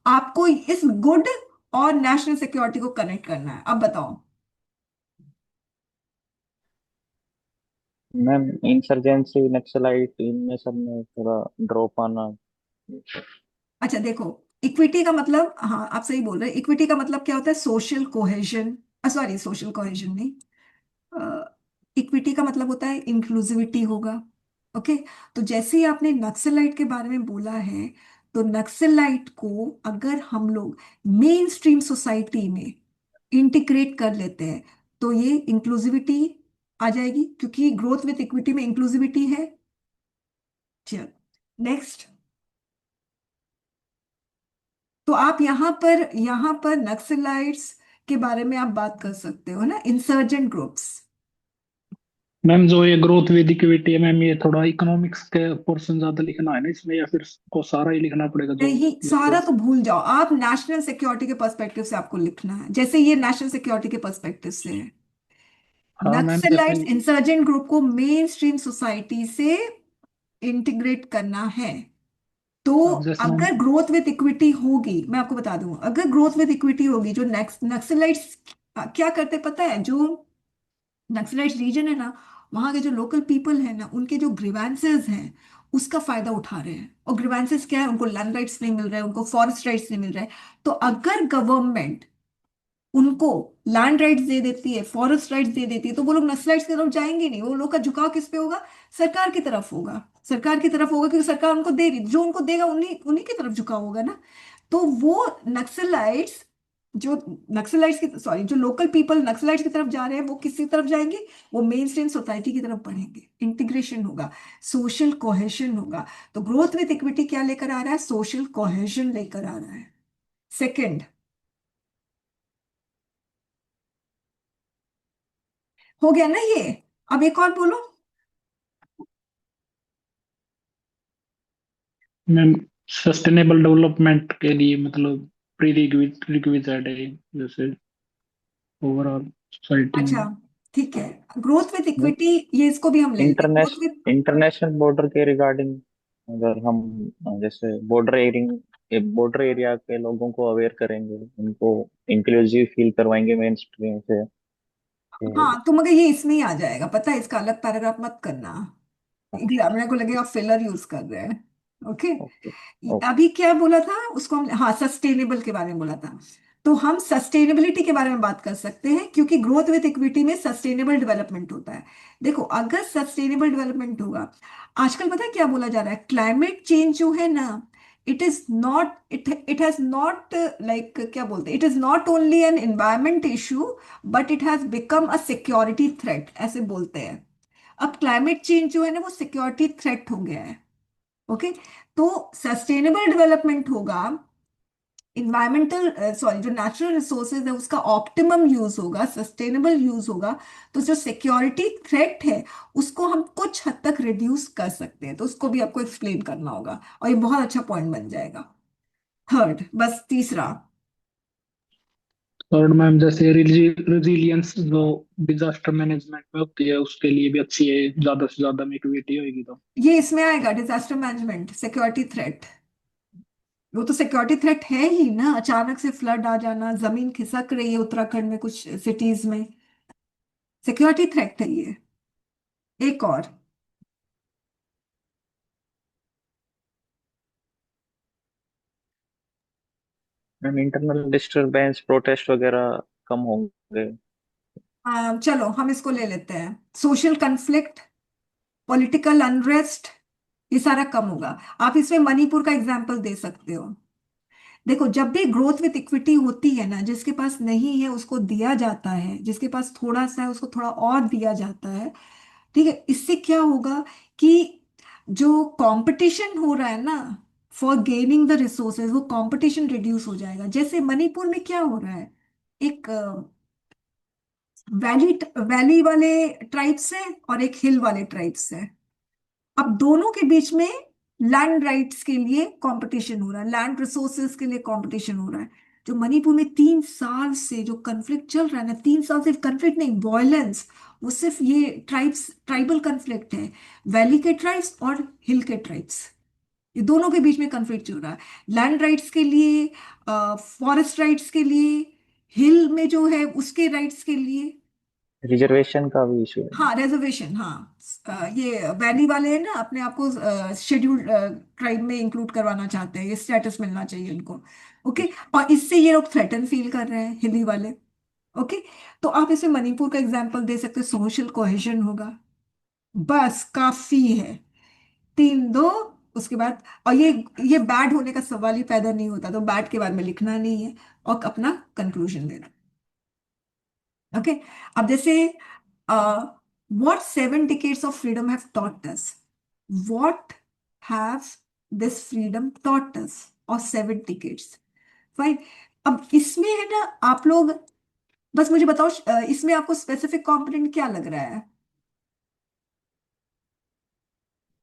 आपको इस गुड और नेशनल सिक्योरिटी को कनेक्ट करना है। अब बताओ। मैम इंसर्जेंसी, नक्सलाइट, इनमें सब में थोड़ा ड्रॉप आना। अच्छा देखो, इक्विटी का मतलब, हाँ आप सही बोल रहे हैं, इक्विटी का मतलब क्या होता है, social cohesion, sorry social cohesion नहीं, इक्विटी का मतलब होता है इंक्लूसिविटी होगा, ओके। तो जैसे ही आपने नक्सलाइट के बारे में बोला है, तो नक्सलाइट को अगर हम लोग मेन स्ट्रीम सोसाइटी में इंटीग्रेट कर लेते हैं, तो ये इंक्लूसिविटी आ जाएगी, क्योंकि ग्रोथ विथ इक्विटी में इंक्लूसिविटी है। चल, नेक्स्ट। तो आप यहाँ पर नक्सलाइट्स के बारे में आप बात कर सकते हो ना, इंसर्जेंट ग्रुप्स। मैम जो ये ग्रोथ विद इक्विटी है मैम, ये थोड़ा इकोनॉमिक्स के पोर्शन ज्यादा लिखना है ना इसमें, या फिर को सारा ही लिखना पड़ेगा जो नहीं, जैसे। सारा तो भूल जाओ, आप नेशनल सिक्योरिटी के पर्सपेक्टिव से आपको लिखना है, जैसे ये नेशनल सिक्योरिटी के पर्सपेक्टिव से है। हाँ मैम जैसे, नक्सलाइट्स इंसर्जेंट ग्रुप को मेन स्ट्रीम सोसाइटी से इंटीग्रेट करना है। तो अब जैसे मैम, अगर ग्रोथ विथ इक्विटी होगी, मैं आपको बता दूं, अगर ग्रोथ विथ इक्विटी होगी, जो नक्सलाइट्स क्या करते पता है, जो नक्सलाइट रीजन है ना, वहां के जो लोकल पीपल है ना, उनके जो ग्रीवेंसेस हैं उसका फायदा उठा रहे हैं। और ग्रीवेंसेस क्या है, उनको लैंड राइट्स नहीं मिल रहे हैं, उनको फॉरेस्ट राइट्स नहीं मिल रहे हैं। तो अगर गवर्नमेंट उनको लैंड राइट्स दे देती है, फॉरेस्ट राइट्स दे देती है, तो वो लोग नक्सलाइट्स की तरफ जाएंगे नहीं। वो लोग का झुकाव किस पे होगा? सरकार की तरफ होगा। सरकार की तरफ होगा क्योंकि सरकार उनको दे रही, जो उनको देगा उन्हीं उन्हीं की तरफ झुकाव होगा ना। तो वो नक्सलाइट्स जो नक्सलाइट्स की सॉरी जो लोकल पीपल नक्सलाइट्स की तरफ जा रहे हैं, वो किसी तरफ जाएंगे? वो मेन स्ट्रीम सोसाइटी की तरफ बढ़ेंगे। इंटीग्रेशन होगा, सोशल कोहेशन होगा। तो ग्रोथ विथ इक्विटी क्या लेकर आ रहा है? सोशल कोहेशन लेकर आ रहा है। सेकंड, हो गया ना ये? अब एक और बोलो। मैम सस्टेनेबल डेवलपमेंट के लिए मतलब प्री रिक्विजिट है जैसे ओवरऑल सोसाइटी अच्छा, में। ठीक है। ग्रोथ विथ इक्विटी, ये इसको भी हम ले लेते हैं, ग्रोथ विथ। इंटरनेशनल बॉर्डर के रिगार्डिंग अगर हम जैसे बॉर्डर एरिया के लोगों को अवेयर करेंगे, उनको इंक्लूसिव फील करवाएंगे मेन स्ट्रीम से। तो हाँ, तो मगर ये इसमें ही आ जाएगा, पता है, इसका अलग पैराग्राफ मत करना। एग्जामिनर को लगेगा फिलर यूज कर रहे हैं। ओके। ओके। ओके। अभी क्या बोला था उसको हम? हाँ, सस्टेनेबल के बारे में बोला था। तो हम सस्टेनेबिलिटी के बारे में बात कर सकते हैं, क्योंकि ग्रोथ विथ इक्विटी में सस्टेनेबल डेवलपमेंट होता है। देखो, अगर सस्टेनेबल डेवलपमेंट होगा, आजकल पता है क्या बोला जा रहा है? क्लाइमेट चेंज जो है ना, it is not it has not like क्या बोलते हैं, it is not only an environment issue, but it has become a security threat, ऐसे बोलते हैं। अब क्लाइमेट चेंज जो है ना, वो सिक्योरिटी थ्रेट हो गया है। ओके। तो सस्टेनेबल डेवलपमेंट होगा, इन्वायरमेंटल सॉरी जो नेचुरल रिसोर्सेज है उसका ऑप्टिमम यूज होगा, सस्टेनेबल यूज होगा। तो जो सिक्योरिटी थ्रेट है उसको हम कुछ हद तक रिड्यूस कर सकते हैं। तो उसको भी आपको एक्सप्लेन करना होगा, और ये बहुत अच्छा पॉइंट बन जाएगा। थर्ड, बस तीसरा। और मैम जैसे रिजिलियंस जो डिजास्टर मैनेजमेंट में होती है उसके लिए भी अच्छी है, ज्यादा से ज्यादा में इक्विटी होगी तो। ये इसमें आएगा, डिजास्टर मैनेजमेंट सिक्योरिटी थ्रेट। वो तो सिक्योरिटी थ्रेट है ही ना, अचानक से फ्लड आ जाना, जमीन खिसक रही है उत्तराखंड में कुछ सिटीज में, सिक्योरिटी थ्रेट है ये। एक और। मैम इंटरनल डिस्टरबेंस प्रोटेस्ट वगैरह कम होंगे। चलो हम इसको ले लेते हैं, सोशल कन्फ्लिक्ट, पॉलिटिकल अनरेस्ट, ये सारा कम होगा। आप इसमें मणिपुर का एग्जाम्पल दे सकते हो। देखो, जब भी ग्रोथ विथ इक्विटी होती है ना, जिसके पास नहीं है उसको दिया जाता है, जिसके पास थोड़ा सा है उसको थोड़ा और दिया जाता है। ठीक है, इससे क्या होगा कि जो कंपटीशन हो रहा है ना फॉर गेनिंग द रिसोर्सेज, वो कंपटीशन रिड्यूस हो जाएगा। जैसे मणिपुर में क्या हो रहा है, एक वैली वैली वाले ट्राइब्स है और एक हिल वाले ट्राइब्स है। अब दोनों के बीच में लैंड राइट्स के लिए कंपटीशन हो रहा है, लैंड रिसोर्सेज के लिए कंपटीशन हो रहा है। जो मणिपुर में 3 साल से जो कन्फ्लिक्ट चल रहा है ना, 3 साल सिर्फ कन्फ्लिक्ट नहीं, वॉयलेंस, वो सिर्फ ये ट्राइबल कन्फ्लिक्ट है। वैली के ट्राइब्स और हिल के ट्राइब्स, ये दोनों के बीच में कन्फ्लिक्ट चल रहा है। लैंड राइट्स के लिए, फॉरेस्ट राइट्स के लिए, हिल में जो है उसके राइट्स के लिए। रिजर्वेशन का भी इशू है। हाँ, रिजर्वेशन, हाँ। ये वैली वाले हैं ना, अपने आप को शेड्यूल्ड ट्राइब में इंक्लूड करवाना चाहते हैं, ये स्टेटस मिलना चाहिए उनको। ओके। और इससे ये लोग थ्रेटन फील कर रहे हैं, हिली वाले। ओके। तो आप इसे मणिपुर का एग्जांपल दे सकते हैं, सोशल कोहेशन होगा। बस काफी है, 3 2, उसके बाद। और ये बैड होने का सवाल ही पैदा नहीं होता, तो बैड के बारे में लिखना नहीं है और अपना कंक्लूजन देना। ओके। अब जैसे what 7 decades of freedom have taught us? What have this freedom taught us? और 7 decades, फाइन। अब इसमें है ना, आप लोग बस मुझे बताओ, इसमें आपको स्पेसिफिक कंपोनेंट क्या लग रहा है?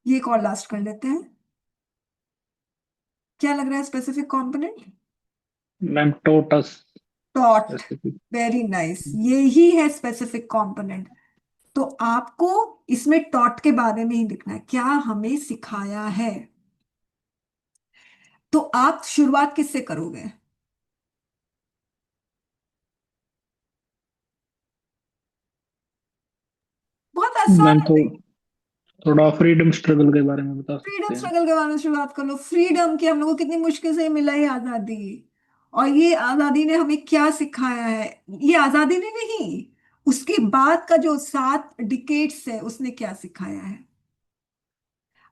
ये कॉल लास्ट कर लेते हैं। क्या लग रहा है स्पेसिफिक कंपोनेंट? मैम टोटस टॉट। जैसे कि। वेरी नाइस, यही है स्पेसिफिक कंपोनेंट। तो आपको इसमें टॉट के बारे में ही लिखना है, क्या हमें सिखाया है। तो आप शुरुआत किससे करोगे? बहुत आसान मैम है तो भाई। थोड़ा फ्रीडम स्ट्रगल के बारे में बता फ्रीडम सकते हैं। स्ट्रगल के बारे में शुरुआत कर लो। फ्रीडम की हम लोग को कितनी मुश्किल से मिला है आजादी। और ये आजादी ने हमें क्या सिखाया है, ये आजादी ने नहीं, उसके बाद का जो 7 डिकेड्स है उसने क्या सिखाया है।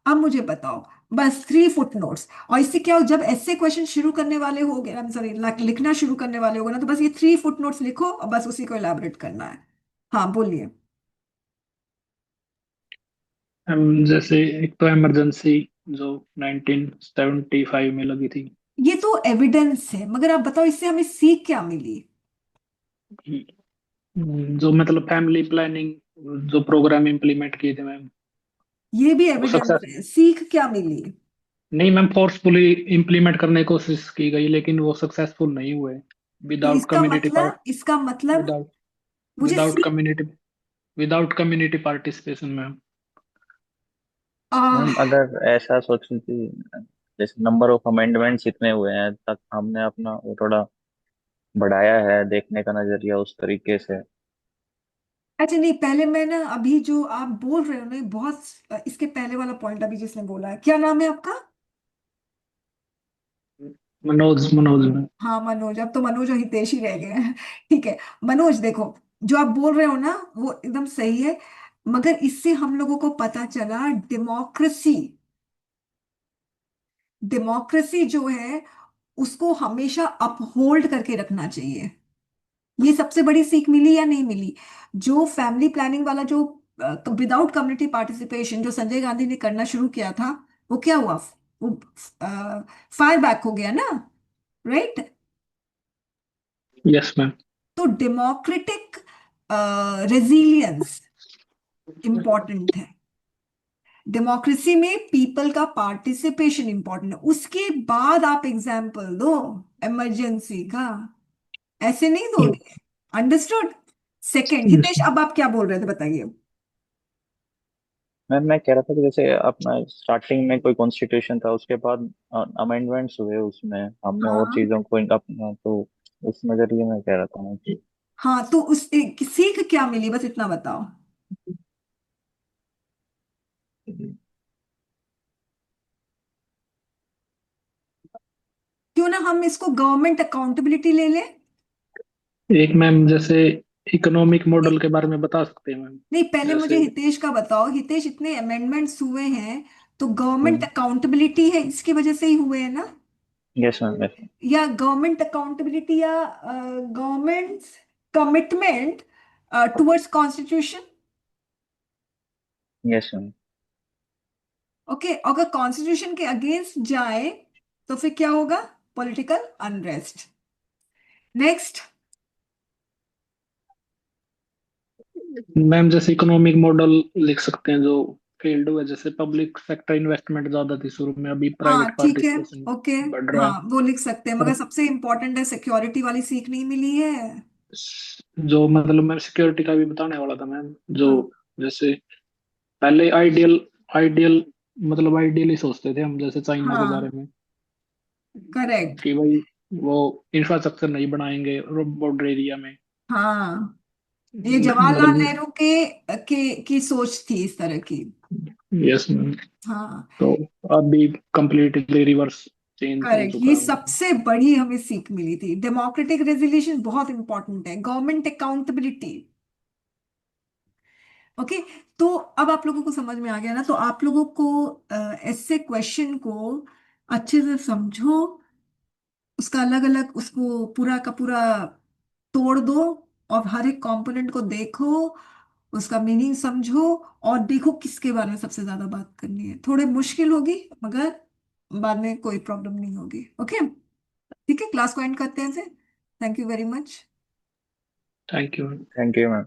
अब मुझे बताओ, बस 3 फुट नोट्स। और इससे क्या हो, जब ऐसे क्वेश्चन शुरू करने वाले हो गए, सॉरी, लिखना शुरू करने वाले हो गए ना, तो बस ये 3 फुट नोट्स लिखो और बस उसी को इलाबरेट करना है। हाँ बोलिए। जैसे एक तो इमरजेंसी जो 1975 में लगी थी, ये तो एविडेंस है, मगर आप बताओ इससे हमें सीख क्या मिली। जो मतलब फैमिली प्लानिंग जो प्रोग्राम इम्प्लीमेंट किए थे मैम, ये भी वो एविडेंस सक्सेस है, सीख क्या मिली। नहीं मैम, फोर्सफुली इम्प्लीमेंट करने की कोशिश की गई लेकिन वो सक्सेसफुल नहीं हुए। तो विदाउट कम्युनिटी पार्ट इसका मतलब विदाउट मुझे विदाउट सीख। Community without community participation ma'am. Ma'am आ, अगर ऐसा सोचें कि जैसे नंबर ऑफ अमेंडमेंट्स इतने हुए हैं, तक हमने अपना वो थोड़ा बढ़ाया है देखने का नजरिया उस तरीके से। अच्छा नहीं, पहले मैं ना, अभी जो आप बोल रहे हो ना, ये बहुत, इसके पहले वाला पॉइंट अभी जिसने बोला है, क्या नाम है आपका। मनोज मनोज मैम। हाँ मनोज, अब तो मनोज और हितेश ही रह गए हैं। ठीक है मनोज, देखो जो आप बोल रहे हो ना वो एकदम सही है, मगर इससे हम लोगों को पता चला डेमोक्रेसी, डेमोक्रेसी जो है उसको हमेशा अपहोल्ड करके रखना चाहिए। ये सबसे बड़ी सीख मिली या नहीं मिली। जो फैमिली प्लानिंग वाला, जो विदाउट कम्युनिटी पार्टिसिपेशन जो संजय गांधी ने करना शुरू किया था, वो क्या हुआ, वो फायर बैक हो गया ना, राइट। Yes ma'am. तो डेमोक्रेटिक रेजिलियंस इंपॉर्टेंट है। डेमोक्रेसी में पीपल का पार्टिसिपेशन इंपॉर्टेंट है, उसके बाद आप एग्जाम्पल दो इमरजेंसी का, ऐसे नहीं दोगे। अंडरस्टूड। सेकंड, यस हितेश अब आप क्या बोल रहे थे बताइए। मैं कह रहा था कि जैसे अपना स्टार्टिंग में कोई कॉन्स्टिट्यूशन था, उसके बाद अमेंडमेंट्स हुए, उसमें हमने और हाँ चीजों को अपना, तो उस नजरिए में कह रहा था मैं कि हाँ, तो उस सीख क्या मिली, बस इतना बताओ। क्यों ना हम इसको गवर्नमेंट अकाउंटेबिलिटी ले लें। एक मैम, जैसे इकोनॉमिक मॉडल के बारे में बता सकते हैं मैम। नहीं, पहले मुझे जैसे हितेश का बताओ। हितेश, इतने अमेंडमेंट्स हुए हैं तो गवर्नमेंट हम्म, अकाउंटेबिलिटी है इसकी वजह से ही हुए हैं ना, यस मैम, यस। या गवर्नमेंट अकाउंटेबिलिटी, या government commitment towards constitution. Yes ma'am. Okay, अगर कॉन्स्टिट्यूशन के अगेंस्ट जाए तो फिर क्या होगा, पॉलिटिकल अनरेस्ट। नेक्स्ट। मैम जैसे इकोनॉमिक मॉडल लिख सकते हैं जो फील्ड हुआ, जैसे पब्लिक सेक्टर इन्वेस्टमेंट ज्यादा थी शुरू में, अभी हाँ प्राइवेट ठीक है, पार्टिसिपेशन ओके। बढ़ रहा हाँ है। वो लिख सकते हैं, मगर और सबसे इंपॉर्टेंट है सिक्योरिटी वाली सीख नहीं मिली है। जो मतलब मैं सिक्योरिटी का भी बताने वाला था मैम, जो हाँ जैसे पहले आइडियल आइडियल मतलब आइडियली सोचते थे हम, जैसे चाइना के बारे हाँ में, करेक्ट। कि भाई वो इंफ्रास्ट्रक्चर नहीं बनाएंगे बॉर्डर एरिया में। हाँ, ये जवाहरलाल मतलब नेहरू की सोच थी इस तरह की। Yes ma'am. हाँ तो अभी कंप्लीटली रिवर्स चेंज हो करेक्ट, ये चुका है मतलब। सबसे बड़ी हमें सीख मिली थी। डेमोक्रेटिक रेजोल्यूशन बहुत इंपॉर्टेंट है, गवर्नमेंट अकाउंटेबिलिटी। ओके, तो अब आप लोगों को समझ में आ गया ना, तो आप लोगों को ऐसे क्वेश्चन को अच्छे से समझो, उसका अलग अलग, उसको पूरा का पूरा तोड़ दो, और हर एक कंपोनेंट को देखो, उसका मीनिंग समझो, और देखो किसके बारे में सबसे ज्यादा बात करनी है। थोड़े मुश्किल होगी, मगर बाद में कोई प्रॉब्लम नहीं होगी। ओके, ठीक है, क्लास को एंड करते हैं से। Thank you very much. Thank you. Thank you ma'am.